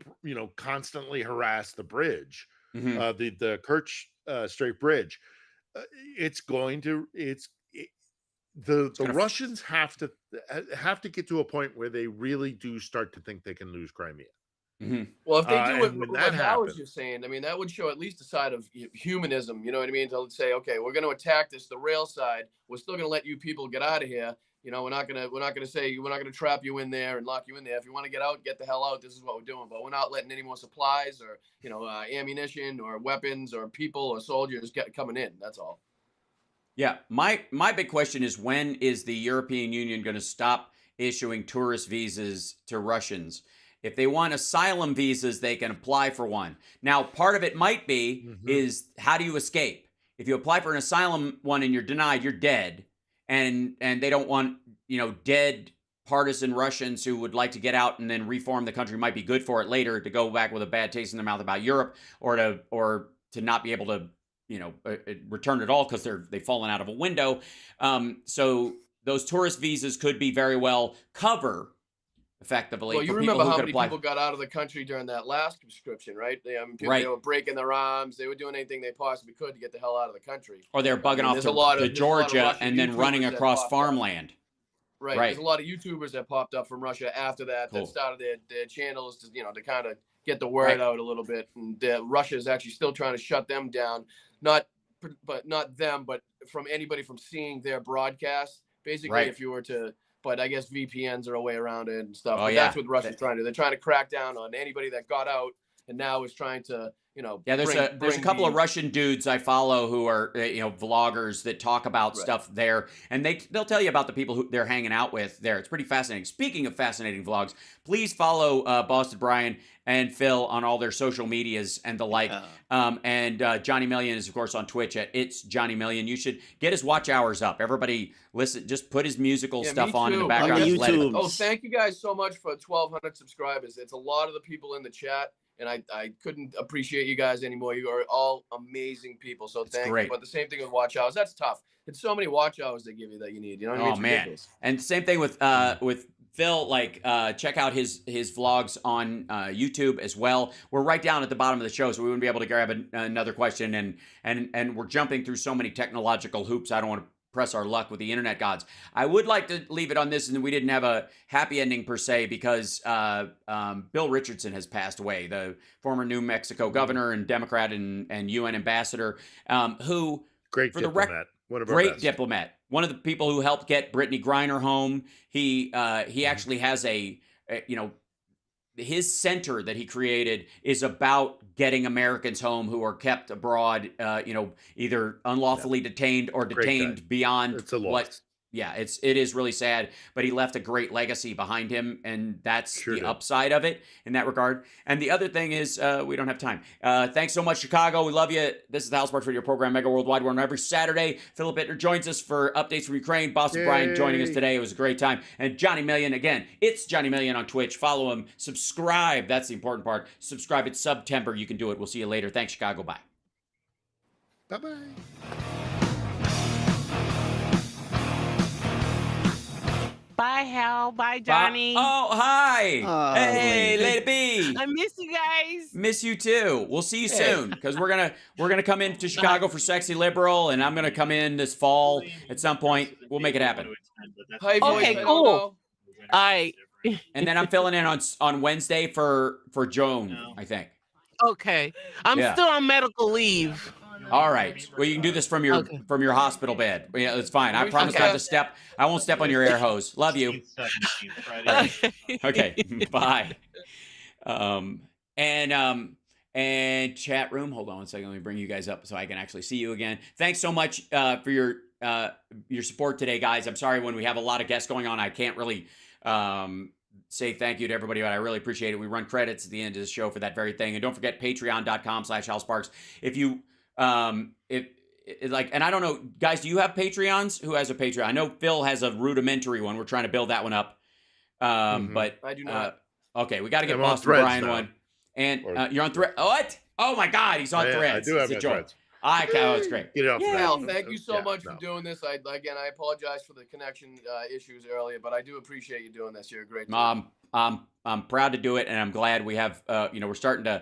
[SPEAKER 7] constantly harass the bridge, the Kerch Strait Bridge, the Russians have to get to a point where they really do start to think they can lose Crimea.
[SPEAKER 12] Well, if they do it,
[SPEAKER 7] when
[SPEAKER 12] like I was just saying, I mean, that would show at least a side of humanism. You know what I mean? To say, okay, we're going to attack the rail side. We're still going to let you people get out of here. We're not going to trap you in there and lock you in there. If you want to get out, get the hell out. This is what we're doing. But we're not letting any more supplies or ammunition or weapons or people or soldiers coming in. That's all.
[SPEAKER 1] Yeah, my big question is, when is the European Union going to stop issuing tourist visas to Russians? If they want asylum visas, they can apply for one. Now, part of it might be is, how do you escape? If you apply for an asylum one and you're denied, you're dead. And they don't want, dead partisan Russians who would like to get out and then reform the country, might be good for it later, to go back with a bad taste in their mouth about Europe, or to not be able to, return at all because they've fallen out of a window. So those tourist visas could be very well cover effectively.
[SPEAKER 12] Well, you remember how many people got out of the country during that last conscription, right? They were breaking their arms. They were doing anything they possibly could to get the hell out of the country.
[SPEAKER 1] Or they're bugging off to Georgia and then running across farmland.
[SPEAKER 12] Right. There's a lot of YouTubers that popped up from Russia after that that started their channels to kind of get the word out a little bit. And Russia is actually still trying to shut them down. Not them, but from anybody from seeing their broadcast. Basically, if you were to... But I guess VPNs are a way around it and stuff. That's what Russia's trying to do. They're trying to crack down on anybody that got out and now is trying to,
[SPEAKER 1] there's a couple of Russian dudes I follow who are, vloggers that talk about stuff there. And they'll tell you about the people who they're hanging out with there. It's pretty fascinating. Speaking of fascinating vlogs, please follow Boston Brian and Phil on all their social medias and the like. And Johnny Million is, of course, on Twitch at It's Johnny Million. You should get his watch hours up. Everybody listen, just put his musical stuff on in the background.
[SPEAKER 12] Oh, thank you guys so much for 1,200 subscribers. It's a lot of the people in the chat. And I couldn't appreciate you guys anymore. You are all amazing people. So thank you. But the same thing with watch hours. That's tough. It's so many watch hours they give you that you need. You know what I mean?
[SPEAKER 1] Oh, man. And same thing with Phil. Check out his vlogs on YouTube as well. We're right down at the bottom of the show, so we wouldn't be able to grab another question. And we're jumping through so many technological hoops. I don't want to press our luck with the internet gods. I would like to leave it on this, and we didn't have a happy ending per se, because Bill Richardson has passed away, the former New Mexico governor and Democrat and UN ambassador, who
[SPEAKER 7] great diplomat,
[SPEAKER 1] one of the people who helped get Brittany Griner home. He actually has his center that he created is about getting Americans home who are kept abroad, either unlawfully detained or detained beyond yeah, it is really sad, but he left a great legacy behind him, and that's the upside of it in that regard. And the other thing is, we don't have time. Thanks so much, Chicago. We love you. This is the House Sparks Radio program, Mega Worldwide. We're on every Saturday. Philip Ittner joins us for updates from Ukraine. Boston Brian joining us today. It was a great time. And Johnny Million, again, it's Johnny Million on Twitch. Follow him. Subscribe. That's the important part. Subscribe. It's September. You can do it. We'll see you later. Thanks, Chicago. Bye.
[SPEAKER 7] Bye-bye.
[SPEAKER 16] Bye, Hal. Bye, Johnny.
[SPEAKER 1] Oh, hi. Hey, Lady B.
[SPEAKER 16] I miss you guys.
[SPEAKER 1] Miss you too. We'll see you soon because we're gonna come into Chicago for Sexy Liberal, and I'm gonna come in this fall at some point. We'll make it happen.
[SPEAKER 16] Okay, cool. I.
[SPEAKER 1] And then I'm filling in on Wednesday for Joan, I think.
[SPEAKER 16] Okay, I'm still on medical leave.
[SPEAKER 1] All right. Well, you can do this from your hospital bed. Yeah, it's fine. I promise not to step. I won't step on your air hose. Love you. Okay. Bye. And chat room. Hold on one second. Let me bring you guys up so I can actually see you again. Thanks so much for your support today, guys. I'm sorry when we have a lot of guests going on, I can't really say thank you to everybody, but I really appreciate it. We run credits at the end of the show for that very thing. And don't forget patreon.com/HalSparks. If you and I don't know, guys, do you have Patreons? Who has a Patreon? I know Phil has a rudimentary one. We're trying to build that one up. But
[SPEAKER 12] I do not.
[SPEAKER 1] Okay, we got to get Boston Brian one. And you're on Threads. What? Oh my God, he's on Threads.
[SPEAKER 7] I do have my Threads.
[SPEAKER 1] Oh, it's great.
[SPEAKER 7] Get off
[SPEAKER 12] Hal, thank you so much for doing this. I apologize for the connection issues earlier, but I do appreciate you doing this. You're a great team.
[SPEAKER 1] I'm proud to do it, and I'm glad we have. We're starting to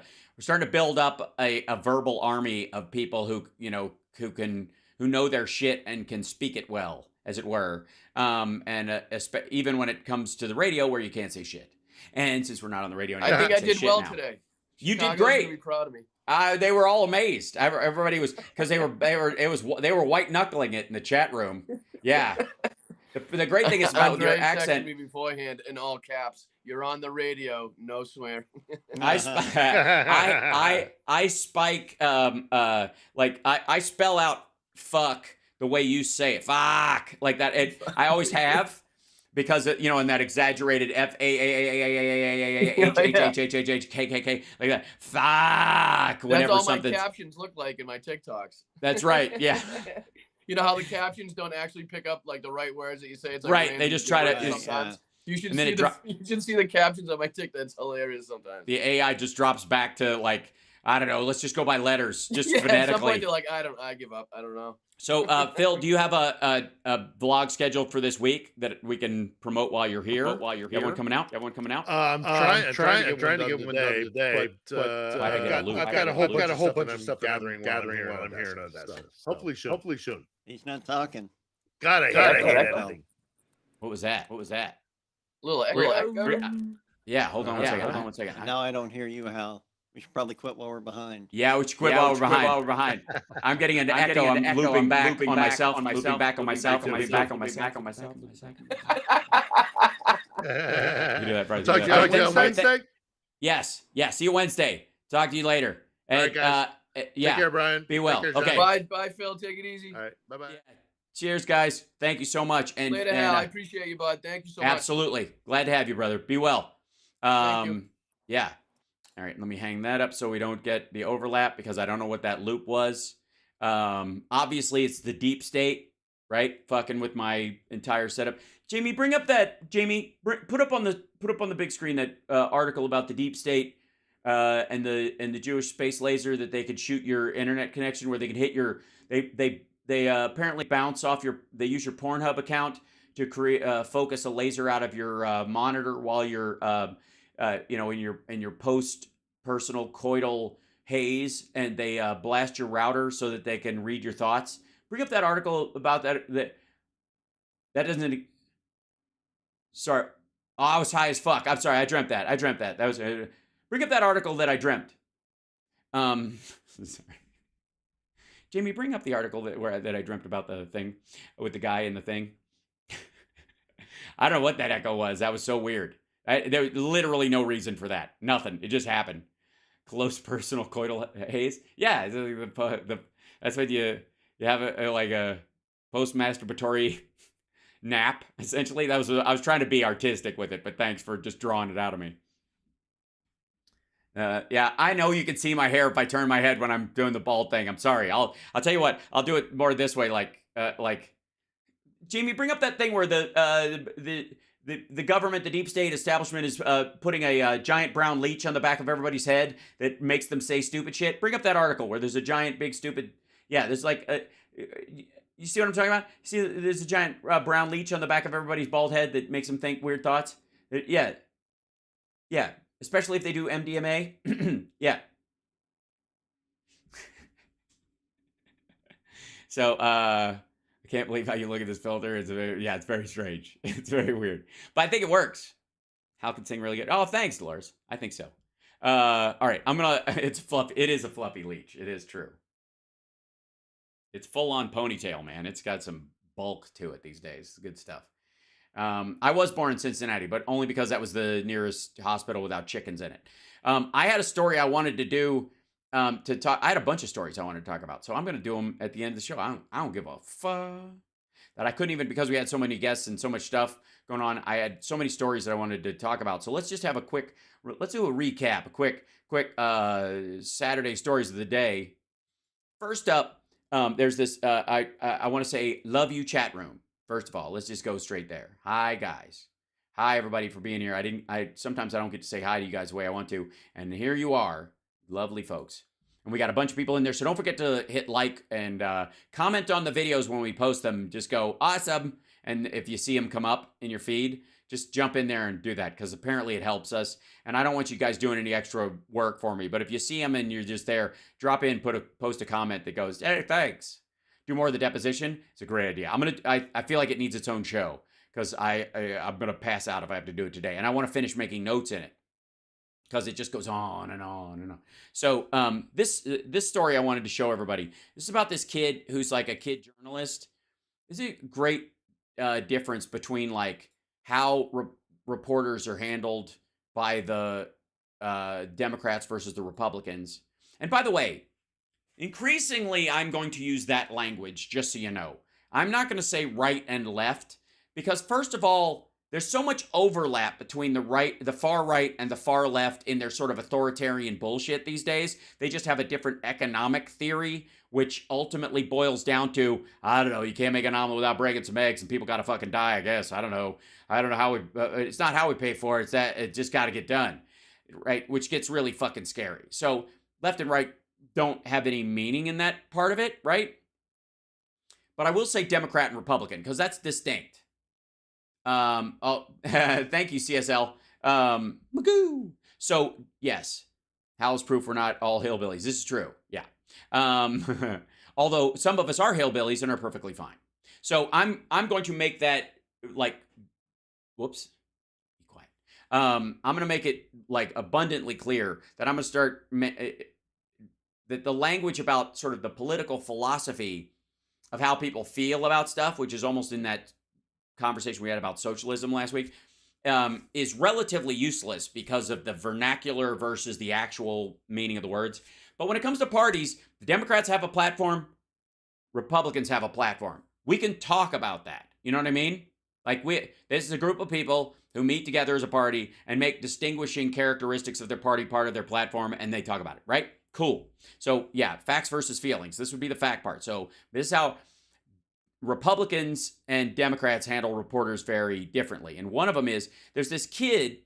[SPEAKER 1] build up a verbal army of people who know their shit and can speak it well, as it were. Even when it comes to the radio, where you can't say shit. And since we're not on the radio anymore,
[SPEAKER 12] I think I did well today.
[SPEAKER 1] You did great.
[SPEAKER 12] Be proud of me.
[SPEAKER 1] They were all amazed. Everybody was, because they were white knuckling it in the chat room. Yeah. The great thing is about your accent.
[SPEAKER 12] Me beforehand in all caps. You're on the radio. No swear.
[SPEAKER 1] I spike I spell out fuck the way you say it. Fuck like that. I always have. Because in that exaggerated F A A A A A A H H H H H K K K like that. Fuck. Whenever
[SPEAKER 12] that's all my captions look like in my TikToks.
[SPEAKER 1] That's right. Yeah.
[SPEAKER 12] You know how the captions don't actually pick up like the right words that you say. It's like
[SPEAKER 1] right. They just try to.
[SPEAKER 12] You should see the captions on my TikTok. That's hilarious sometimes.
[SPEAKER 1] The AI just drops back to like, I don't know. Let's just go by letters, just phonetically.
[SPEAKER 12] At some point, they're like, I give up. I don't know.
[SPEAKER 1] So, Phil, do you have a vlog scheduled for this week that we can promote while you're here? Everyone coming out?
[SPEAKER 7] I'm trying to get one done today, but I've got a whole bunch of stuff gathering while I'm here. Hopefully soon.
[SPEAKER 2] He's not talking.
[SPEAKER 7] Got it.
[SPEAKER 1] What was that?
[SPEAKER 12] Little echo.
[SPEAKER 1] Yeah, hold on one second.
[SPEAKER 2] Now I don't hear you, Hal. We should probably quit while we're behind.
[SPEAKER 1] Yeah, we should quit while we're behind. I'm getting an echo. I'm looping back on myself. I'm looping back on myself. I'm looping back on myself. You do that, Brian.
[SPEAKER 7] Talk to you on Wednesday?
[SPEAKER 1] Yes. See you Wednesday. Talk to you later.
[SPEAKER 7] All right, guys.
[SPEAKER 1] Yeah.
[SPEAKER 7] Take care, Brian.
[SPEAKER 1] Be well.
[SPEAKER 7] Care,
[SPEAKER 1] okay.
[SPEAKER 12] Bye, Phil. Take it easy.
[SPEAKER 7] All right. Bye-bye.
[SPEAKER 1] Yeah. Cheers, guys. Thank you so much. And
[SPEAKER 12] later, Hal. I appreciate you, bud. Thank you so much.
[SPEAKER 1] Absolutely. Glad to have you, brother. Be well.
[SPEAKER 12] Thank you.
[SPEAKER 1] Yeah. All right, let me hang that up so we don't get the overlap because I don't know what that loop was. Obviously, it's the deep state, right? Fucking with my entire setup. Jamie, put up on the big screen that article about the deep state and the Jewish space laser that they could shoot your internet connection, where they could hit your. They apparently bounce off your. They use your Pornhub account to create focus a laser out of your monitor while you're. In your post-personal coital haze, and they blast your router so that they can read your thoughts. Bring up that article about that doesn't. Sorry, I was high as fuck. I'm sorry, I dreamt that. That was. Bring up that article that I dreamt. Sorry. Jamie, bring up the article that I dreamt about the thing with the guy in the thing. I don't know what that echo was. That was so weird. There was literally no reason for that. Nothing. It just happened. Close personal coital haze. Yeah, that's what you have a post-masturbatory nap, essentially. I was trying to be artistic with it, but thanks for just drawing it out of me. Yeah, I know you can see my hair if I turn my head when I'm doing the bald thing. I'm sorry. I'll tell you what. I'll do it more this way, like Jamie, bring up that thing where the government, the deep state establishment is putting a giant brown leech on the back of everybody's head that makes them say stupid shit. Bring up that article where there's a giant, big, stupid. Yeah, there's like you see what I'm talking about? See, there's a giant brown leech on the back of everybody's bald head that makes them think weird thoughts. Yeah. Especially if they do MDMA. Yeah. So, I can't believe how you look at this filter. It's very strange. It's very weird. But I think it works. How can Sing really get? Oh, thanks, Dolores. I think so. All right, it's fluffy. It is a fluffy leech. It is true. It's full on ponytail, man. It's got some bulk to it these days. It's good stuff. I was born in Cincinnati, but only because that was the nearest hospital without chickens in it. I had a story I wanted to do to talk. I had a bunch of stories I wanted to talk about, so I'm going to do them at the end of the show. I don't give a fuck that I couldn't even, because we had so many guests and so much stuff going on. I had so many stories that I wanted to talk about. So let's just have let's do a recap, a quick Saturday stories of the day. First up, there's this. I want to say love you chat room. First of all, let's just go straight there. Hi, guys. Hi, everybody, for being here. Sometimes I don't get to say hi to you guys the way I want to. And here you are, lovely folks. And we got a bunch of people in there. So don't forget to hit like and comment on the videos when we post them. Just go, awesome. And if you see them come up in your feed, just jump in there and do that, because apparently it helps us. And I don't want you guys doing any extra work for me. But if you see them and you're just there, drop in, post a comment that goes, hey, thanks. Do more of the deposition. It's a great idea. I feel like it needs its own show, because I'm gonna pass out if I have to do it today, and I want to finish making notes in it, because it just goes on and on and on. So this story I wanted to show everybody. This is about this kid who's like a kid journalist. There's a great difference between like how reporters are handled by the Democrats versus the Republicans. And by the way, increasingly, I'm going to use that language, just so you know. I'm not going to say right and left, because first of all, there's so much overlap between the far right and the far left in their sort of authoritarian bullshit these days. They just have a different economic theory, which ultimately boils down to, I don't know, you can't make an omelet without breaking some eggs, and people got to fucking die, I guess. I don't know how it's not how we pay for it, it's that it just got to get done, right? Which gets really fucking scary. So left and right don't have any meaning in that part of it, right? But I will say Democrat and Republican, because that's distinct. Thank you, CSL. Magoo. So, yes, Hal's proof we're not all hillbillies. This is true, yeah. Although some of us are hillbillies and are perfectly fine. So I'm going to make that, like, whoops, be quiet. I'm going to make it, like, abundantly clear that I'm going to start... that the language about sort of the political philosophy of how people feel about stuff, which is almost in that conversation we had about socialism last week, is relatively useless because of the vernacular versus the actual meaning of the words. But when it comes to parties, the Democrats have a platform, Republicans have a platform. We can talk about that. You know what I mean? Like, this is a group of people who meet together as a party and make distinguishing characteristics of their party part of their platform, and they talk about it, right? Cool. So, yeah, facts versus feelings. This would be the fact part. So, this is how Republicans and Democrats handle reporters very differently. And one of them is, there's this kid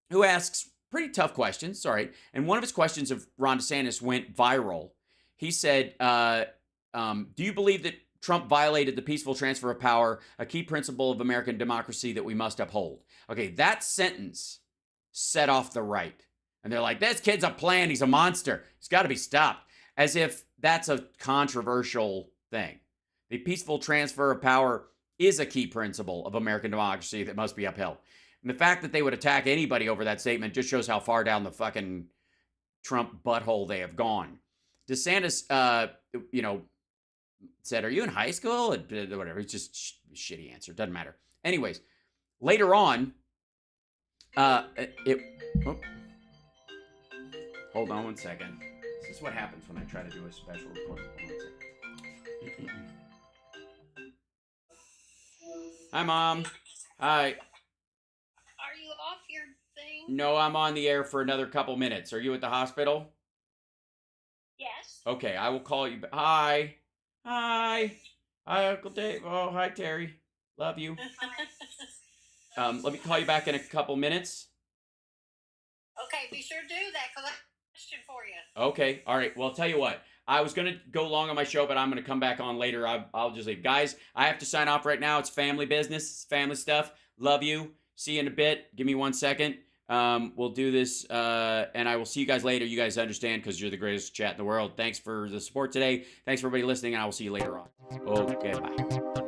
[SPEAKER 1] who asks pretty tough questions, sorry. And one of his questions of Ron DeSantis went viral. He said, do you believe that Trump violated the peaceful transfer of power, a key principle of American democracy that we must uphold? Okay, that sentence set off the right. And they're like, this kid's a plan. He's a monster. He's got to be stopped. As if that's a controversial thing. The peaceful transfer of power is a key principle of American democracy that must be upheld. And the fact that they would attack anybody over that statement just shows how far down the fucking Trump butthole they have gone. DeSantis, said, are you in high school? Whatever. It's just shitty answer. Doesn't matter. Anyways, later on, hold on one second. This is what happens when I try to do a special report. Hold on one second. Hi, Mom. Hi.
[SPEAKER 17] Are you off your thing?
[SPEAKER 1] No, I'm on the air for another couple minutes. Are you at the hospital?
[SPEAKER 17] Yes.
[SPEAKER 1] Okay, I will call you. Hi. Hi. Hi, Uncle Dave. Oh, hi, Terry. Love you. Let me call you back in a couple minutes.
[SPEAKER 17] Okay, be sure to do that because I have a question for you.
[SPEAKER 1] Okay, all right. Well, I'll tell you what. I was going to go long on my show, but I'm going to come back on later. I'll just leave. Guys, I have to sign off right now. It's family business. It's family stuff. Love you. See you in a bit. Give me 1 second. We'll do this, and I will see you guys later. You guys understand because you're the greatest chat in the world. Thanks for the support today. Thanks for everybody listening, and I will see you later on. Okay, bye.